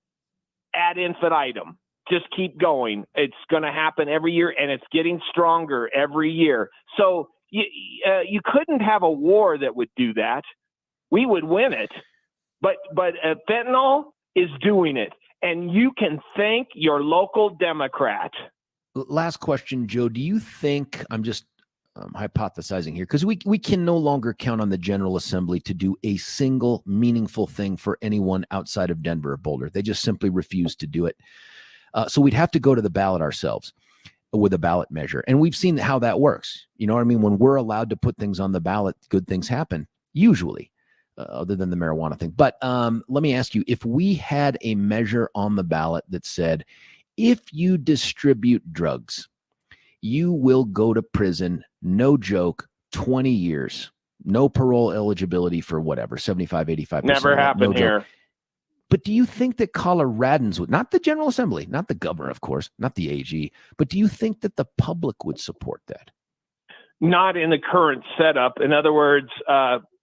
ad infinitum. Just keep going. It's going to happen every year, and it's getting stronger every year. So you couldn't have a war that would do that. We would win it, but fentanyl is doing it, and you can thank your local Democrat. Last question, Joe. Do you think, I'm just hypothesizing here, because we can no longer count on the General Assembly to do a single meaningful thing for anyone outside of Denver or Boulder. They just simply refuse to do it. So we'd have to go to the ballot ourselves with a ballot measure. And we've seen how that works. You know what I mean? When we're allowed to put things on the ballot, good things happen, usually, other than the marijuana thing. But let me ask you, if we had a measure on the ballot that said, if you distribute drugs, you will go to prison, no joke, 20 years, no parole eligibility for whatever, 75, 85%. Never happened here. But do you think that Coloradans would, not the General Assembly, not the governor, of course, not the AG, but do you think that the public would support that? Not in the current setup. In other words,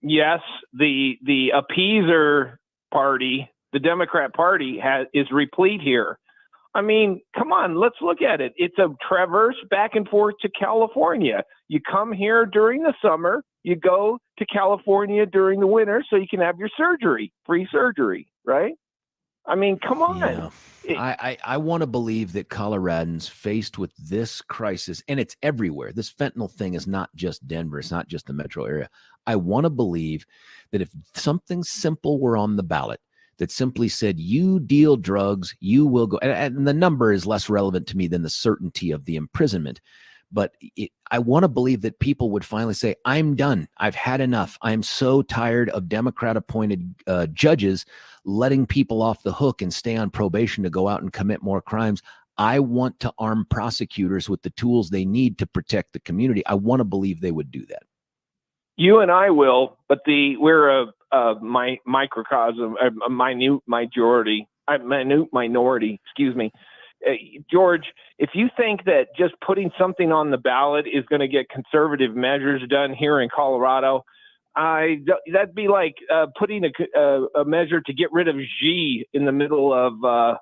yes, the appeaser party, the Democrat Party, is replete here. I mean, come on, let's look at it. It's a traverse back and forth to California. You come here during the summer, you go to California during the winter so you can have your surgery, free surgery, right? I mean, come on. Yeah. I want to believe that Coloradans faced with this crisis, and it's everywhere. This fentanyl thing is not just Denver. It's not just the metro area. I want to believe that if something simple were on the ballot that simply said, you deal drugs, you will go, and the number is less relevant to me than the certainty of the imprisonment. But I want to believe that people would finally say, I'm done. I've had enough. I'm so tired of Democrat-appointed judges letting people off the hook and stay on probation to go out and commit more crimes. I want to arm prosecutors with the tools they need to protect the community. I want to believe they would do that. You and I will, but we're my microcosm, a minute minority. Excuse me. George, if you think that just putting something on the ballot is going to get conservative measures done here in Colorado, that'd be like putting a measure to get rid of Xi in the middle of,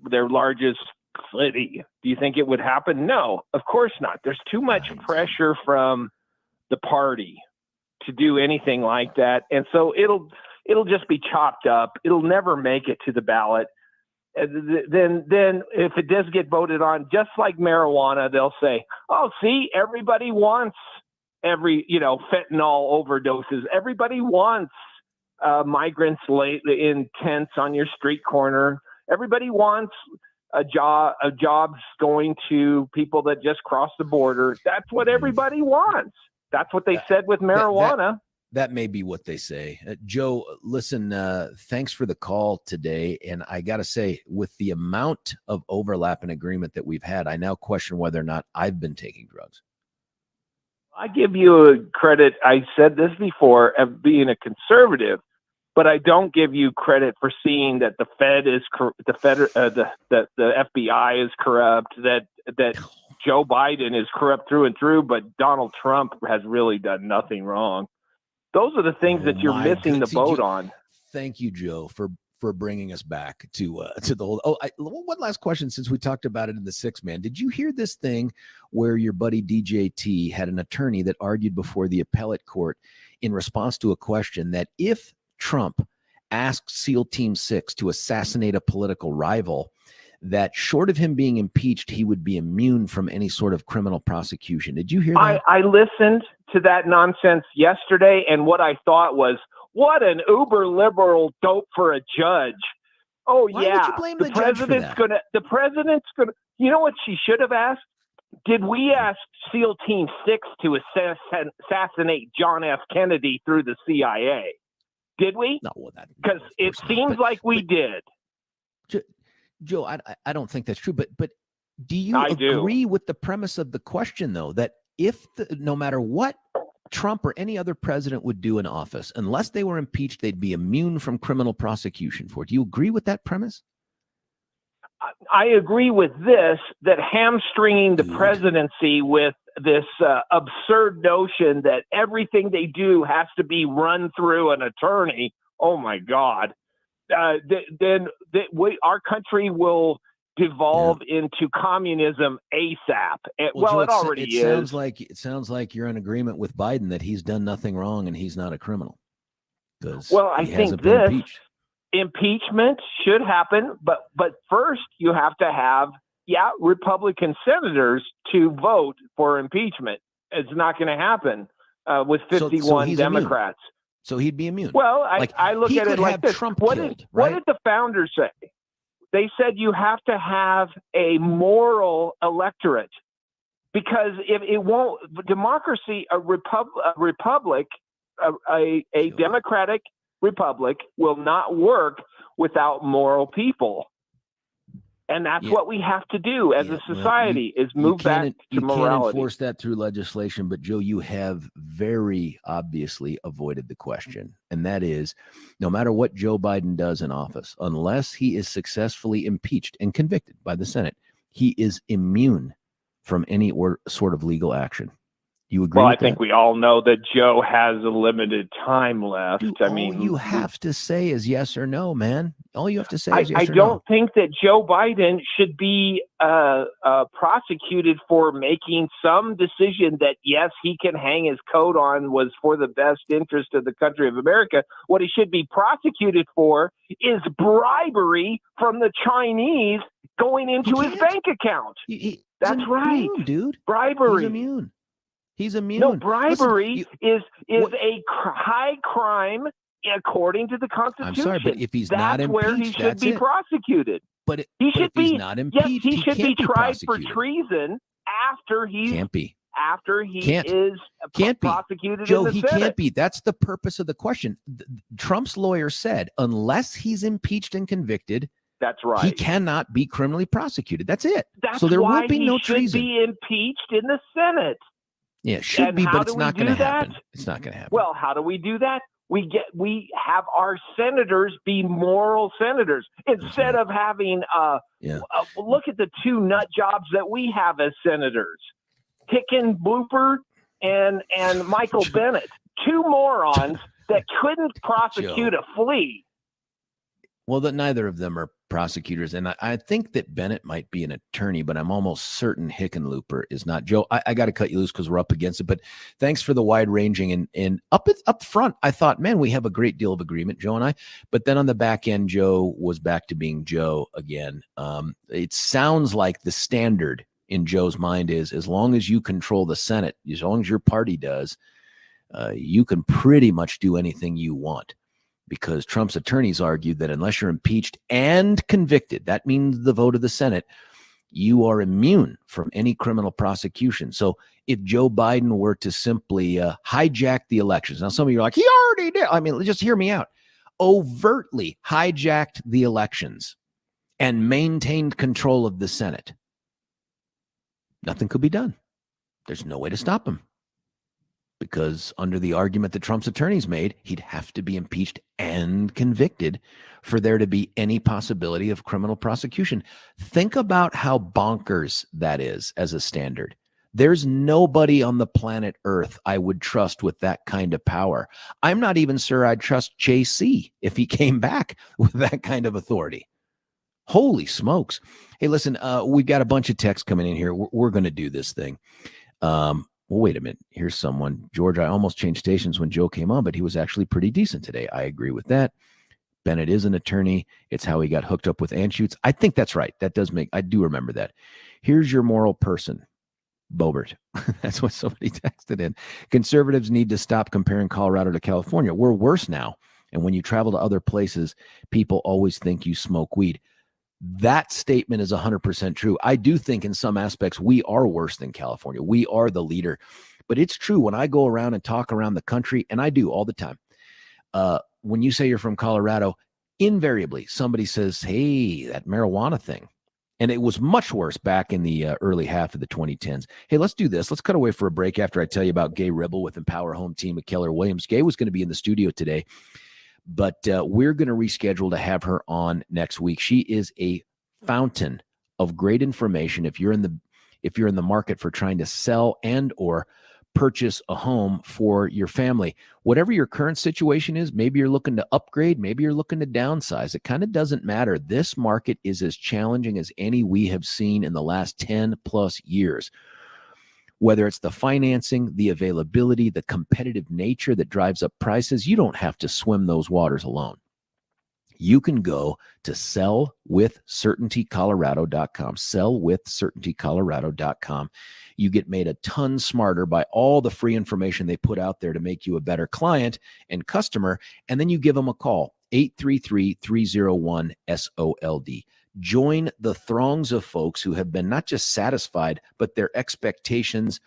their largest city. Do you think it would happen? No, of course not. There's too much pressure from the party to do anything like that, and so it'll just be chopped up. It'll never make it to the ballot. Then if it does get voted on, just like marijuana, they'll say, oh, see, everybody wants fentanyl overdoses. Everybody wants migrants in tents on your street corner. Everybody wants jobs going to people that just cross the border. That's what everybody wants. That's what they said with marijuana. That may be what they say. Joe, listen, thanks for the call today. And I got to say, with the amount of overlap and agreement that we've had, I now question whether or not I've been taking drugs. I give you credit. I said this before, of being a conservative, but I don't give you credit for seeing that the Fed is the FBI is corrupt, that Joe Biden is corrupt through and through, but Donald Trump has really done nothing wrong. Those are the things that you're missing the boat on. Thank you, Joe, for bringing us back to the whole. One last question, since we talked about it in the Six Man. Did you hear this thing where your buddy DJT had an attorney that argued before the appellate court in response to a question that if Trump asked SEAL Team 6 to assassinate a political rival, that short of him being impeached, he would be immune from any sort of criminal prosecution. Did you hear that? I listened to that nonsense yesterday, and what I thought was, what an uber liberal dope for a judge. Oh, Why yeah. would you blame the judge for that? The president's gonna, you know what she should have asked? Did we ask SEAL Team 6 to assassinate John F. Kennedy through the CIA? Did we? No, well, because it seems like we did. Joe, I don't think that's true, but do you agree with the premise of the question, though, that if no matter what Trump or any other president would do in office, unless they were impeached, they'd be immune from criminal prosecution for it? Do you agree with that premise? I agree with this, that hamstringing the presidency with this absurd notion that everything they do has to be run through an attorney. Oh, my God. Then our country will devolve into communism ASAP. Well, it already is. It sounds like you're in agreement with Biden that he's done nothing wrong and he's not a criminal. Well, I think this impeachment should happen, but first you have to have Republican senators to vote for impeachment. It's not going to happen with 51 Democrats. Immune. So he'd be immune. Well, I look at it like this. What did the founders say? They said you have to have a moral electorate, because if it won't, democracy, a democratic republic will not work without moral people. And that's what we have to do as a society, is move back to morality. You can't enforce that through legislation, but Joe, you have very obviously avoided the question. And that is, no matter what Joe Biden does in office, unless he is successfully impeached and convicted by the Senate, he is immune from any sort of legal action. You agree? Well, I think we all know that Joe has a limited time left. Dude, all you have to say is yes or no, man. All you have to say is yes or no. I don't think that Joe Biden should be prosecuted for making some decision that, yes, he can hang his coat on was for the best interest of the country of America. What he should be prosecuted for is bribery from the Chinese going into his bank account. That's right, dude. Bribery. He's immune. He's immune. No, bribery is a high crime according to the Constitution. I'm sorry, but if he's not impeached, where he should be prosecuted. But he should be he's not impeached. Yes, he should be tried for treason after he can't be. After he is prosecuted Joe, in the Senate. He can't be. That's the purpose of the question. Trump's lawyer said, unless he's impeached and convicted, that's right, he cannot be criminally prosecuted. That's it. That's so there why will be no treason. He should be impeached in the Senate. Yeah, it should be, but it's not going to happen. It's not going to happen. Well, how do we do that? We have our senators be moral senators instead of having look at the two nut jobs that we have as senators, Hickenlooper and Michael Bennett, two morons that couldn't prosecute a flea. Well, that neither of them are prosecutors, and I think that Bennett might be an attorney, but I'm almost certain Hickenlooper is not. Joe, I got to cut you loose because we're up against it, but thanks for the wide ranging and up front. I thought, man, we have a great deal of agreement, Joe and I. But then on the back end, Joe was back to being Joe again. It sounds like the standard in Joe's mind is, as long as you control the Senate, as long as your party does, you can pretty much do anything you want. Because Trump's attorneys argued that unless you're impeached and convicted, that means the vote of the Senate, you are immune from any criminal prosecution. So if Joe Biden were to simply hijack the elections, now some of you are like, he already did. I mean, just hear me out. Overtly hijacked the elections and maintained control of the Senate, nothing could be done. There's no way to stop him. Because under the argument that Trump's attorneys made, he'd have to be impeached and convicted for there to be any possibility of criminal prosecution. Think about how bonkers that is as a standard. There's nobody on the planet Earth I would trust with that kind of power. I'm not even sure I'd trust JC if he came back with that kind of authority. Holy smokes. Hey, listen, we've got a bunch of texts coming in here. We're going to do this thing. Well, wait a minute. Here's someone. George, I almost changed stations when Joe came on, but he was actually pretty decent today. I agree with that. Bennett is an attorney. It's how he got hooked up with Anschutz. I think that's right. I do remember that. Here's your moral person, Bobert. That's what somebody texted in. Conservatives need to stop comparing Colorado to California. We're worse now. And when you travel to other places, people always think you smoke weed. That statement is 100% true. I do think in some aspects we are worse than California. We are the leader. But it's true when I go around and talk around the country, and I do all the time. When you say you're from Colorado, invariably somebody says, hey, that marijuana thing. And it was much worse back in the early half of the 2010s. Hey, let's do this. Let's cut away for a break after I tell you about Gay Ribble with Empower Home Team at Keller Williams. Gay was going to be in the studio today, but we're going to reschedule to have her on next week. She is a fountain of great information if you're in the market for trying to sell and or purchase a home for your family. Whatever your current situation is, maybe you're looking to upgrade, maybe you're looking to downsize. It kind of doesn't matter. This market is as challenging as any we have seen in the last 10 plus years. Whether it's the financing, the availability, the competitive nature that drives up prices, you don't have to swim those waters alone. You can go to sellwithcertaintycolorado.com, sellwithcertaintycolorado.com. You get made a ton smarter by all the free information they put out there to make you a better client and customer. And then you give them a call, 833-301-SOLD. Join the throngs of folks who have been not just satisfied, but their expectations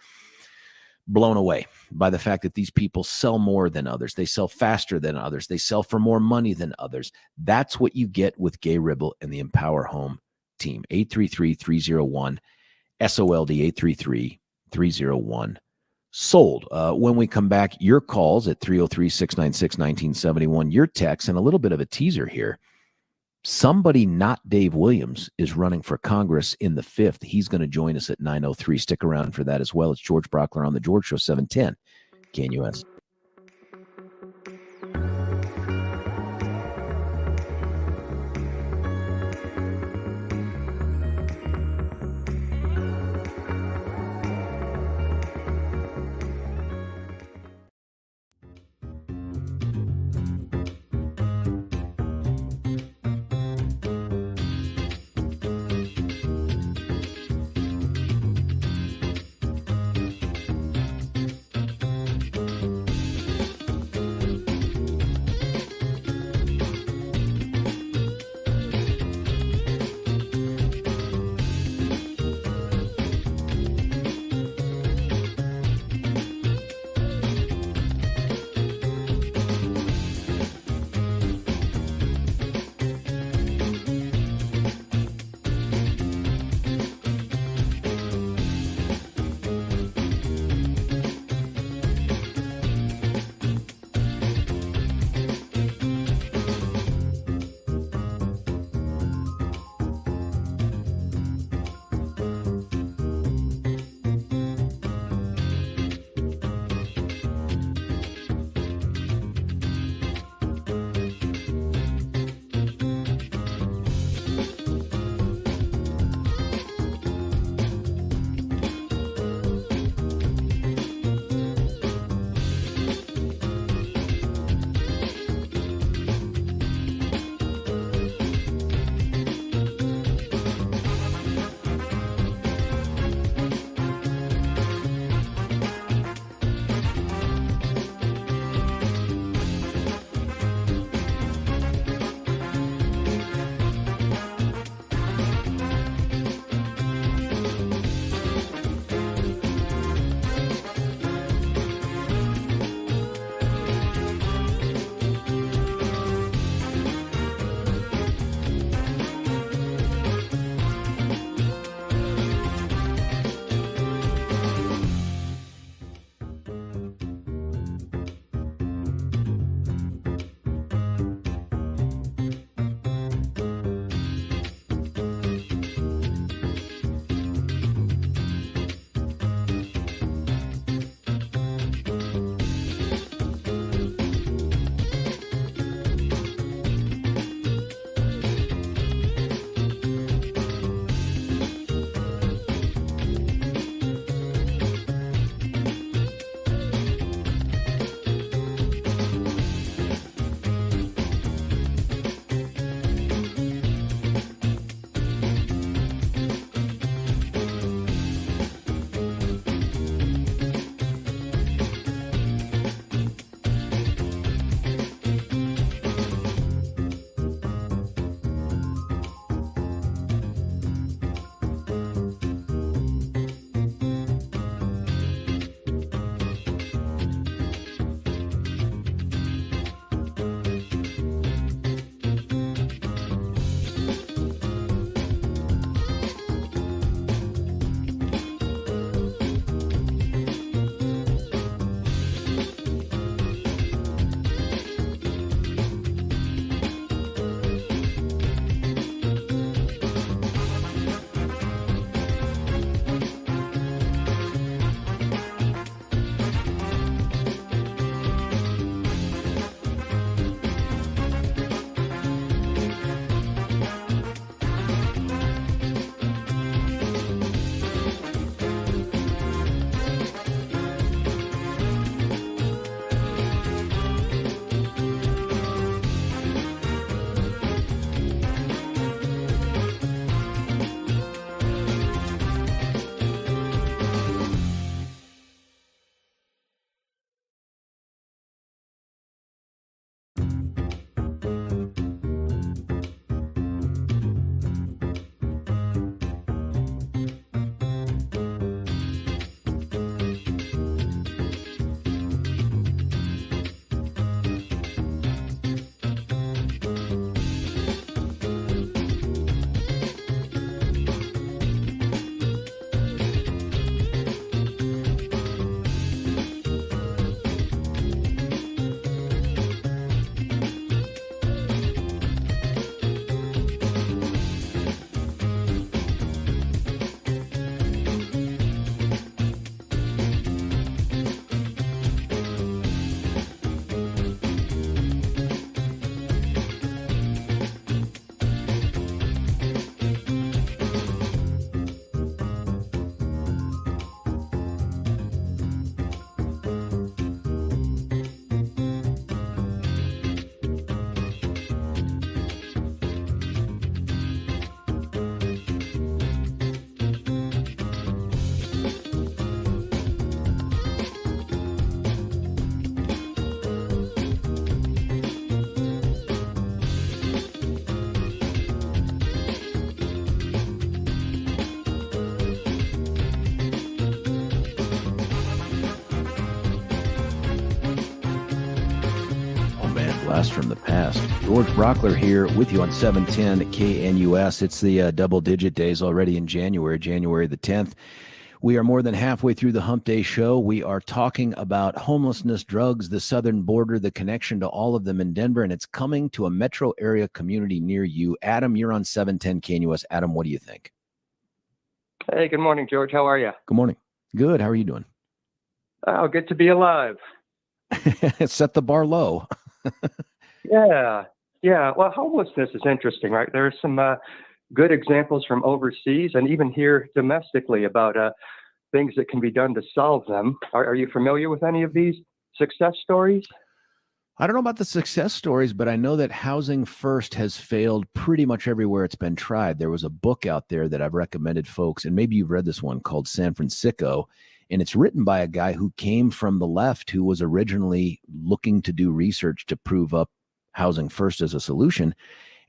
blown away by the fact that these people sell more than others. They sell faster than others. They sell for more money than others. That's what you get with Gay Ribble and the Empower Home team. 833-301-SOLD, 833-301-SOLD. When we come back, your calls at 303-696-1971, your texts, and a little bit of a teaser here. Somebody not Dave Williams is running for Congress in the 5th. He's going to join us at 9:03. Stick around for that as well. It's George Brauchler on The George Show, 710 KNUS. blast from the past. George Brauchler here with you on 710 KNUS. It's the double-digit days already in January the 10th. We are more than halfway through the Hump Day show. We are talking about homelessness, drugs, the southern border, the connection to all of them in Denver, and it's coming to a metro area community near you. Adam, you're on 710 KNUS. Adam, what do you think? Hey, good morning, George. How are you? Good morning. Good. How are you doing? Oh, good to be alive. Set the bar low. Yeah. Well, homelessness is interesting, right? There are some good examples from overseas and even here domestically about things that can be done to solve them. Are you familiar with any of these success stories? I don't know about the success stories, but I know that Housing First has failed pretty much everywhere it's been tried. There was a book out there that I've recommended folks, and maybe you've read this one, called San Francisco, and it's written by a guy who came from the left, who was originally looking to do research to prove up Housing First as a solution,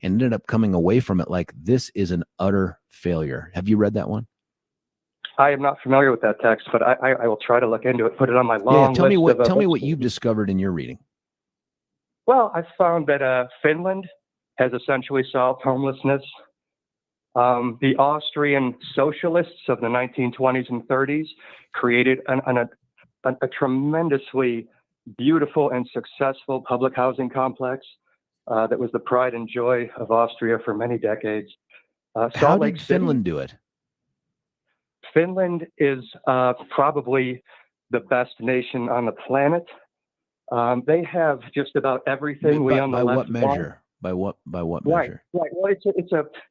and ended up coming away from it like, this is an utter failure. Have you read that one? I am not familiar with that text, but I will try to look into it, put it on my long Tell me list. Tell me what you've discovered in your reading. Well, I found that Finland has essentially solved homelessness. The Austrian socialists of the 1920s and 30s created a tremendously beautiful and successful public housing complex that was the pride and joy of Austria for many decades. How did Finland do it? Finland is probably the best nation on the planet. They have just about everything we on the left. By what measure? Right. Well,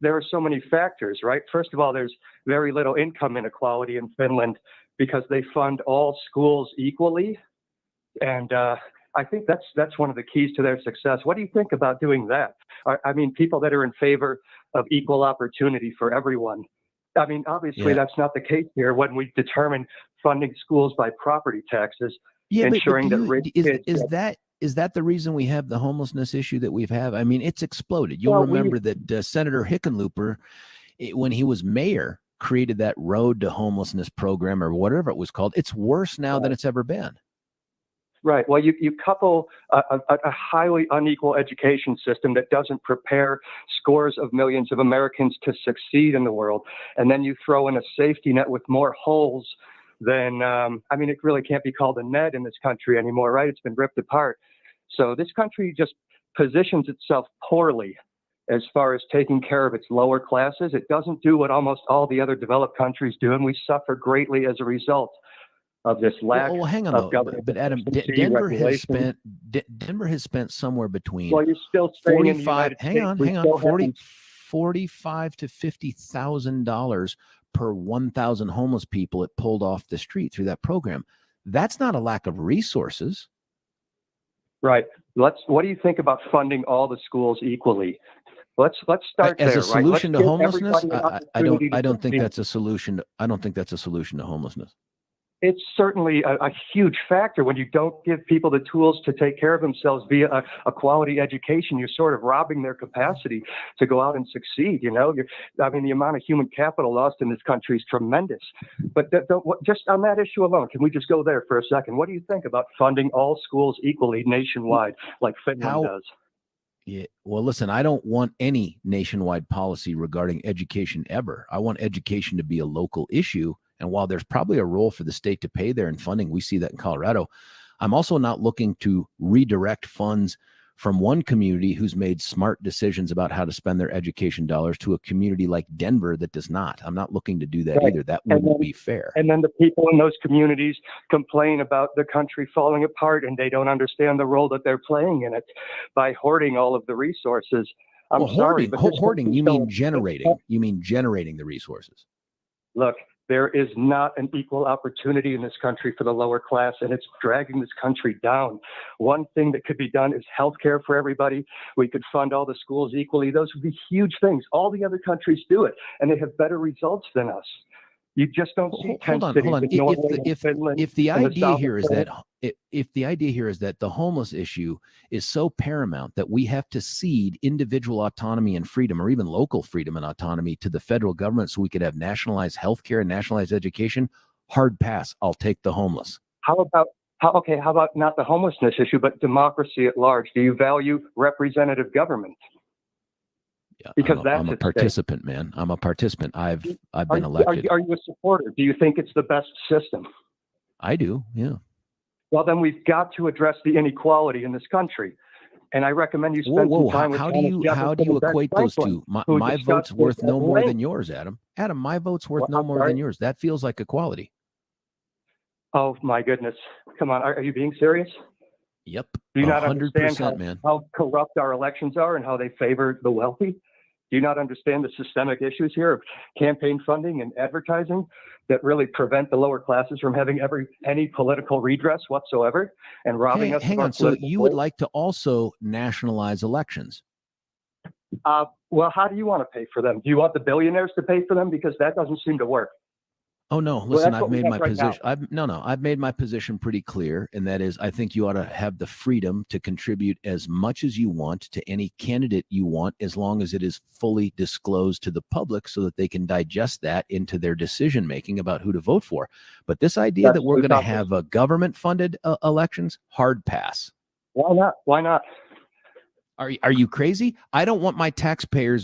there are so many factors, right? First of all, there's very little income inequality in Finland because they fund all schools equally, and I think that's one of the keys to their success. What do you think about doing that? I mean, people that are in favor of equal opportunity for everyone. I mean, obviously, that's not the case here when we determine funding schools by property taxes. Ensuring that rich kids is that the reason we have the homelessness issue that we've had? I mean, it's exploded. You'll remember that Senator Hickenlooper, when he was mayor, created that road to homelessness program or whatever it was called. It's worse now than it's ever been. Right. Well, you couple a highly unequal education system that doesn't prepare scores of millions of Americans to succeed in the world, and then you throw in a safety net with more holes then, I mean, it really can't be called a net in this country anymore, right? It's been ripped apart. So this country just positions itself poorly as far as taking care of its lower classes. It doesn't do what almost all the other developed countries do, and we suffer greatly as a result of this lack hang on, of government. But Adam, Denver has spent somewhere between you're still staying in the United States. $45,000 to $50,000 per 1,000 homeless people it pulled off the street through that program. That's not a lack of resources. Right. What do you think about funding all the schools equally? Let's start as there. A solution to homelessness. I don't think that's a solution. I don't think that's a solution to homelessness. It's certainly a huge factor when you don't give people the tools to take care of themselves via a quality education. You're sort of robbing their capacity to go out and succeed. You know, I mean, the amount of human capital lost in this country is tremendous. But just on that issue alone, can we just go there for a second? What do you think about funding all schools equally nationwide, like Finland does? Yeah. Well, listen, I don't want any nationwide policy regarding education ever. I want education to be a local issue. And while there's probably a role for the state to pay there in funding, we see that in Colorado, I'm also not looking to redirect funds from one community who's made smart decisions about how to spend their education dollars to a community like Denver that does not. I'm not looking to do that either. That wouldn't be fair. And then the people in those communities complain about the country falling apart, and they don't understand the role that they're playing in it by hoarding all of the resources. Sorry, but hoarding, you mean generating. You mean generating the resources. Look, there is not an equal opportunity in this country for the lower class, and it's dragging this country down. One thing that could be done is healthcare for everybody. We could fund all the schools equally. Those would be huge things. All the other countries do it, and they have better results than us. You just don't see. Hold on. If the idea here is that the homeless issue is so paramount that we have to cede individual autonomy and freedom, or even local freedom and autonomy, to the federal government so we could have nationalized healthcare and nationalized education, hard pass. I'll take the homeless. How How about not the homelessness issue, but democracy at large? Do you value representative government? Yeah, Because I'm a participant, man. I'm a participant. I've been elected. Are you a supporter? Do you think it's the best system? I do. Yeah. Well, then we've got to address the inequality in this country. And I recommend you spend some time with how do you equate those two? My vote's worth no more than yours, Adam. Adam, my vote's worth no more than yours. That feels like equality. Oh my goodness! Come on, are you being serious? Yep. Do you not 100%, understand how corrupt our elections are and how they favor the wealthy? Do you not understand the systemic issues here of campaign funding and advertising that really prevent the lower classes from having any political redress whatsoever and robbing us? Hang on. So you would like to also nationalize elections? Well, how do you want to pay for them? Do you want the billionaires to pay for them? Because that doesn't seem to work. Oh no! Listen, I've made my position. I've made my position pretty clear, and that is, I think you ought to have the freedom to contribute as much as you want to any candidate you want, as long as it is fully disclosed to the public, so that they can digest that into their decision making about who to vote for. But this idea that we're going to have a government-funded elections, hard pass. Why not? Why not? Are you crazy? I don't want my taxpayer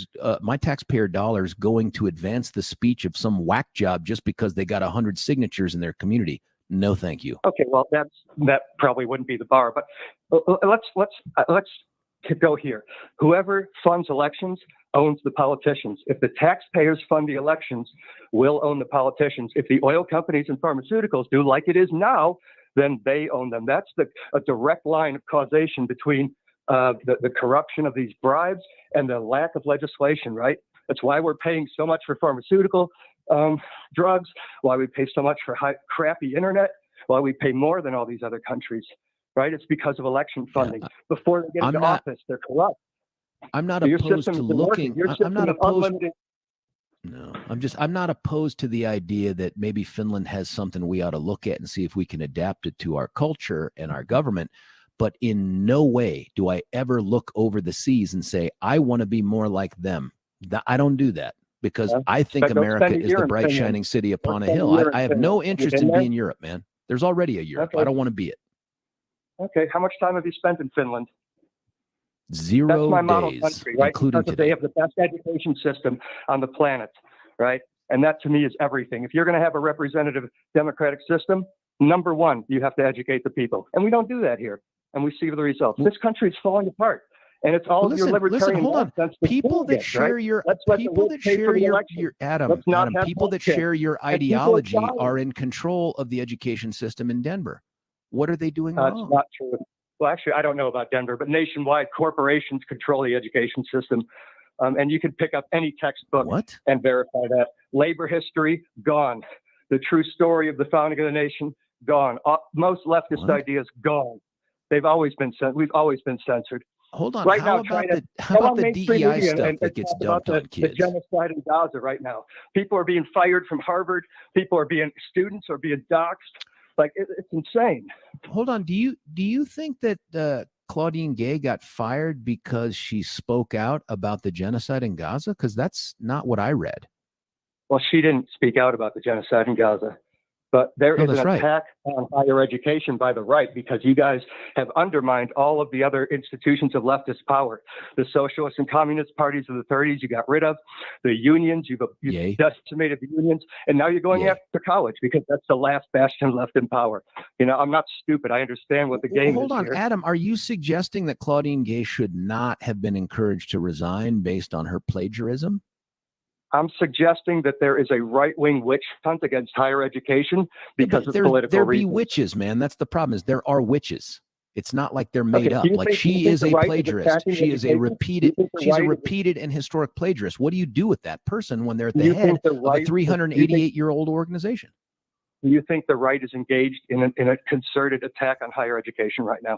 dollars going to advance the speech of some whack job just because they got 100 signatures in their community. No, thank you. Okay, well, that probably wouldn't be the bar, but let's go here. Whoever funds elections owns the politicians. If the taxpayers fund the elections, we'll own the politicians. If the oil companies and pharmaceuticals do, like it is now, then they own them. That's a direct line of causation between the corruption of these bribes and the lack of legislation, right? That's why we're paying so much for pharmaceutical drugs, why we pay so much for crappy internet, why we pay more than all these other countries, right? It's because of election funding. Before they get into office, they're corrupt. I'm not opposed to looking. I'm not opposed. No, I'm not opposed to the idea that maybe Finland has something we ought to look at and see if we can adapt it to our culture and our government. But in no way do I ever look over the seas and say, I want to be more like them. I don't do that, because I think America is the bright, shining city upon a hill. I have no interest in being Europe, man. There's already a Europe. I don't want to be it. Okay. How much time have you spent in Finland? 0 That's my days, model country, right? including because today. They have the best education system on the planet, right? And that to me is everything. If you're going to have a representative democratic system, number one, you have to educate the people. And we don't do that here. And we see the results. This country is falling apart, and it's all your libertarian. Hold on. People that share your people that share your Adam, people that share your ideology are in control of the education system in Denver. What are they doing wrong? That's not true. Well, actually, I don't know about Denver, but nationwide, corporations control the education system, and you can pick up any textbook and verify that. Labor history gone. The true story of the founding of the nation gone. Most leftist ideas gone. We've always been censored. Hold on. Right how now, about the DEI stuff that gets dumped on kids? The genocide in Gaza right now. People are being fired from Harvard. Students are being doxxed. Like it's insane. Hold on. Do you think that Claudine Gay got fired because she spoke out about the genocide in Gaza? Because that's not what I read. Well, she didn't speak out about the genocide in Gaza. But there is an attack on higher education by the right, because you guys have undermined all of the other institutions of leftist power. The socialist and communist parties of the 30s, you got rid of. The unions, you've decimated the unions. And now you're going after college because that's the last bastion left in power. You know, I'm not stupid. I understand what the game is. Hold on, here. Adam, are you suggesting that Claudine Gay should not have been encouraged to resign based on her plagiarism? I'm suggesting that there is a right-wing witch hunt against higher education because of political reasons. There be witches, man. That's the problem. Is there are witches. It's not like they're made up. Like she is a plagiarist. She is a repeated. She's a repeated and historic plagiarist. What do you do with that person when they're at the head of a 388-year-old organization? Do you think the right is engaged in a concerted attack on higher education right now?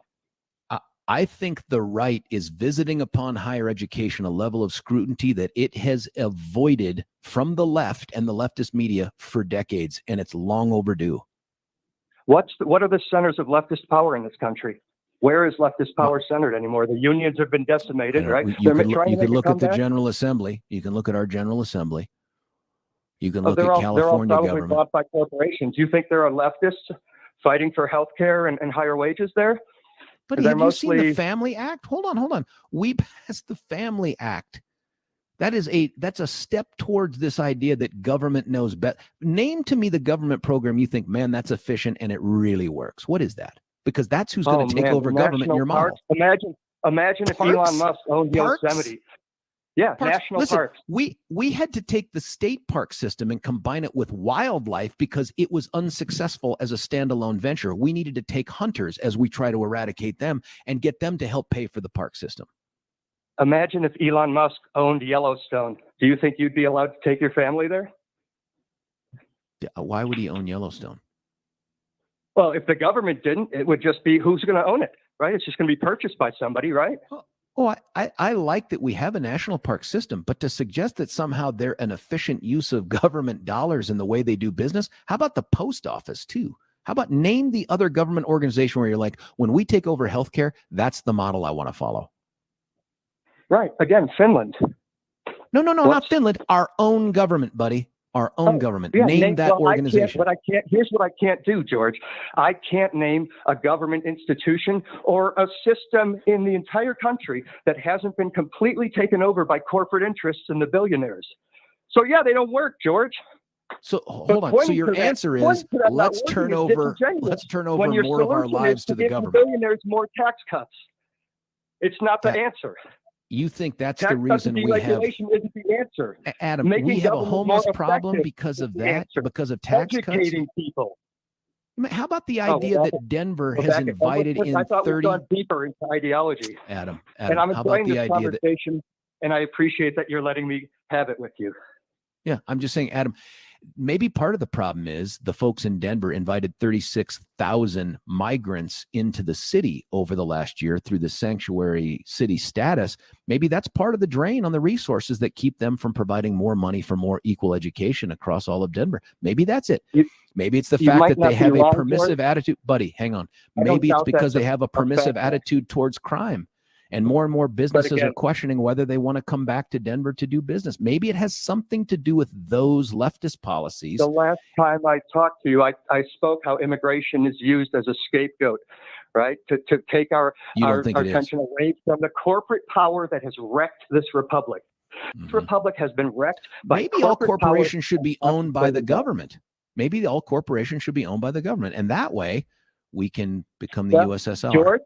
I think the right is visiting upon higher education a level of scrutiny that it has avoided from the left and the leftist media for decades, and it's long overdue. What are the centers of leftist power in this country? Where is leftist power centered anymore? The unions have been decimated, right? You could look at the General Assembly. You can look at our General Assembly. You can look at California they're all probably government. bought by corporations. You think there are leftists fighting for health care and higher wages there. But have you seen the Family Act? Hold on. We passed the Family Act. That's a step towards this idea that government knows better. Name to me the government program you think, man, that's efficient and it really works. What is that? Because that's who's going to take over government in your model. Imagine if Elon Musk owned Yosemite. Yeah, national parks. We had to take the state park system and combine it with wildlife because it was unsuccessful as a standalone venture. We needed to take hunters as we try to eradicate them and get them to help pay for the park system. Imagine if Elon Musk owned Yellowstone. Do you think you'd be allowed to take your family there? Why would he own Yellowstone? Well, if the government didn't, it would just be who's going to own it, right? It's just going to be purchased by somebody, right? Oh, I like that we have a national park system, but to suggest that somehow they're an efficient use of government dollars in the way they do business, how about the post office too? How about name the other government organization where you're like, when we take over healthcare, that's the model I want to follow. Right. Again, Finland. No, not Finland. Our own government, buddy. Our own government. Yeah, name that organization. Here's what I can't do, George. I can't name a government institution or a system in the entire country that hasn't been completely taken over by corporate interests and the billionaires. So yeah, they don't work, George. So hold on. So your answer is let's turn over more of our lives to the government. Billionaires more tax cuts. It's not the answer. You think that's the reason we have isn't the answer. Adam, we have a homeless problem because of that, because of tax cuts? Educating people. How about the idea that Denver has invited in 30? I thought we've gone deeper into ideology. Adam, and I'm enjoying this conversation, and I appreciate that you're letting me have it with you. Yeah, I'm just saying, Adam, maybe part of the problem is the folks in Denver invited 36,000 migrants into the city over the last year through the sanctuary city status. Maybe that's part of the drain on the resources that keep them from providing more money for more equal education across all of Denver. Maybe that's it. Maybe it's the fact that they have a permissive attitude. Buddy, hang on. Maybe it's because they have a permissive attitude towards crime. And more businesses are questioning whether they want to come back to Denver to do business. Maybe it has something to do with those leftist policies. The last time I talked to you, I spoke how immigration is used as a scapegoat, right? To take our attention away from the corporate power that has wrecked this republic. Mm-hmm. This republic has been wrecked by maybe all corporations should be owned by the government. Maybe all corporations should be owned by the government. And that way we can become the USSR.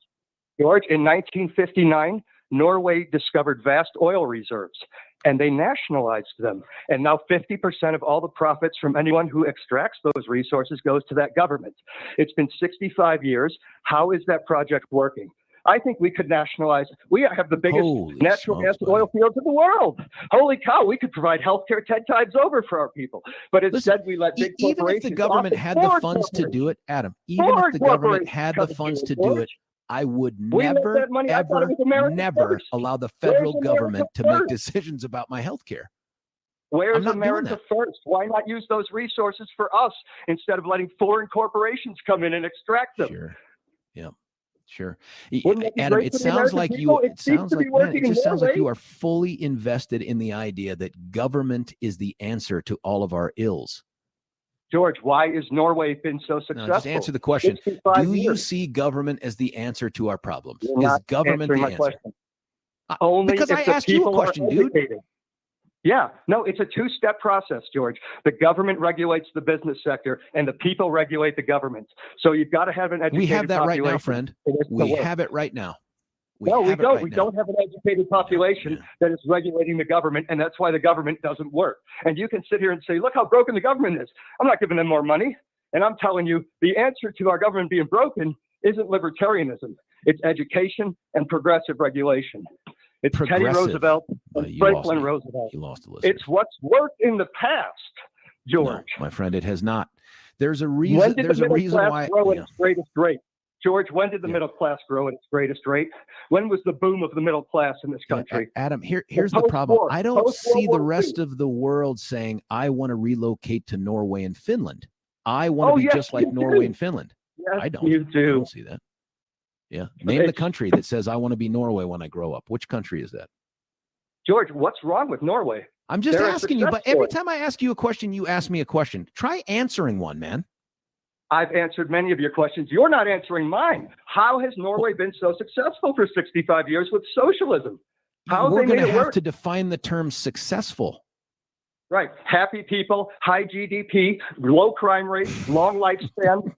George, in 1959, Norway discovered vast oil reserves, and they nationalized them. And now 50% of all the profits from anyone who extracts those resources goes to that government. It's been 65 years. How is that project working? I think we could nationalize. We have the biggest natural gas and oil fields in the world. Holy cow, we could provide healthcare 10 times over for our people. But instead, we let big corporations. Even if the government had the funds to do it, Adam, even if the government had the funds to do it, I would never, ever, never allow the federal government to make decisions about my health care. Where's America first? Why not use those resources for us instead of letting foreign corporations come in and extract them? Sure. Yeah. Sure. Adam, it sounds like it just sounds like you are fully invested in the idea that government is the answer to all of our ills. George, why has Norway been so successful? No, just answer the question. Do you see government as the answer to our problems? Is government the answer? Only because I asked you a question, dude. Yeah, no, it's a two-step process, George. The government regulates the business sector, and the people regulate the government. So you've got to have an educated population. We have that right now, friend. We have it right now. No, we don't. We don't have an educated population that is regulating the government, and that's why the government doesn't work. And you can sit here and say, look how broken the government is. I'm not giving them more money. And I'm telling you, the answer to our government being broken isn't libertarianism. It's education and progressive regulation. It's Teddy Roosevelt and Franklin Roosevelt. You lost the list. It's what's worked in the past, George. No, my friend, it has not. There's a reason. There's a reason why. Grow at its greatest rate? George, when did the middle class grow at its greatest rate? When was the boom of the middle class in this country? Adam, here's the problem. I don't see the rest of the world saying, I want to relocate to Norway and Finland. I want to be just like Norway and Finland. Yes, I don't. You do. I don't see that. Yeah. Name the country that says, I want to be Norway when I grow up. Which country is that? George, what's wrong with Norway? I'm just asking you, but every time I ask you a question, you ask me a question. Try answering one, man. I've answered many of your questions. You're not answering mine. How has Norway been so successful for 65 years with socialism? How We're have they going made to it have work? to define the term successful. Right. Happy people, high GDP, low crime rate, long lifespan.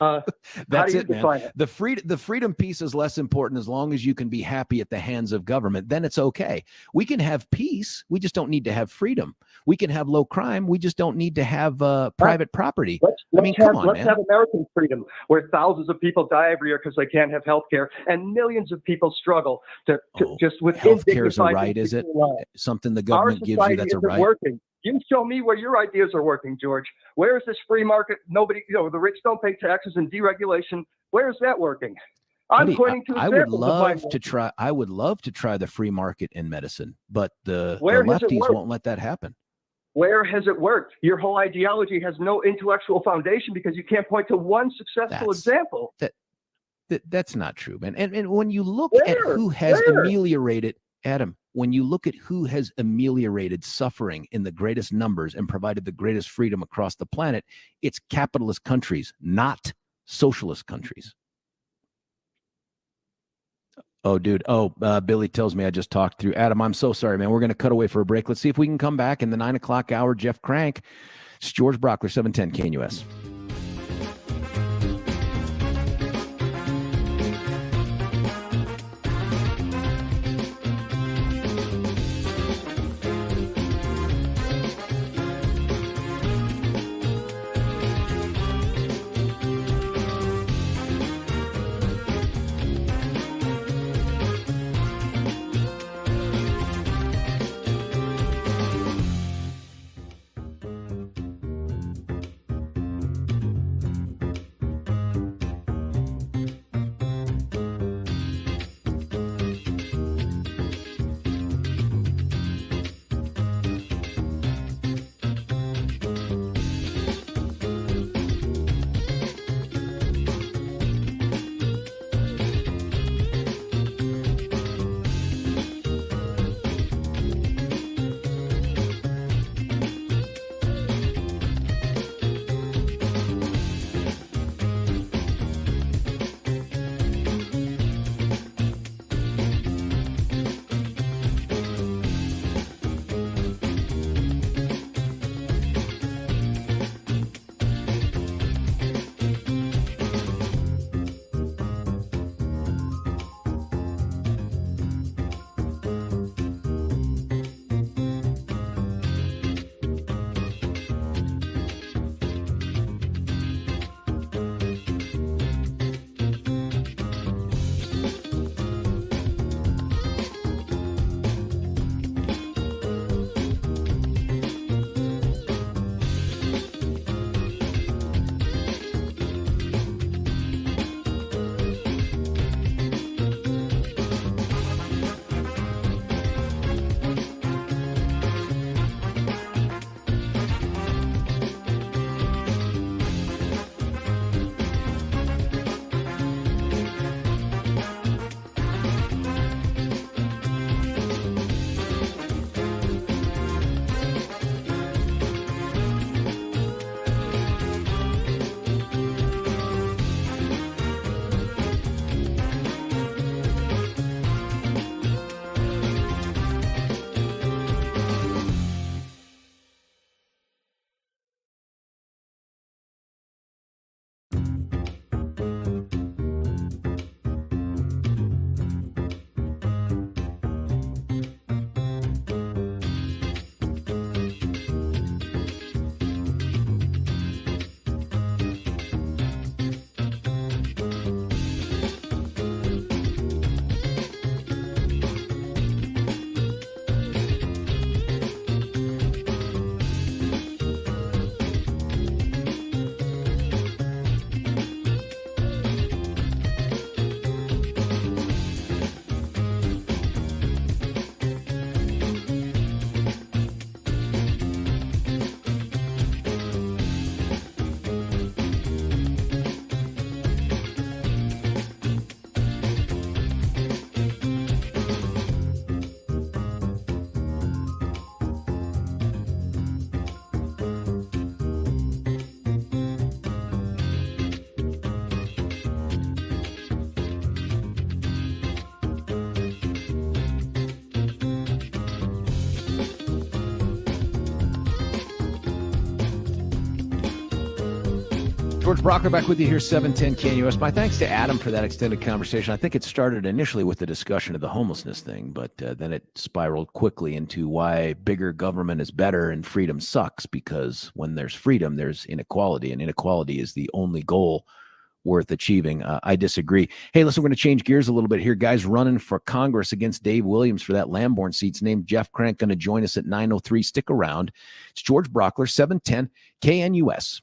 That's how do it, you man. define it? The freedom piece is less important as long as you can be happy at the hands of government. Then it's okay. We can have peace. We just don't need to have freedom. We can have low crime. We just don't need to have private property. Let's come on, man. have American freedom, where thousands of people die every year because they can't have health care, and millions of people struggle to just with health care is a indignified right, is it? lives. Something the Our government gives you society that's a isn't right? working. You show me where your ideas are working, George. Where is this free market? Nobody, the rich don't pay taxes and deregulation. Where is that working? I'm Buddy, pointing to I would examples of love my to try. I would love to try the free market in medicine, but the Where has it lefties worked? won't let that happen. Where has it worked? Your whole ideology has no intellectual foundation because you can't point to one successful example. That's not true, man. And when you look at Where? who has Where? ameliorated, Adam, when you look at who has ameliorated suffering in the greatest numbers and provided the greatest freedom across the planet, it's capitalist countries, not socialist countries. Oh, dude. Oh, Billy tells me I just talked through. Adam, I'm so sorry, man. We're going to cut away for a break. Let's see if we can come back in the 9 o'clock hour. Jeff Crank. It's George Brauchler, 710 KNUS. George Brauchler back with you here, 710 KNUS. My thanks to Adam for that extended conversation. I think it started initially with the discussion of the homelessness thing, but then it spiraled quickly into why bigger government is better and freedom sucks, because when there's freedom, there's inequality, and inequality is the only goal worth achieving. I disagree. Hey, listen, we're going to change gears a little bit here. Guys running for Congress against Dave Williams for that Lamborn seat's named Jeff Crank, going to join us at 9:03. Stick around. It's George Brauchler, 710 KNUS.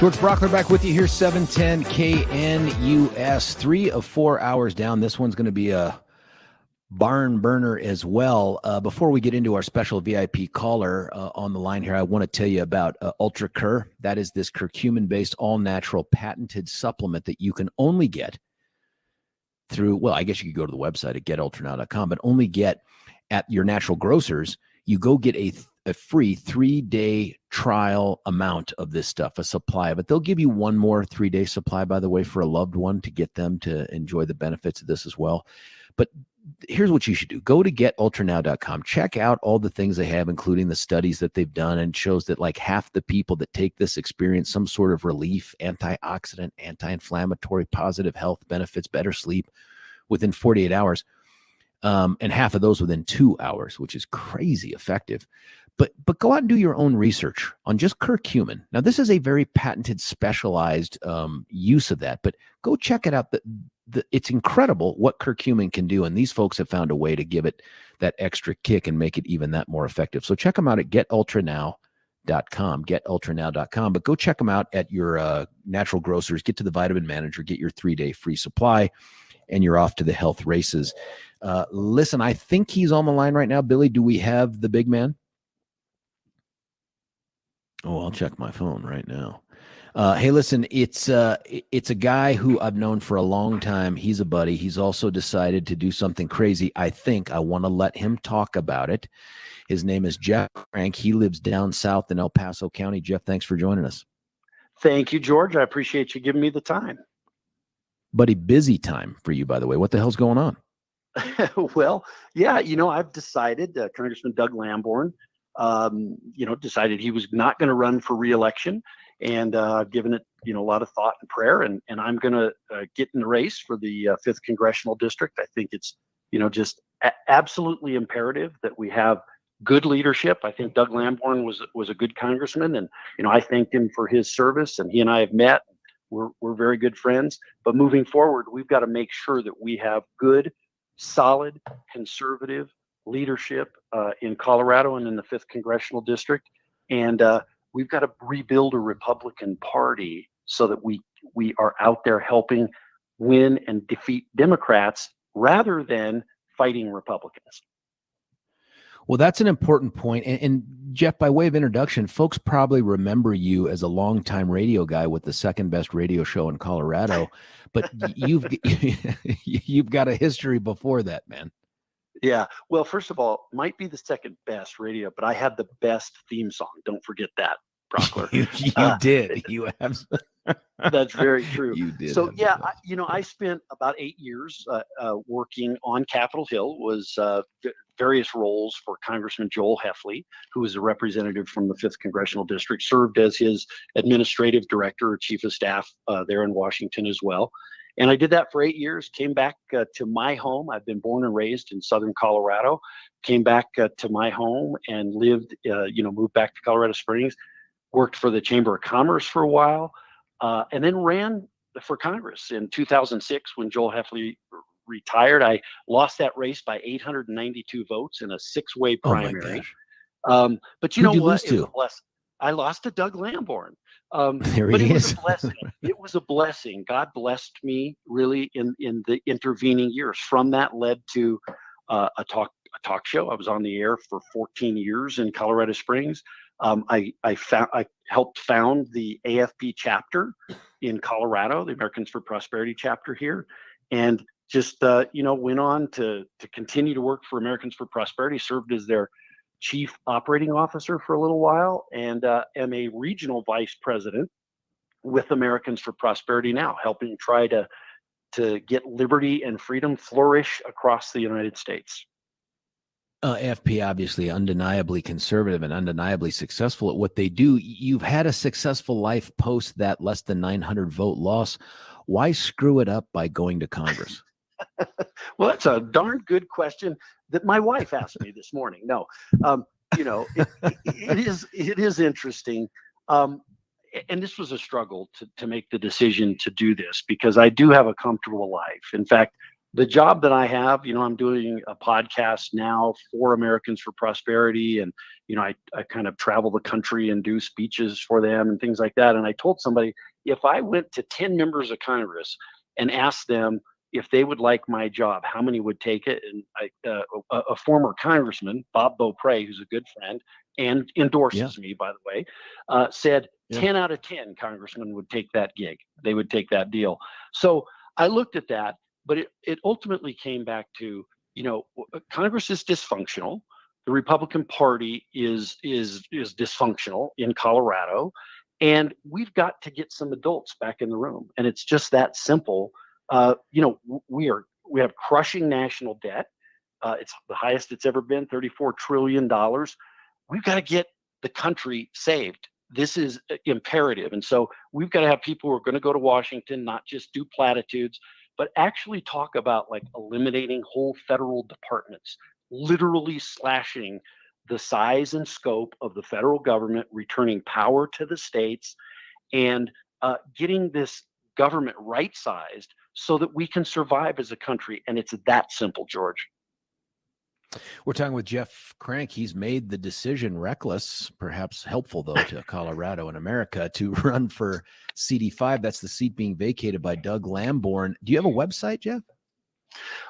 George Brauchler back with you here, 710 KNUS. 3 of 4 hours down. This one's going to be a barn burner as well. Before we get into our special VIP caller on the line here, I want to tell you about Ultra Cur. That is this curcumin-based, all-natural, patented supplement that you can only get through, well, I guess you could go to the website at getultranow.com, but only get at your natural grocers. You go get a free 3-day trial amount of this stuff, a supply of it. They'll give you one more 3-day supply, by the way, for a loved one to get them to enjoy the benefits of this as well. But here's what you should do. Go to getultranow.com. Check out all the things they have, including the studies that they've done, and it shows that like half the people that take this experience some sort of relief, antioxidant, anti-inflammatory, positive health benefits, better sleep within 48 hours. And half of those within 2 hours, which is crazy effective. But go out and do your own research on just curcumin. Now, this is a very patented, specialized use of that, but go check it out. It's incredible what curcumin can do, and these folks have found a way to give it that extra kick and make it even that more effective. So check them out at getultranow.com, getultranow.com, but go check them out at your natural grocers. Get to the Vitamin Manager, get your 3-day free supply, and you're off to the health races. Listen, I think he's on the line right now. Billy, do we have the big man? Oh, I'll check my phone right now. Hey, listen, it's a guy who I've known for a long time. He's a buddy. He's also decided to do something crazy. I want to let him talk about it. His name is Jeff Frank. He lives down south in El Paso County. Jeff, thanks for joining us. Thank you, George. I appreciate you giving me the time. Buddy, busy time for you, by the way. What the hell's going on? Well, yeah, I've decided, Congressman Doug Lamborn, decided he was not going to run for re-election, and given it, a lot of thought and prayer, and I'm going to get in the race for the 5th Congressional District. I think it's, just absolutely imperative that we have good leadership. I think Doug Lamborn was a good congressman, and, I thanked him for his service, and he and I have met. We're very good friends, but moving forward, we've got to make sure that we have good, solid, conservative leadership in Colorado and in the 5th Congressional District. And we've got to rebuild a Republican Party so that we are out there helping win and defeat Democrats rather than fighting Republicans. Well, that's an important point. And Jeff, by way of introduction, folks probably remember you as a longtime radio guy with the second best radio show in Colorado, but you've got a history before that, man. Yeah. Well, first of all, might be the second best radio, but I had the best theme song. Don't forget that, Brauchler. You did. You have. That's very true. You did. So yeah, I spent about 8 years working on Capitol Hill. Was various roles for Congressman Joel Heffley, who was a representative from the 5th Congressional District. Served as his administrative director or chief of staff there in Washington as well. And I did that for 8 years, came back to my home. I've been born and raised in Southern Colorado, came back to my home and lived, moved back to Colorado Springs, worked for the Chamber of Commerce for a while, and then ran for Congress in 2006 when Joel Heffley retired. I lost that race by 892 votes in a 6-way primary. But you know what? I lost to Doug Lamborn. There he is. Was a blessing. It was a blessing. God blessed me really in the intervening years. From that led to a talk show. I was on the air for 14 years in Colorado Springs. I helped found the AFP chapter in Colorado, the Americans for Prosperity chapter here, and just went on to continue to work for Americans for Prosperity. Served as their chief operating officer for a little while, and am a regional vice president with Americans for Prosperity now, helping try to get liberty and freedom flourish across the United States. AFP, obviously, undeniably conservative and undeniably successful at what they do. You've had a successful life post that less than 900 vote loss. Why screw it up by going to Congress? Well, that's a darn good question that my wife asked me this morning. No, it is interesting. And this was a struggle to make the decision to do this because I do have a comfortable life. In fact, the job that I have, I'm doing a podcast now for Americans for Prosperity. And, I kind of travel the country and do speeches for them and things like that. And I told somebody, if I went to 10 members of Congress and asked them if they would like my job, how many would take it? And a former congressman, Bob Beaupre, who's a good friend and endorses me, by the way, said 10 out of 10 congressmen would take that gig. They would take that deal. So I looked at that, but it ultimately came back to, Congress is dysfunctional. The Republican Party is dysfunctional in Colorado, and we've got to get some adults back in the room. And it's just that simple. We have crushing national debt. It's the highest it's ever been, $34 trillion. We've got to get the country saved. This is imperative. And so we've got to have people who are going to go to Washington, not just do platitudes, but actually talk about like eliminating whole federal departments, literally slashing the size and scope of the federal government, returning power to the states, and getting this government right-sized so that we can survive as a country. And it's that simple, George. We're talking with Jeff Crank. He's made the decision, reckless, perhaps helpful, though, to Colorado and America, to run for CD5. That's the seat being vacated by Doug Lamborn. Do you have a website, Jeff?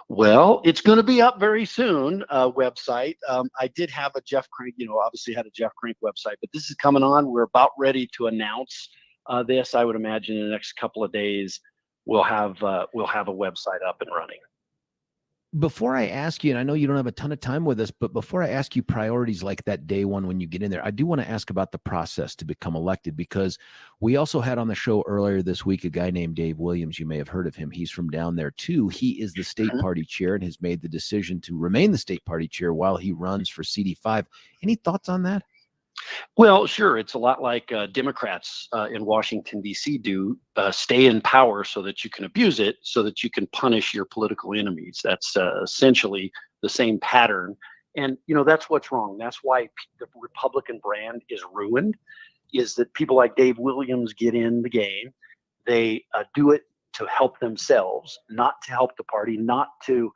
Well, it's going to be up very soon, website. I did have a Jeff Crank, obviously had a Jeff Crank website, but this is coming on. We're about ready to announce this. I would imagine in the next couple of days, we'll have a website up and running. Before I ask you, and I know you don't have a ton of time with us, but before I ask you priorities like that day one when you get in there, I do want to ask about the process to become elected, because we also had on the show earlier this week a guy named Dave Williams. You may have heard of him. He's from down there too. He is the state party chair and has made the decision to remain the state party chair while he runs for CD5. Any thoughts on that? Well, sure. It's a lot like Democrats in Washington, D.C. do. Stay in power so that you can abuse it, so that you can punish your political enemies. That's essentially the same pattern. And, that's what's wrong. That's why the Republican brand is ruined, is that people like Dave Williams get in the game. They do it to help themselves, not to help the party, not to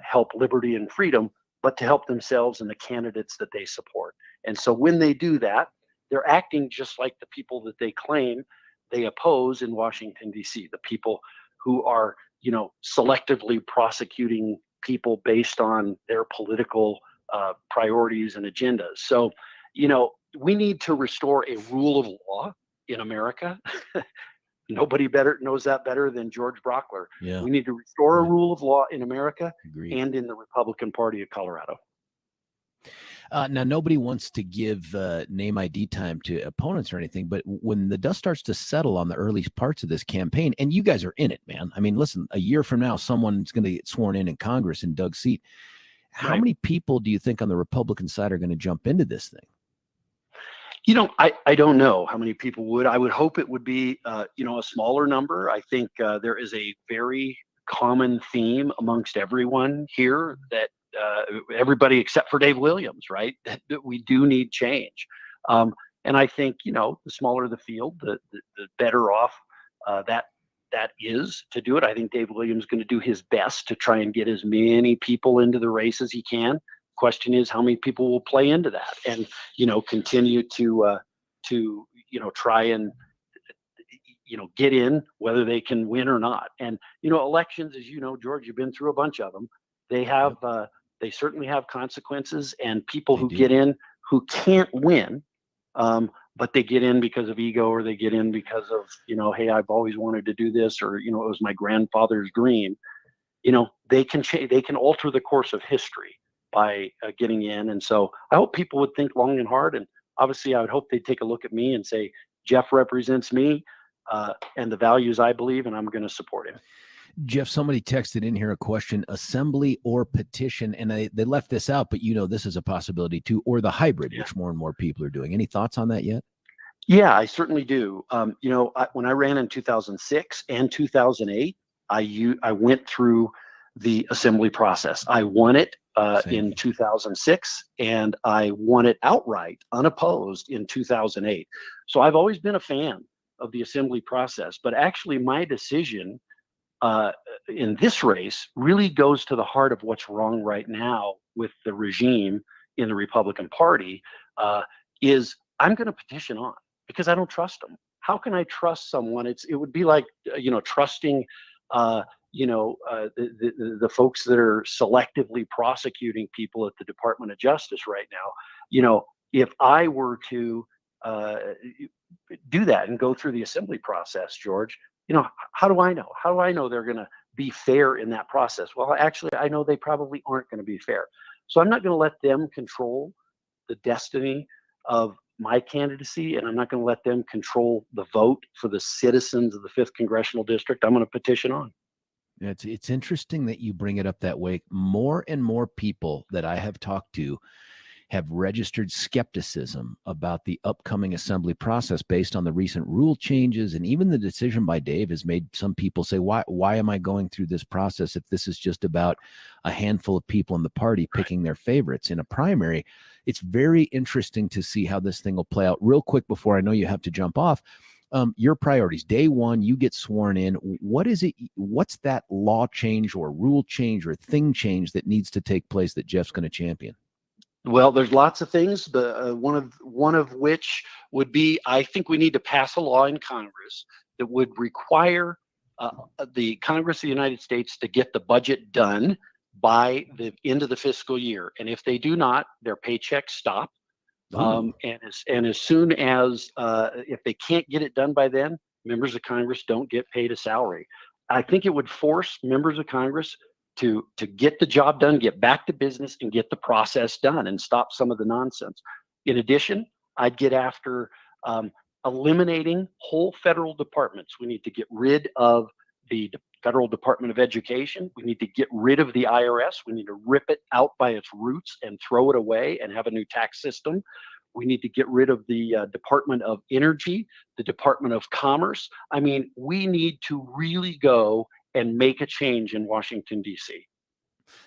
help liberty and freedom, but to help themselves and the candidates that they support. And so when they do that, they're acting just like the people that they claim they oppose in Washington, D.C., the people who are, selectively prosecuting people based on their political priorities and agendas. So, we need to restore a rule of law in America. Nobody knows that better than George Brauchler. Yeah. We need to restore a rule of law in America. Agreed. And in the Republican Party of Colorado. Now, nobody wants to give name ID time to opponents or anything, but when the dust starts to settle on the early parts of this campaign, and you guys are in it, man. I mean, listen, a year from now, someone's going to get sworn in Congress in Doug's seat. How many people do you think on the Republican side are going to jump into this thing? I don't know how many people would. I would hope it would be, a smaller number. I think there is a very common theme amongst everyone here that everybody except for Dave Williams, right? That we do need change. And I think, the smaller the field, the better off that is to do it. I think Dave Williams is going to do his best to try and get as many people into the race as he can. Question is how many people will play into that and, continue to try and, get in whether they can win or not. And, elections, as George, you've been through a bunch of them. They have, they certainly have consequences, and people who get in who can't win, but they get in because of ego, or they get in because of, hey, I've always wanted to do this, or, it was my grandfather's dream. They can change, they can alter the course of history by getting in. And so I hope people would think long and hard. And obviously I would hope they'd take a look at me and say, Jeff represents me and the values I believe, and I'm going to support him. Jeff, somebody texted in here a question, assembly or petition, and they left this out, but this is a possibility too, or the hybrid, which more and more people are doing. Any thoughts on that yet? Yeah, I certainly do. When I ran in 2006 and 2008, I went through the assembly process. I won it in 2006, and I won it outright, unopposed, in 2008. So I've always been a fan of the assembly process, but actually my decision in this race really goes to the heart of what's wrong right now with the regime in the Republican Party, is I'm going to petition on because I don't trust them. How can I trust someone? It would be like, trusting, the folks that are selectively prosecuting people at the Department of Justice right now. If I were to do that and go through the assembly process, George, how do I know? How do I know they're going to be fair in that process? Well, actually, I know they probably aren't going to be fair. So I'm not going to let them control the destiny of my candidacy, and I'm not going to let them control the vote for the citizens of the 5th Congressional District. I'm going to petition on. It's interesting that you bring it up that way. More and more people that I have talked to have registered skepticism about the upcoming assembly process based on the recent rule changes. And even the decision by Dave has made some people say, why am I going through this process if this is just about a handful of people in the party picking their favorites in a primary? It's very interesting to see how this thing will play out. Real quick before I know you have to jump off, your priorities. Day one, you get sworn in. What is it? What's that law change or rule change or thing change that needs to take place that Jeff's going to champion? Well, there's lots of things, but one of which would be, I think we need to pass a law in Congress that would require the Congress of the United States to get the budget done by the end of the fiscal year. And if they do not, their paychecks stop. And as soon as if they can't get it done by then, members of Congress don't get paid a salary. I think it would force members of Congress to get the job done, get back to business, and get the process done and stop some of the nonsense. In addition, I'd get after eliminating whole federal departments. We need to get rid of the Federal Department of Education. We need to get rid of the IRS. We need to rip it out by its roots and throw it away and have a new tax system. We need to get rid of the Department of Energy, the Department of Commerce. I mean, we need to really go and make a change in Washington, D.C.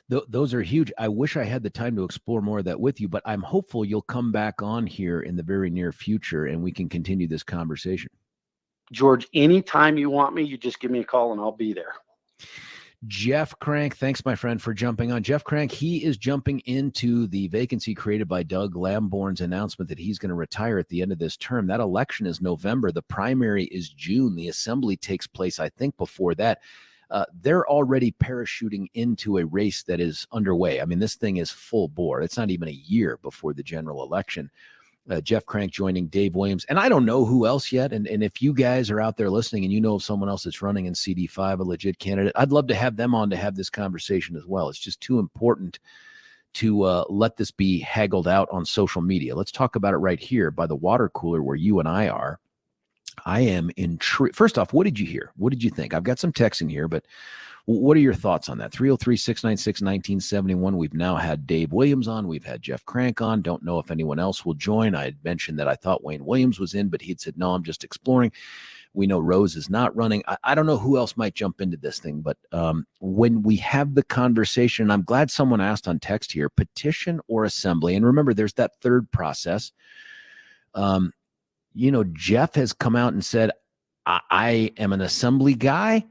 Those are huge. I wish I had the time to explore more of that with you, but I'm hopeful you'll come back on here in the very near future and we can continue this conversation. George, anytime you want me, you just give me a call and I'll be there. Jeff Crank, thanks, my friend, for jumping on. Jeff Crank, he is jumping into the vacancy created by Doug Lamborn's announcement that he's going to retire at the end of this term. That election is November. The primary is June. The assembly takes place, I think, before that. They're already parachuting into a race that is underway. I mean, this thing is full bore. It's not even a year before the general election. Jeff Crank joining Dave Williams. And I don't know who else yet. And if you guys are out there listening and you know of someone else that's running in CD5, a legit candidate, I'd love to have them on to have this conversation as well. It's just too important to let this be haggled out on social media. Let's talk about it right here by the water cooler where you and I are. I am intrigued. First off, what did you hear? What did you think? I've got some texts in here, but what are your thoughts on that? 303-696-1971. We've now had Dave Williams on. We've had Jeff Crank on. Don't know if anyone else will join. I had mentioned that I thought Wayne Williams was in, but he'd said, no, I'm just exploring. We know Rose is not running. I don't know who else might jump into this thing, but when we have the conversation, I'm glad someone asked on text here, petition or assembly. And remember, there's that third process. Jeff has come out and said, I am an assembly guy,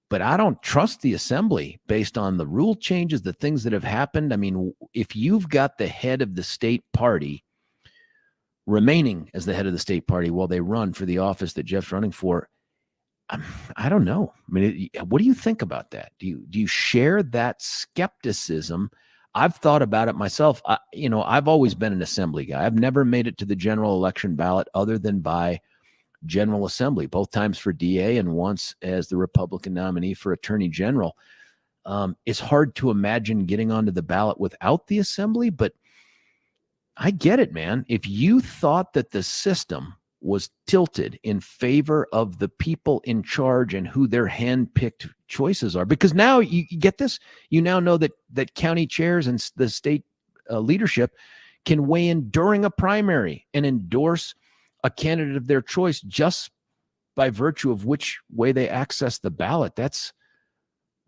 but I don't trust the assembly based on the rule changes, the things that have happened. I mean, if you've got the head of the state party remaining as the head of the state party while they run for the office that Jeff's running for, I don't know. I mean, what do you think about that? Do you share that skepticism? I've thought about it myself. I've always been an assembly guy. I've never made it to the general election ballot other than by General Assembly, both times for DA and once as the Republican nominee for Attorney General. It's hard to imagine getting onto the ballot without the Assembly, but I get it, man. If you thought that the system was tilted in favor of the people in charge and who their hand-picked choices are, because now you get this, you now know that county chairs and the state leadership can weigh in during a primary and endorse a candidate of their choice just by virtue of which way they access the ballot. That's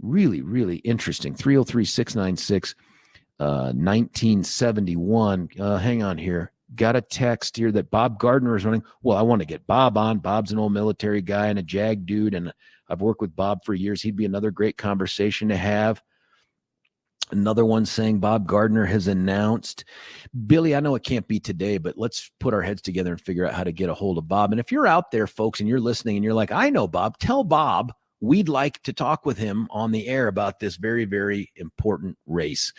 really, really interesting. 303-696-1971. Hang on here. Got a text here that Bob Gardner is running. Well, I want to get Bob on. Bob's an old military guy and a JAG dude, and I've worked with Bob for years. He'd be another great conversation to have. Another one saying Bob Gardner has announced. Billy, I know it can't be today, but let's put our heads together and figure out how to get a hold of Bob. And if you're out there, folks, and you're listening and you're like, I know Bob, tell Bob we'd like to talk with him on the air about this very, very important race.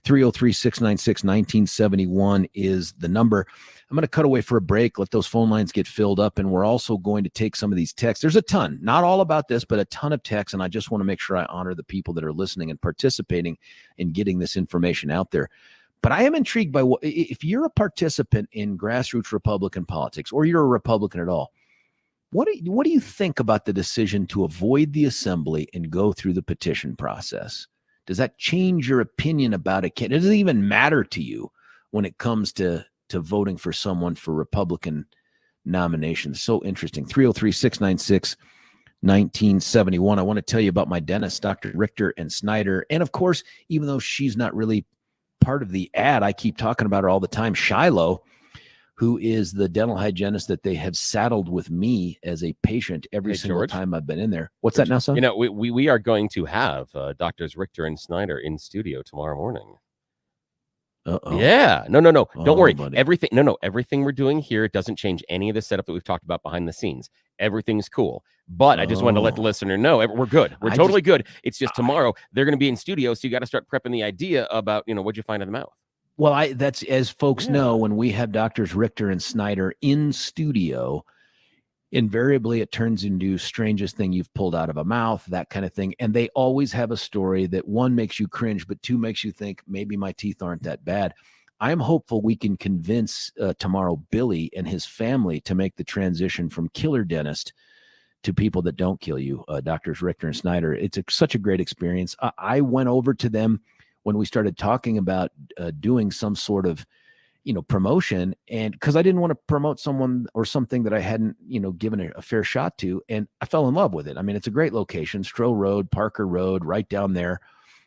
303-696-1971 is the number. I'm going to cut away for a break, let those phone lines get filled up, and we're also going to take some of these texts. There's a ton, not all about this, but a ton of texts, and I just want to make sure I honor the people that are listening and participating in getting this information out there. But I am intrigued by what, if you're a participant in grassroots Republican politics, or you're a Republican at all, what do you think about the decision to avoid the assembly and go through the petition process? Does that change your opinion about it? Does it even matter to you when it comes to voting for someone for Republican nominations? So interesting. 303-696-1971. I want to tell you about my dentist, Dr. Richter and Snyder. And of course, even though she's not really part of the ad, I keep talking about her all the time, Shiloh, who is the dental hygienist that they have saddled with me as a patient every single George, time I've been in there. What's that now, son? You know, we are going to have Doctors Richter and Snyder in studio tomorrow morning. Uh-oh. Yeah. No. Don't worry. Buddy. Everything we're doing here doesn't change any of the setup that we've talked about behind the scenes. Everything's cool. But I just wanted to let the listener know we're good. We're totally good. It's just tomorrow they're going to be in studio, so you got to start prepping the idea about, what'd you find in the mouth? Well, that's, as folks know, when we have Doctors Richter and Snyder in studio, invariably it turns into strangest thing you've pulled out of a mouth, that kind of thing. And they always have a story that, one, makes you cringe, but two, makes you think maybe my teeth aren't that bad. I am hopeful we can convince tomorrow Billy and his family to make the transition from killer dentist to people that don't kill you, Doctors Richter and Snyder. It's such a great experience. I went over to them when we started talking about doing some sort of, promotion, and because I didn't want to promote someone or something that I hadn't, given a fair shot to, and I fell in love with it. I mean, it's a great location, Stroh Road, Parker Road, right down there.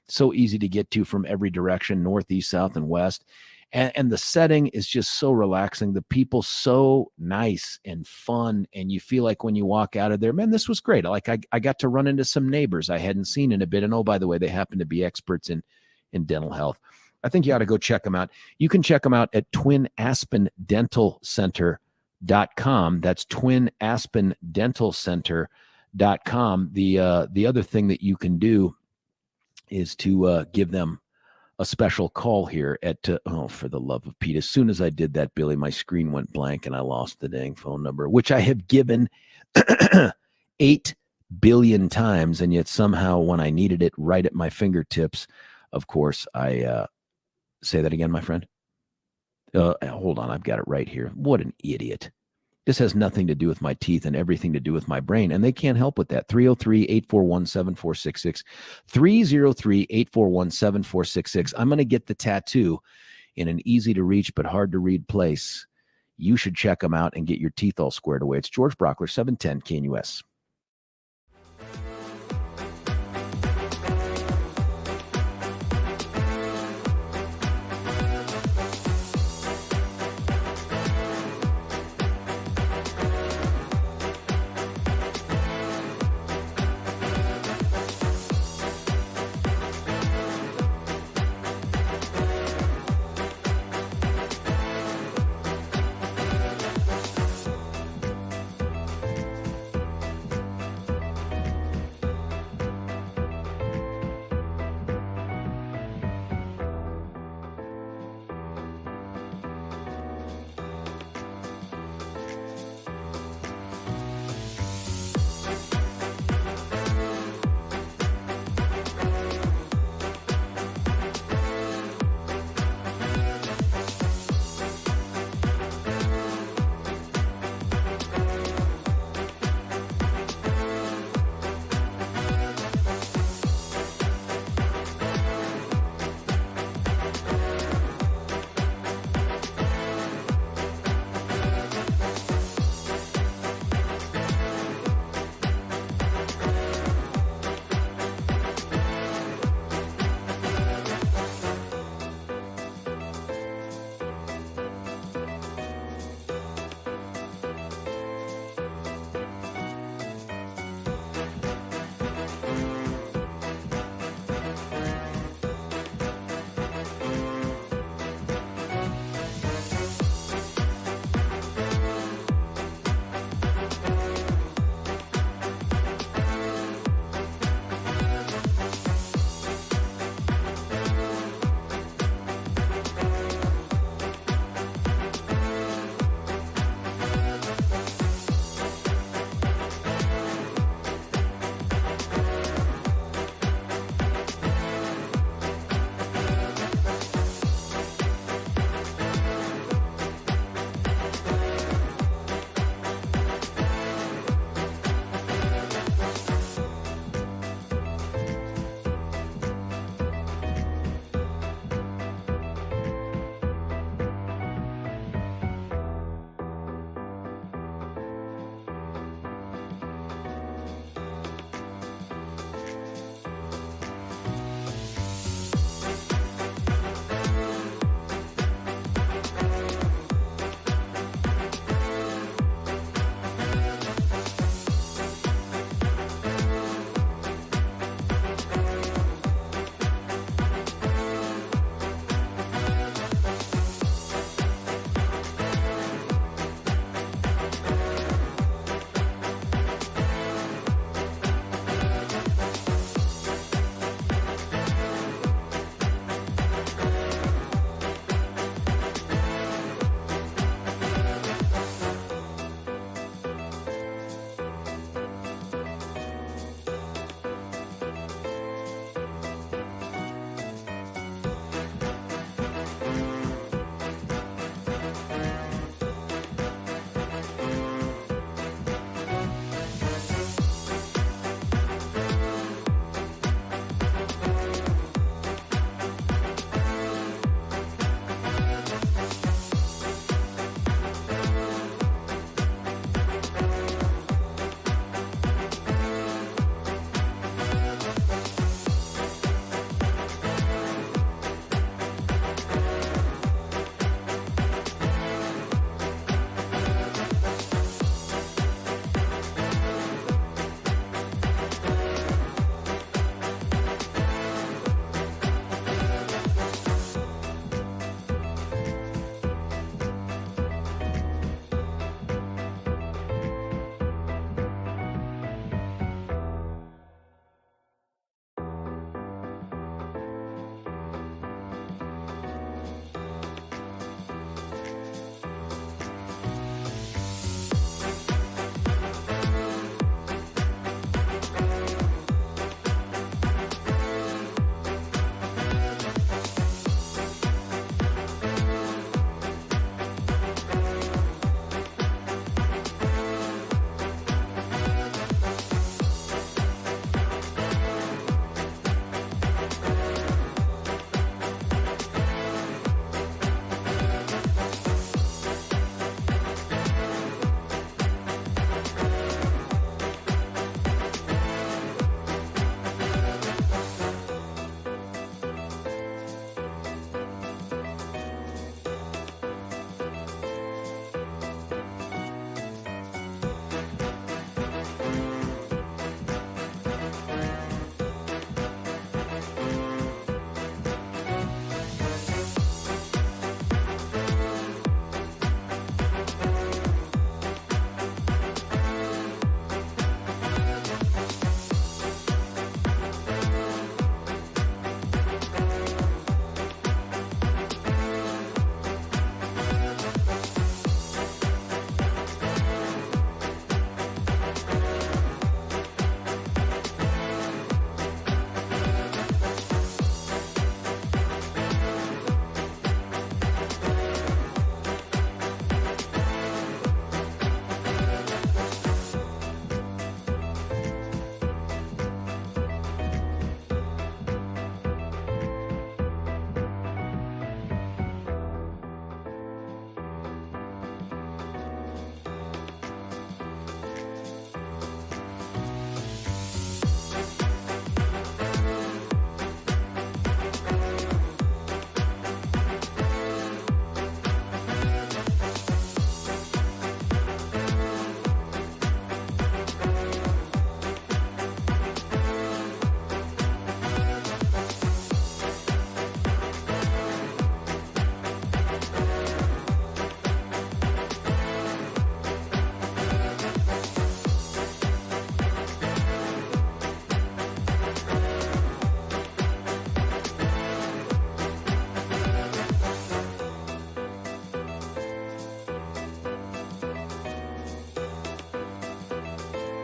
So easy to get to from every direction, north, east, south, and west. And the setting is just so relaxing. The people so nice and fun, and you feel like when you walk out of there, man, this was great. Like I got to run into some neighbors I hadn't seen in a bit, and oh, by the way, they happen to be experts in dental health. I think you ought to go check them out. You can check them out at twinaspendentalcenter.com. That's twinaspendentalcenter.com. The other thing that you can do is to give them a special call here at, for the love of Pete. As soon as I did that, Billy, my screen went blank and I lost the dang phone number, which I have given 8 billion times. And yet somehow when I needed it right at my fingertips, of course, I say that again, my friend. Hold on. I've got it right here. What an idiot. This has nothing to do with my teeth and everything to do with my brain, and they can't help with that. 303-841-7466. 303-841-7466. I'm going to get the tattoo in an easy to reach but hard to read place. You should check them out and get your teeth all squared away. It's George Brauchler, 710 KNUS.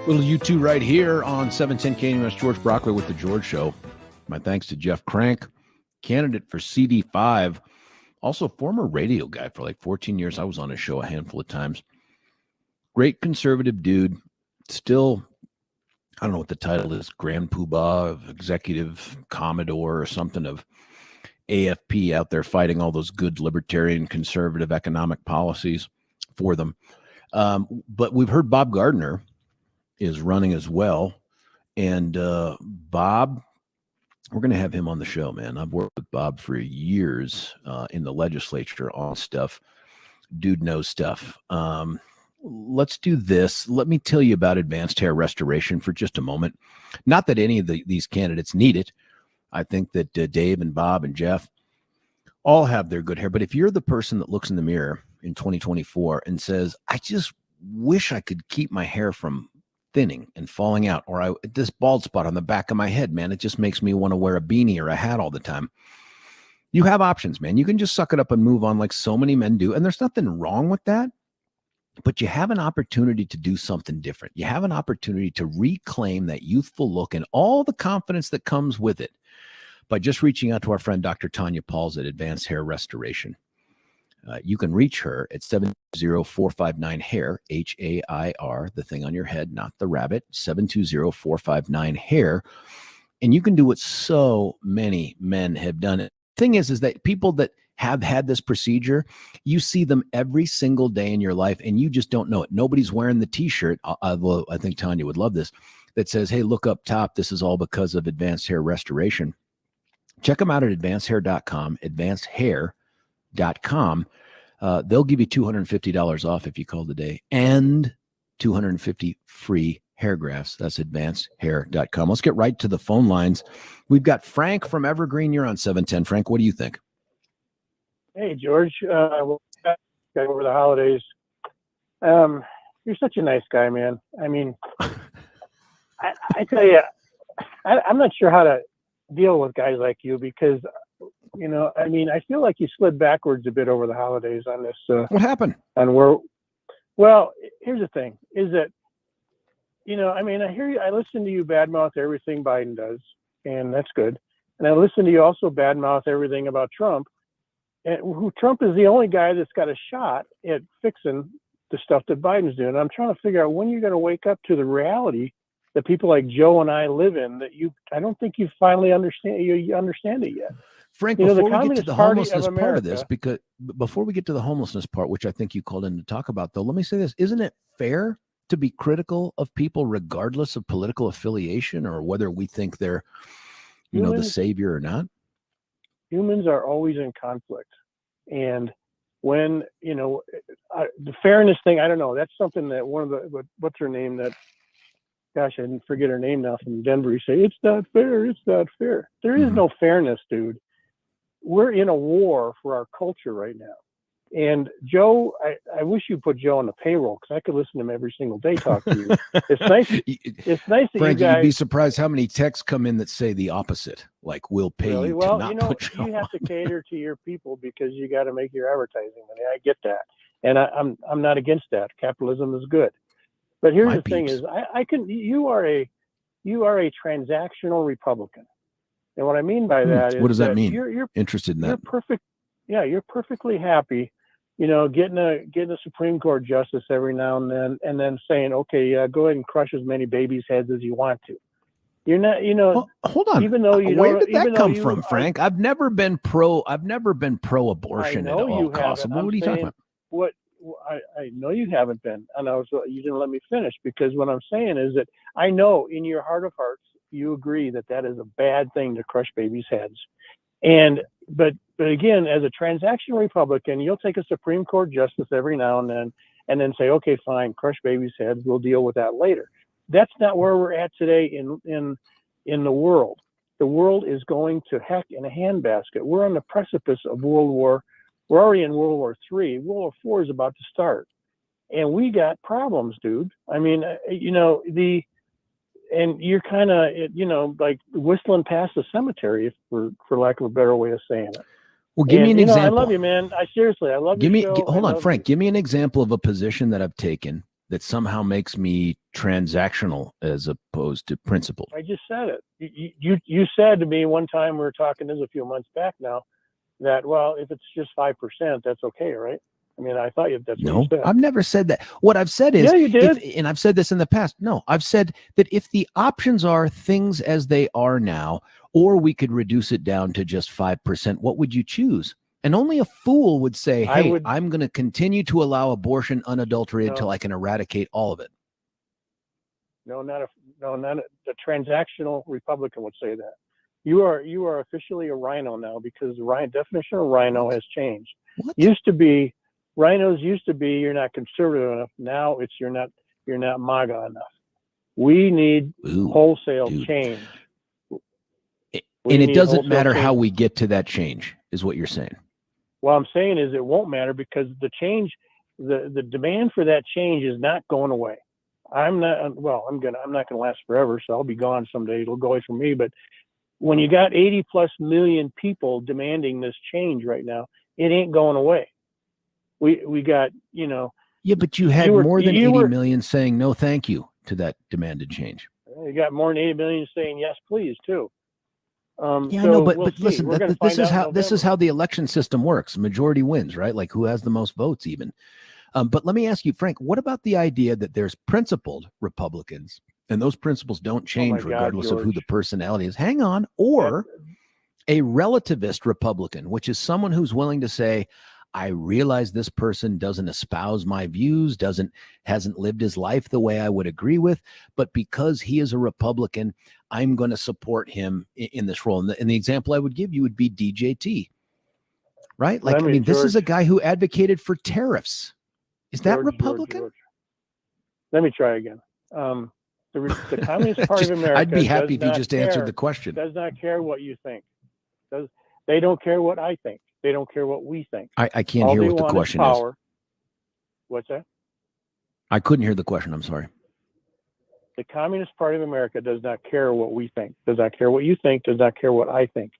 Little U2 right here on 710 KNUS. George Brauchler with The George Show. My thanks to Jeff Crank, candidate for CD5, also former radio guy for like 14 years. I was on his show a handful of times. Great conservative dude. Still, I don't know what the title is, Grand Poobah, Executive Commodore or something of AFP out there fighting all those good libertarian conservative economic policies for them. But we've heard Bob Gardner is running as well. And Bob, we're going to have him on the show, man. I've worked with Bob for years in the legislature on stuff. Dude knows stuff. Let's do this. Let me tell you about advanced hair restoration for just a moment. Not that any of these candidates need it. I think that Dave and Bob and Jeff all have their good hair. But if you're the person that looks in the mirror in 2024 and says, I just wish I could keep my hair from thinning and falling out, or this bald spot on the back of my head, man, it just makes me want to wear a beanie or a hat all the time. You have options, man. You can just suck it up and move on like so many men do. And there's nothing wrong with that. But you have an opportunity to do something different. You have an opportunity to reclaim that youthful look and all the confidence that comes with it by just reaching out to our friend Dr. Tanya Pauls at Advanced Hair Restoration. You can reach her at 720-459-HAIR, HAIR, the thing on your head, not the rabbit, 720-459-HAIR. And you can do what so many men have done. The thing is that people that have had this procedure, you see them every single day in your life and you just don't know it. Nobody's wearing the t-shirt, although I think Tanya would love this, that says, hey, look up top. This is all because of Advanced Hair Restoration. Check them out at advancedhair.com, advancedhair.com. They'll give you $250 off if you call today and 250 free hair grafts. That's advancedhair.com. Let's get right to the phone lines. We've got Frank from Evergreen. You're on 710. Frank, what do you think? Hey, George. Over the holidays. You're such a nice guy, man. I mean, I tell you, I'm not sure how to deal with guys like you because, you know, I mean, I feel like you slid backwards a bit over the holidays on this. What happened? Well, here's the thing is that, you know, I mean, I listen to you badmouth everything Biden does, and that's good. And I listen to you also badmouth everything about Trump. And Trump is the only guy that's got a shot at fixing the stuff that Biden's doing. I'm trying to figure out when you're going to wake up to the reality that people like Joe and I live in. I don't think you finally understand. You understand it yet. Frank, before we get to the homelessness part of this, because before we get to the homelessness part, which I think you called in to talk about, though, let me say this: isn't it fair to be critical of people regardless of political affiliation or whether we think they're, the savior or not? Humans are always in conflict. And when, the fairness thing, I don't know, that's something that what's her name, I didn't forget her name now, from Denver, you say, it's not fair. There is no fairness, dude. We're in a war for our culture right now. And Joe, I wish you put Joe on the payroll because I could listen to him every single day talk to you. It's nice. It's nice that Frank, you guys. You'd be surprised how many texts come in that say the opposite. Like, we'll pay really? you well, to not put Joe you have on. to cater to your people because you got to make your advertising money. I get that, and I'm not against that. Capitalism is good, but here's the thing: is you are a transactional Republican, and what I mean by that is what does that mean? You're interested in that. You're perfect. Yeah, you're perfectly happy. Getting a Supreme Court justice every now and then saying, okay, go ahead and crush as many babies' heads as you want to. You're not, well, hold on. Even though you where don't, did that even come though from, Frank? I've never been pro-abortion at all costs. What are you talking about? I know you haven't been, and you didn't let me finish because what I'm saying is that I know in your heart of hearts you agree that is a bad thing to crush babies' heads, but again, as a transactional Republican, you'll take a Supreme Court justice every now and then say, okay, fine, crush babies' heads. We'll deal with that later. That's not where we're at today in the world. The world is going to heck in a handbasket. We're on the precipice of World War. We're already in World War III. World War IV is about to start. And we got problems, dude. I mean, and you're kind of, like whistling past the cemetery, for lack of a better way of saying it. Well, give me an example. I love you, man. I love you. Hold on, Frank. Give me an example of a position that I've taken that somehow makes me transactional as opposed to principled? I just said it. You said to me one time, we were talking, this is a few months back now, that, well, if it's just 5%, that's okay, right? I mean, I thought that's what you said. I've never said that. What I've said is, yeah, you did. And I've said this in the past. No, I've said that if the options are things as they are now, or we could reduce it down to just 5%, what would you choose? And only a fool would say, hey, I'm going to continue to allow abortion unadulterated until I can eradicate all of it. No, not the transactional Republican would say that. You are officially a rhino now, because the definition of rhino has changed. What? Rhinos used to be you're not conservative enough. Now it's you're not MAGA enough. We need wholesale change. And it doesn't matter how we get to that change, is what you're saying. What I'm saying is it won't matter, because the change, the demand for that change is not going away. I'm not going to last forever, so I'll be gone someday. It'll go away from me. But when you got 80 plus million people demanding this change right now, it ain't going away. We got, Yeah, but you had more than 80 million saying no thank you to that demanded change. You got more than 80 million saying yes please too. Yeah, so I know, but listen, this is how the election system works. Majority wins, right? Like who has the most votes even. But let me ask you, Frank, what about the idea that there's principled Republicans and those principles don't change regardless of who the personality is? Hang on. Or a relativist Republican, which is someone who's willing to say, I realize this person doesn't espouse my views, hasn't lived his life the way I would agree with, but because he is a Republican, I'm going to support him in this role. And the example I would give you would be DJT, right? Like, George, this is a guy who advocated for tariffs. Is that Republican? George. Let me try again. The Communist Party of America. I'd be happy if you just answered the question. Does not care what you think. They don't care what I think. They don't care what we think. I can't hear what the question is. What's that? I couldn't hear the question. I'm sorry. The Communist Party of America does not care what we think. Does not care what you think. Does not care what I think.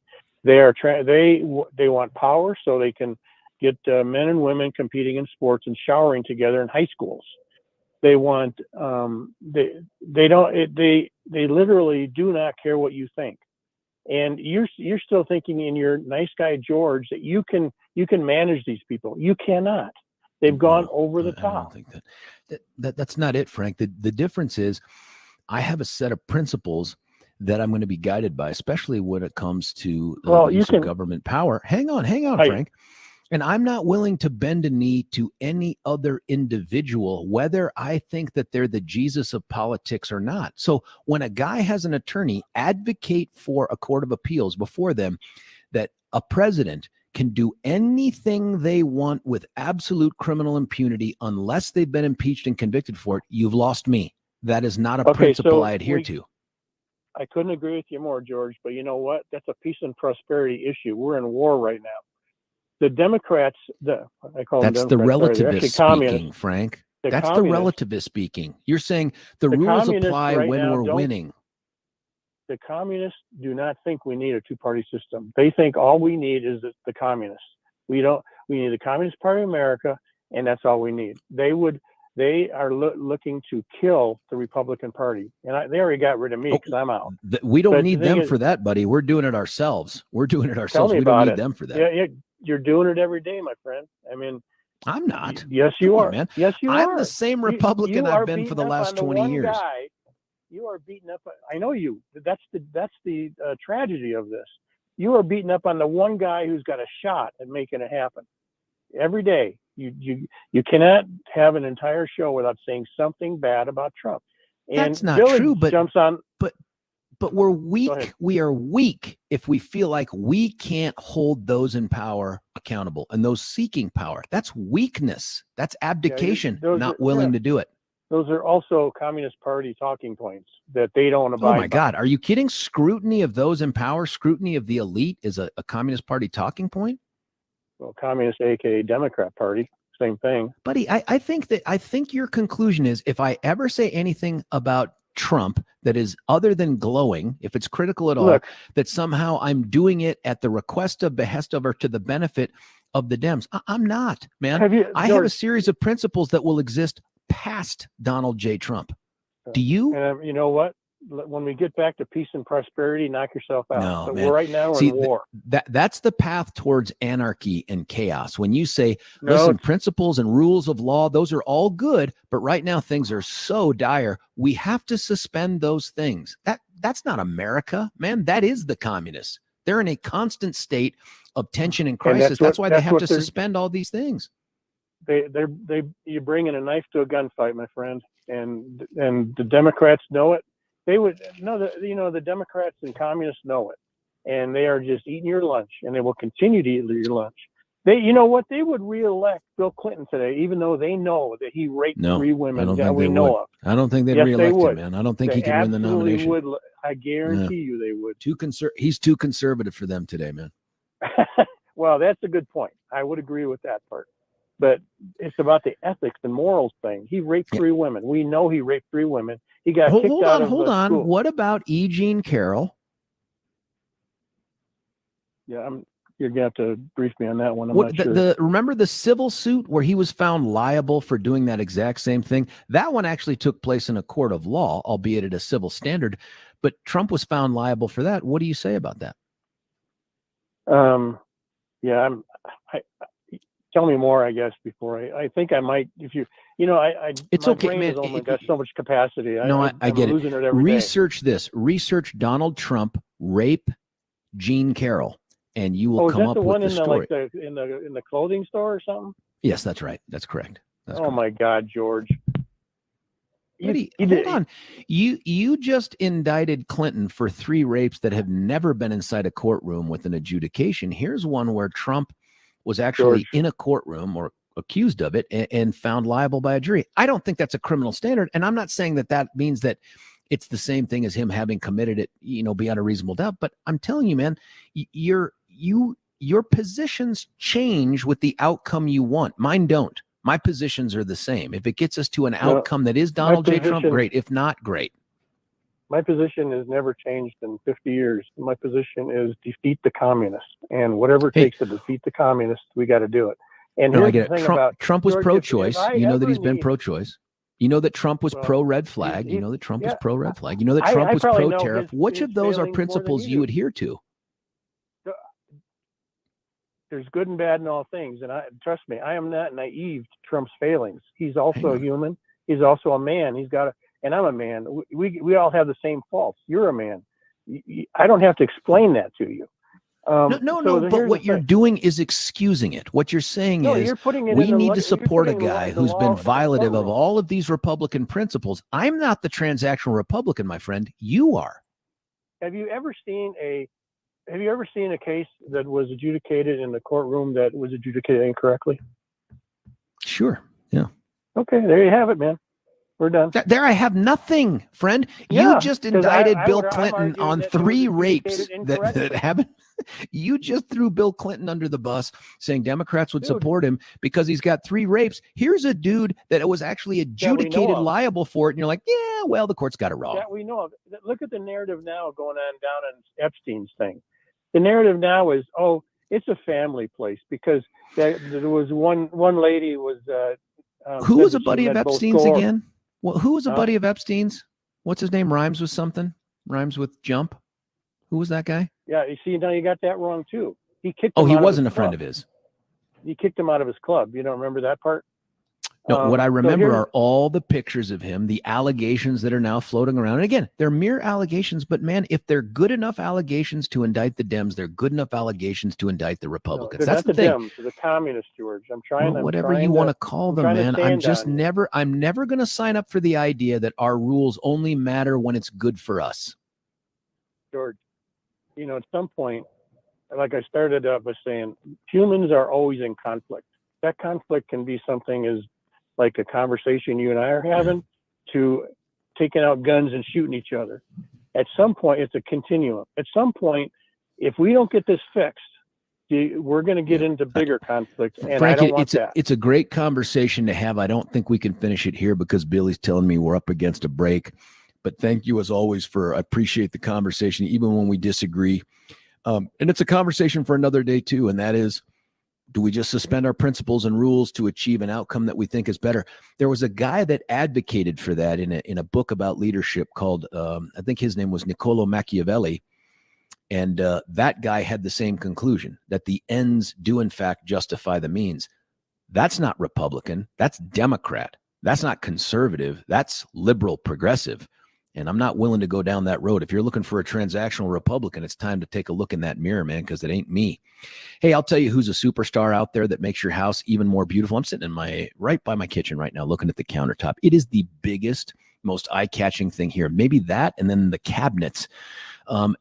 They want power so they can get men and women competing in sports and showering together in high schools. They want they literally do not care what you think. And you're still thinking in your nice guy George that you can manage these people. You cannot. They've gone over the top. I don't think that's not it, Frank. The difference is I have a set of principles that I'm going to be guided by, especially when it comes to the use of government power. Hang on, Frank. And I'm not willing to bend a knee to any other individual, whether I think that they're the Jesus of politics or not. So when a guy has an attorney advocate for a court of appeals before them that a president can do anything they want with absolute criminal impunity unless they've been impeached and convicted for it, you've lost me. That is not a principle I adhere to. I couldn't agree with you more, George, but you know what? That's a peace and prosperity issue. We're in war right now. The Democrats, I call them Democrats. That's the relativist speaking, Frank. That's the relativist speaking. You're saying the rules apply when we're winning. The communists do not think we need a two-party system. They think all we need is the communists. We need the Communist Party of America, and that's all we need. They are looking to kill the Republican Party, and they already got rid of me because I'm out. We don't need them for that, buddy. We're doing it ourselves. We don't need them for that. Yeah, you're doing it every day, my friend. I mean, I'm not. Yes, you are, man. Yes, you are. I'm the same Republican I've been for the last 20 years. You are beaten up. I know you. That's the tragedy of this. You are beaten up on the one guy who's got a shot at making it happen. Every day, you cannot have an entire show without saying something bad about Trump. And that's not Billy true. But jumps on. But we're weak. We are weak if we feel like we can't hold those in power accountable and those seeking power. That's weakness. That's abdication, not willing to do it. Those are also Communist Party talking points that they don't abide by. Oh my God. Are you kidding? Scrutiny of those in power, scrutiny of the elite is a Communist Party talking point? Well, Communist, aka Democrat Party, same thing. Buddy, I think your conclusion is if I ever say anything about Trump that is other than glowing, if it's critical at all, that somehow I'm doing it at the behest of, or to the benefit of the Dems. I'm not, man. I have a series of principles that will exist past Donald J. Trump. Do you? And you know what? When we get back to peace and prosperity, knock yourself out. No, but man. Right now we're See, in war. That's the path towards anarchy and chaos. When you say, listen, principles and rules of law, those are all good, but right now things are so dire, we have to suspend those things. That's not America, man. That is the communists. They're in a constant state of tension and crisis. That's why they have to suspend all these things. You bring in a knife to a gunfight, my friend, and the Democrats know it. They would know that, the Democrats and communists know it, and they are just eating your lunch, and they will continue to eat your lunch. They would reelect Bill Clinton today, even though they know that he raped 3 women that we know of. I don't think they'd reelect him, man. I don't think he could win the nomination. Would. I guarantee you they would. He's too conservative for them today, man. Well, that's a good point. I would agree with that part. But it's about the ethics and morals thing. He raped 3 women. We know he raped 3 women. He got kicked out of Hold on. school. What about E. Jean Carroll? Yeah, you're gonna have to brief me on that one. I'm not sure. Remember the civil suit where he was found liable for doing that exact same thing? That one actually took place in a court of law, albeit at a civil standard. But Trump was found liable for that. What do you say about that? Yeah, tell me more, I guess, before I think I might, if it's okay, man. Has only got so much capacity. I get it. Research this. Research Donald Trump rape Jean Carroll, and you will come up with the story. In the clothing store or something? Yes, that's right. That's correct. My God, George. Hold on. You just indicted Clinton for 3 rapes that have never been inside a courtroom with an adjudication. Here's one where Trump was actually in a courtroom or accused of it and found liable by a jury. I don't think that's a criminal standard. And I'm not saying that means that it's the same thing as him having committed it, beyond a reasonable doubt. But I'm telling you, man, your positions change with the outcome you want. Mine don't. My positions are the same. If it gets us to an outcome that is Donald J. Trump, great. If not, great. My position has never changed in 50 years. My position is defeat the communists, and whatever it takes to defeat the communists, we got to do it. And I get it. Trump was pro-choice. You know that he's been pro-choice. You know that Trump was pro-red flag. You know that Trump was pro-red flag. You know that Trump was pro-tariff. Which of those are principles you adhere to? There's good and bad in all things, and trust me, I am not naive to Trump's failings. He's also a human. He's also a man. And I'm a man. We all have the same faults. You're a man. I don't have to explain that to you. No. But what you're doing is excusing it. What you're saying is we need to support a guy who's been violative of all of these Republican principles. I'm not the transactional Republican, my friend. You are. Have you ever seen a case that was adjudicated in the courtroom that was adjudicated incorrectly? Sure. Yeah. Okay. There you have it, man. We're done. There I have nothing, friend. You just indicted Bill Clinton on 3 rapes that haven't. You just threw Bill Clinton under the bus saying Democrats would support him because he's got 3 rapes. Here's a dude that was actually adjudicated liable for it. And you're like, yeah, well, the court's got it wrong. Yeah, we know of. Look at the narrative now going on down in Epstein's thing. The narrative now is, it's a family place because there was one lady was. Who was a buddy of Epstein's again? Well, who was a buddy of Epstein's? What's his name? Rhymes with something? Rhymes with jump? Who was that guy? Yeah, you see, now you got that wrong too. He kicked. He wasn't a friend of his. He kicked him out of his club. You don't remember that part? No, what I remember are all the pictures of him, the allegations that are now floating around. And again, they're mere allegations, but man, if they're good enough allegations to indict the Dems, they're good enough allegations to indict the Republicans. That's the thing. Dems, the communists, George. Whatever you want to call them, man. I'm never going to sign up for the idea that our rules only matter when it's good for us. George, at some point, like I started up by saying, humans are always in conflict. That conflict can be something as like a conversation you and I are having to taking out guns and shooting each other. At some point, it's a continuum. At some point, if we don't get this fixed, we're going to get into bigger conflict. And Frank, I don't want that. It's a great conversation to have. I don't think we can finish it here because Billy's telling me we're up against a break. But thank you as always I appreciate the conversation, even when we disagree. And it's a conversation for another day too. And that is, Do we just suspend our principles and rules to achieve an outcome that we think is better? There was a guy that advocated for that in a book about leadership called, I think his name was Niccolo Machiavelli. And that guy had the same conclusion, that the ends do in fact justify the means. That's not Republican. That's Democrat. That's not conservative. That's liberal progressive. And I'm not willing to go down that road. If you're looking for a transactional Republican, it's time to take a look in that mirror, man, because it ain't me. Hey, I'll tell you who's a superstar out there that makes your house even more beautiful. I'm sitting right by my kitchen right now, looking at the countertop. It is the biggest, most eye-catching thing here. Maybe that, and then the cabinets.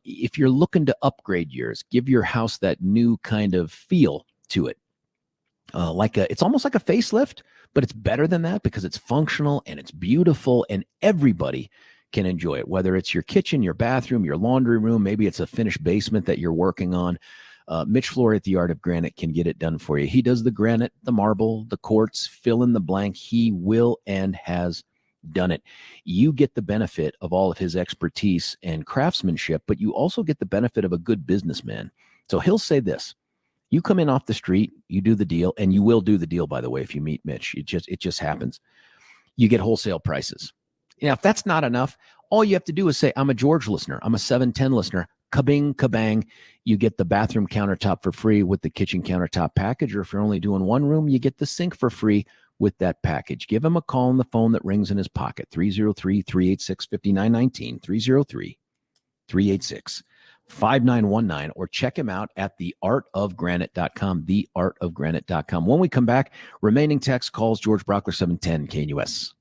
If you're looking to upgrade yours, give your house that new kind of feel to it. It's almost like a facelift, but it's better than that because it's functional and it's beautiful and everybody can enjoy it, whether it's your kitchen, your bathroom, your laundry room, maybe it's a finished basement that you're working on. Mitch Flory at the Art of Granite can get it done for you. He does the granite, the marble, the quartz, fill in the blank. He will and has done it. You get the benefit of all of his expertise and craftsmanship, but you also get the benefit of a good businessman. So he'll say this: you come in off the street, you do the deal, and you will do the deal, by the way, if you meet Mitch. It just happens. You get wholesale prices. Now, if that's not enough, all you have to do is say, I'm a George listener. I'm a 710 listener. Kabing, kabang. You get the bathroom countertop for free with the kitchen countertop package. Or if you're only doing one room, you get the sink for free with that package. Give him a call on the phone that rings in his pocket, 303-386-5919, 303-386-5919, or check him out at theartofgranite.com, theartofgranite.com. When we come back, remaining text calls, George Brauchler, 710 KNUS.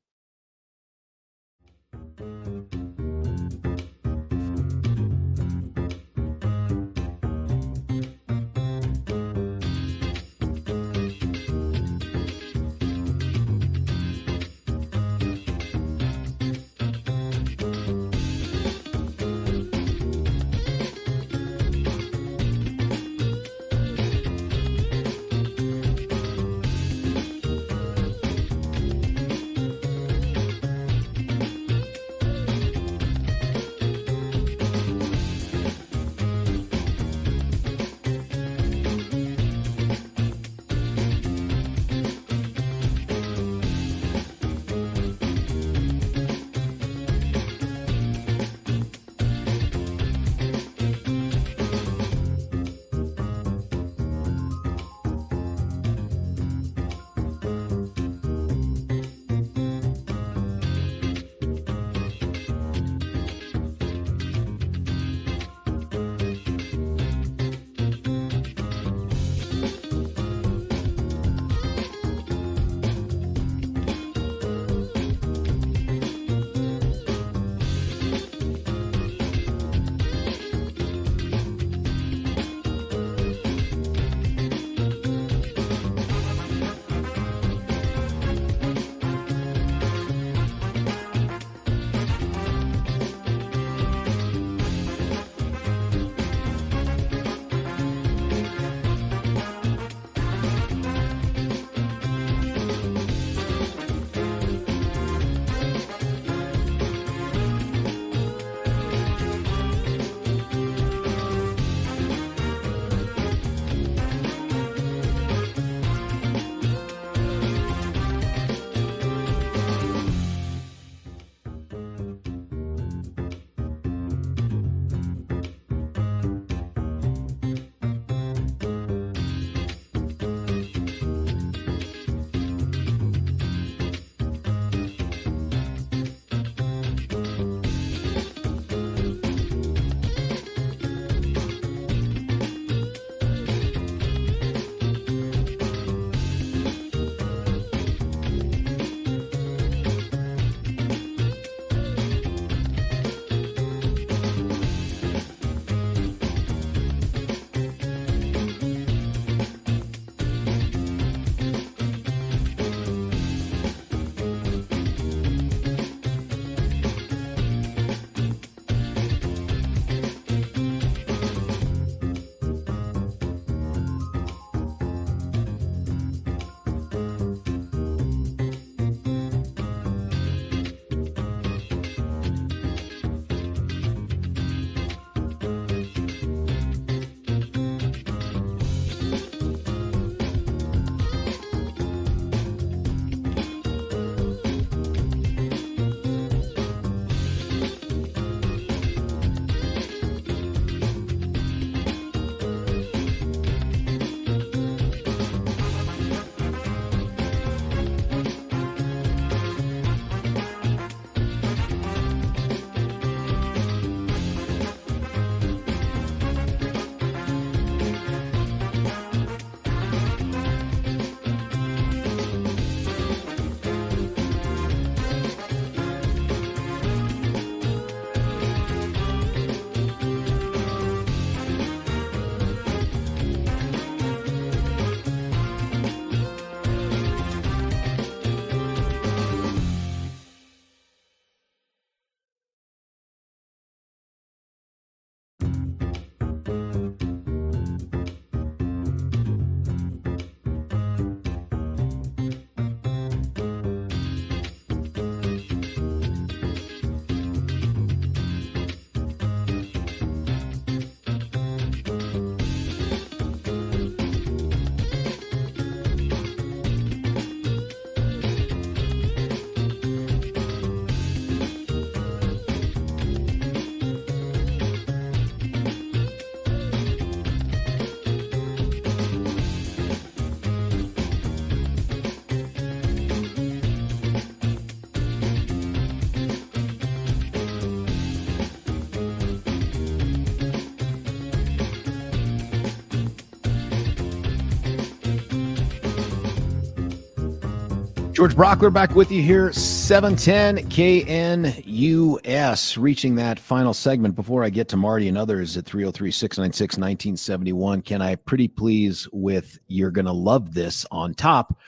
George Brauchler back with you here, 710 KNUS, reaching that final segment. Before I get to Marty and others at 303-696-1971, can I pretty please with You're Gonna Love This on top?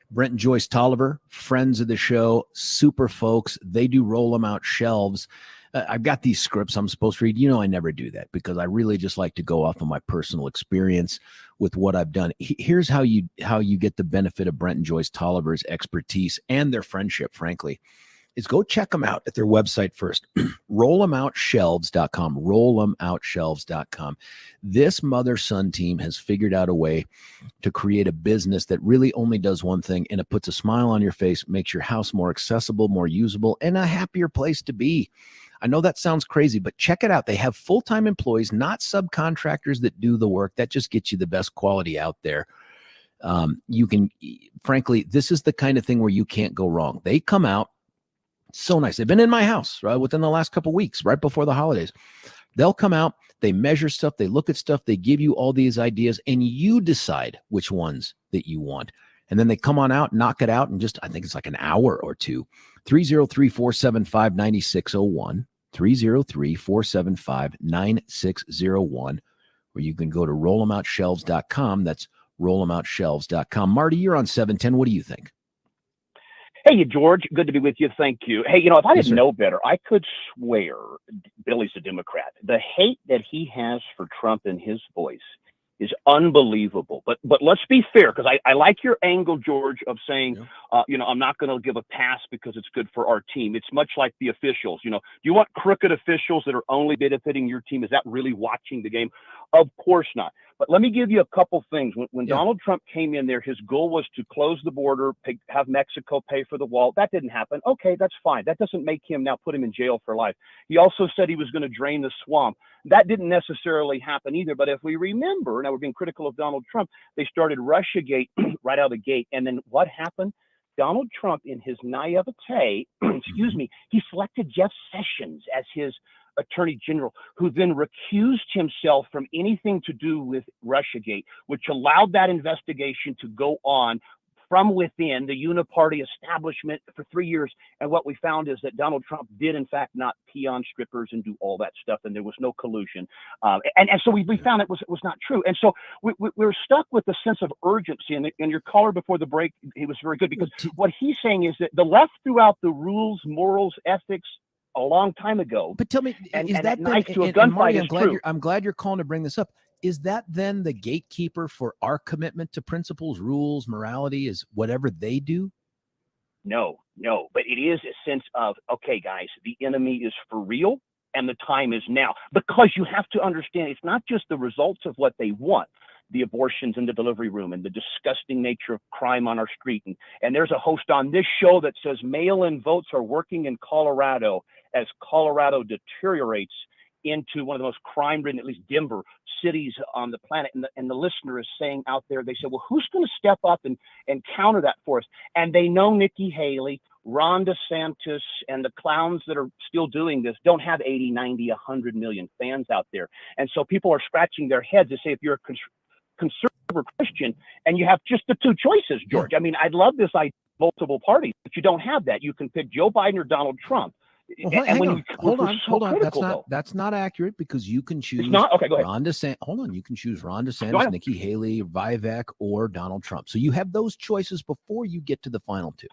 Brent and Joyce Tolliver, friends of the show, super folks. They do Roll Them Out Shelves. I've got these scripts I'm supposed to read. You know, I never do that because I really just like to go off of my personal experience with what I've done. Here's how you get the benefit of Brent and Joyce Tolliver's expertise and their friendship, frankly, is go check them out at their website first. rollemoutshelves.com. rollemoutshelves.com. This mother-son team has figured out a way to create a business that really only does one thing, and it puts a smile on your face, makes your house more accessible, more usable, and a happier place to be. I know that sounds crazy, but check it out. They have full-time employees, not subcontractors that do the work. That just gets you the best quality out there. You can, frankly, this is the kind of thing where you can't go wrong. They come out so nice. They've been in my house within the last couple of weeks, right before the holidays. They'll come out, they measure stuff, they look at stuff, they give you all these ideas, and you decide which ones that you want. And then they come on out, knock it out in just, I think it's like an hour or two. 303-475-9601. 303-475-9601, or you can go to rollemoutshelves.com. That's rollemoutshelves.com. Marty, you're on 710. What do you think? Hey, George. Good to be with you. Thank you. Hey, if I didn't know better, I could swear Billy's a Democrat. The hate that he has for Trump in his voice is unbelievable. But let's be fair, because I like your angle, George, of saying, I'm not going to give a pass because it's good for our team. It's much like the officials. Do you want crooked officials that are only benefiting your team? Is that really watching the game? Of course not. But let me give you a couple things. When Donald Trump came in there, his goal was to close the border, have Mexico pay for the wall. That didn't happen. Okay, that's fine. That doesn't make him now put him in jail for life. He also said he was going to drain the swamp. That didn't necessarily happen either. But if we remember, now we're being critical of Donald Trump, they started Russiagate right out of the gate. And then what happened? Donald Trump, in his naivete, he selected Jeff Sessions as his attorney general, who then recused himself from anything to do with Russiagate, which allowed that investigation to go on from within the uniparty establishment for 3 years. And what we found is that Donald Trump did, in fact, not pee on strippers and do all that stuff, and there was no collusion. And so we found it was not true. And so we're stuck with a sense of urgency. And your caller before the break, he was very good, because what he's saying is that the left threw out the rules, morals, ethics a long time ago. But tell me, is that knife to a gunfight is true? I'm glad you're calling to bring this up. Is that then the gatekeeper for our commitment to principles, rules, morality, is whatever they do? No, but it is a sense of, okay, guys, the enemy is for real and the time is now. Because you have to understand, it's not just the results of what they want, the abortions in the delivery room and the disgusting nature of crime on our street. And there's a host on this show that says mail-in votes are working in Colorado as Colorado deteriorates into one of the most crime-ridden, at least Denver, cities on the planet. And the listener is saying out there, they say, well, who's going to step up and counter that for us? And they know Nikki Haley, Ron DeSantis, and the clowns that are still doing this don't have 80, 90, 100 million fans out there. And so people are scratching their heads to say, if you're a conservative Christian and you have just the two choices, George. I mean, I'd love this idea of multiple parties, but you don't have that. You can pick Joe Biden or Donald Trump. Well, hold on. That's not accurate, because you can choose. It's not? Okay, go ahead. Ron DeSantis. Hold on. You can choose Ron DeSantis, Nikki Haley, Vivek, or Donald Trump. So you have those choices before you get to the final two.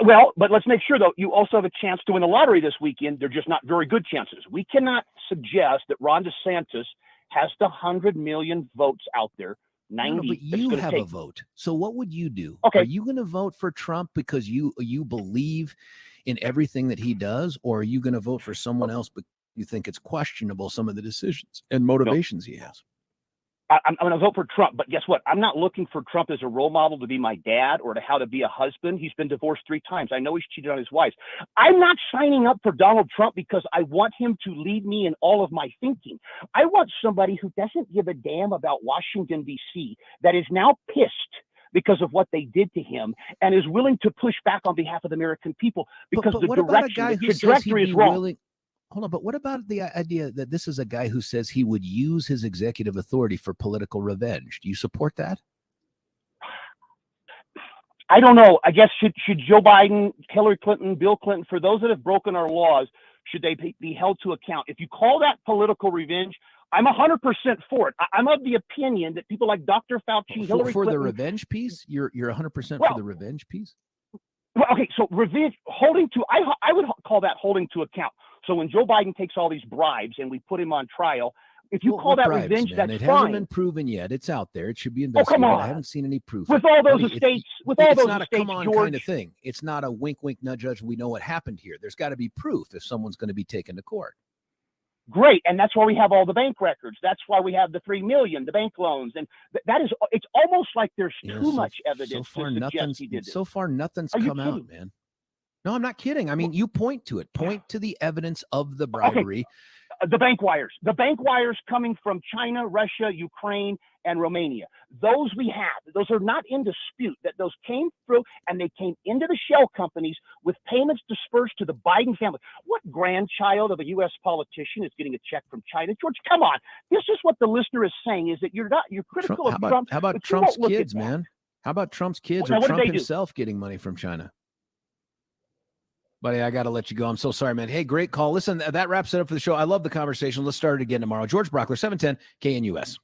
Well, but let's make sure, though, you also have a chance to win the lottery this weekend. They're just not very good chances. We cannot suggest that Ron DeSantis has the 100 million votes out there. 90. No, but you have a vote. So what would you do? Okay. Are you going to vote for Trump because you believe in everything that he does, or are you going to vote for someone else but you think it's questionable, some of the decisions and motivations he has? I'm going to vote for Trump, but guess what? I'm not looking for Trump as a role model to be my dad or to how to be a husband. He's been divorced 3 times. I know he's cheated on his wife. I'm not signing up for Donald Trump because I want him to lead me in all of my thinking. I want somebody who doesn't give a damn about Washington, D.C., that is now pissed because of what they did to him and is willing to push back on behalf of the American people, because the trajectory is wrong. Hold on, but what about the idea that this is a guy who says he would use his executive authority for political revenge? Do you support that? I don't know. I guess should Joe Biden, Hillary Clinton, Bill Clinton, for those that have broken our laws, should they be held to account? If you call that political revenge, I'm 100% for it. I'm of the opinion that people like Dr. Fauci, Hillary for Clinton, the revenge piece, you're 100% Well, for the revenge piece. Well, okay, so revenge, I would call that holding to account. So when Joe Biden takes all these bribes and we put him on trial, if you call that bribes, revenge, man? that's It fine. hasn't been proven yet. It's out there. It should be Oh, investigated. come on. I haven't seen any proof. With all those Buddy, estates, with all it's those not a estates, come on George, kind of thing. It's not a wink, wink, nudge, nudge. We know what happened here. There's got to be proof if someone's going to be taken to court. great, and that's why we have all the bank records. That's why we have the 3 million, the bank loans, and that is. It's almost like there's too much evidence to suggest he did it. So far, nothing's Are you come out, kidding? man. No, I'm not kidding. I mean, you point to it. Point to the evidence of the bribery. Okay. The bank wires coming from China, Russia, Ukraine, and Romania. Those we have. Those are not in dispute. That those came through, and they came into the shell companies with payments dispersed to the Biden family. What grandchild of a U.S. politician is getting a check from China? George, come on. This is what the listener is saying: is that you're critical of Trump. How about but you Trump's won't look at kids, that. man? How about Trump's kids Now, or what did Trump they do? himself getting money from China? Buddy, I got to let you go. I'm so sorry, man. Hey, great call. Listen, that wraps it up for the show. I love the conversation. Let's start it again tomorrow. George Brauchler, 710 KNUS.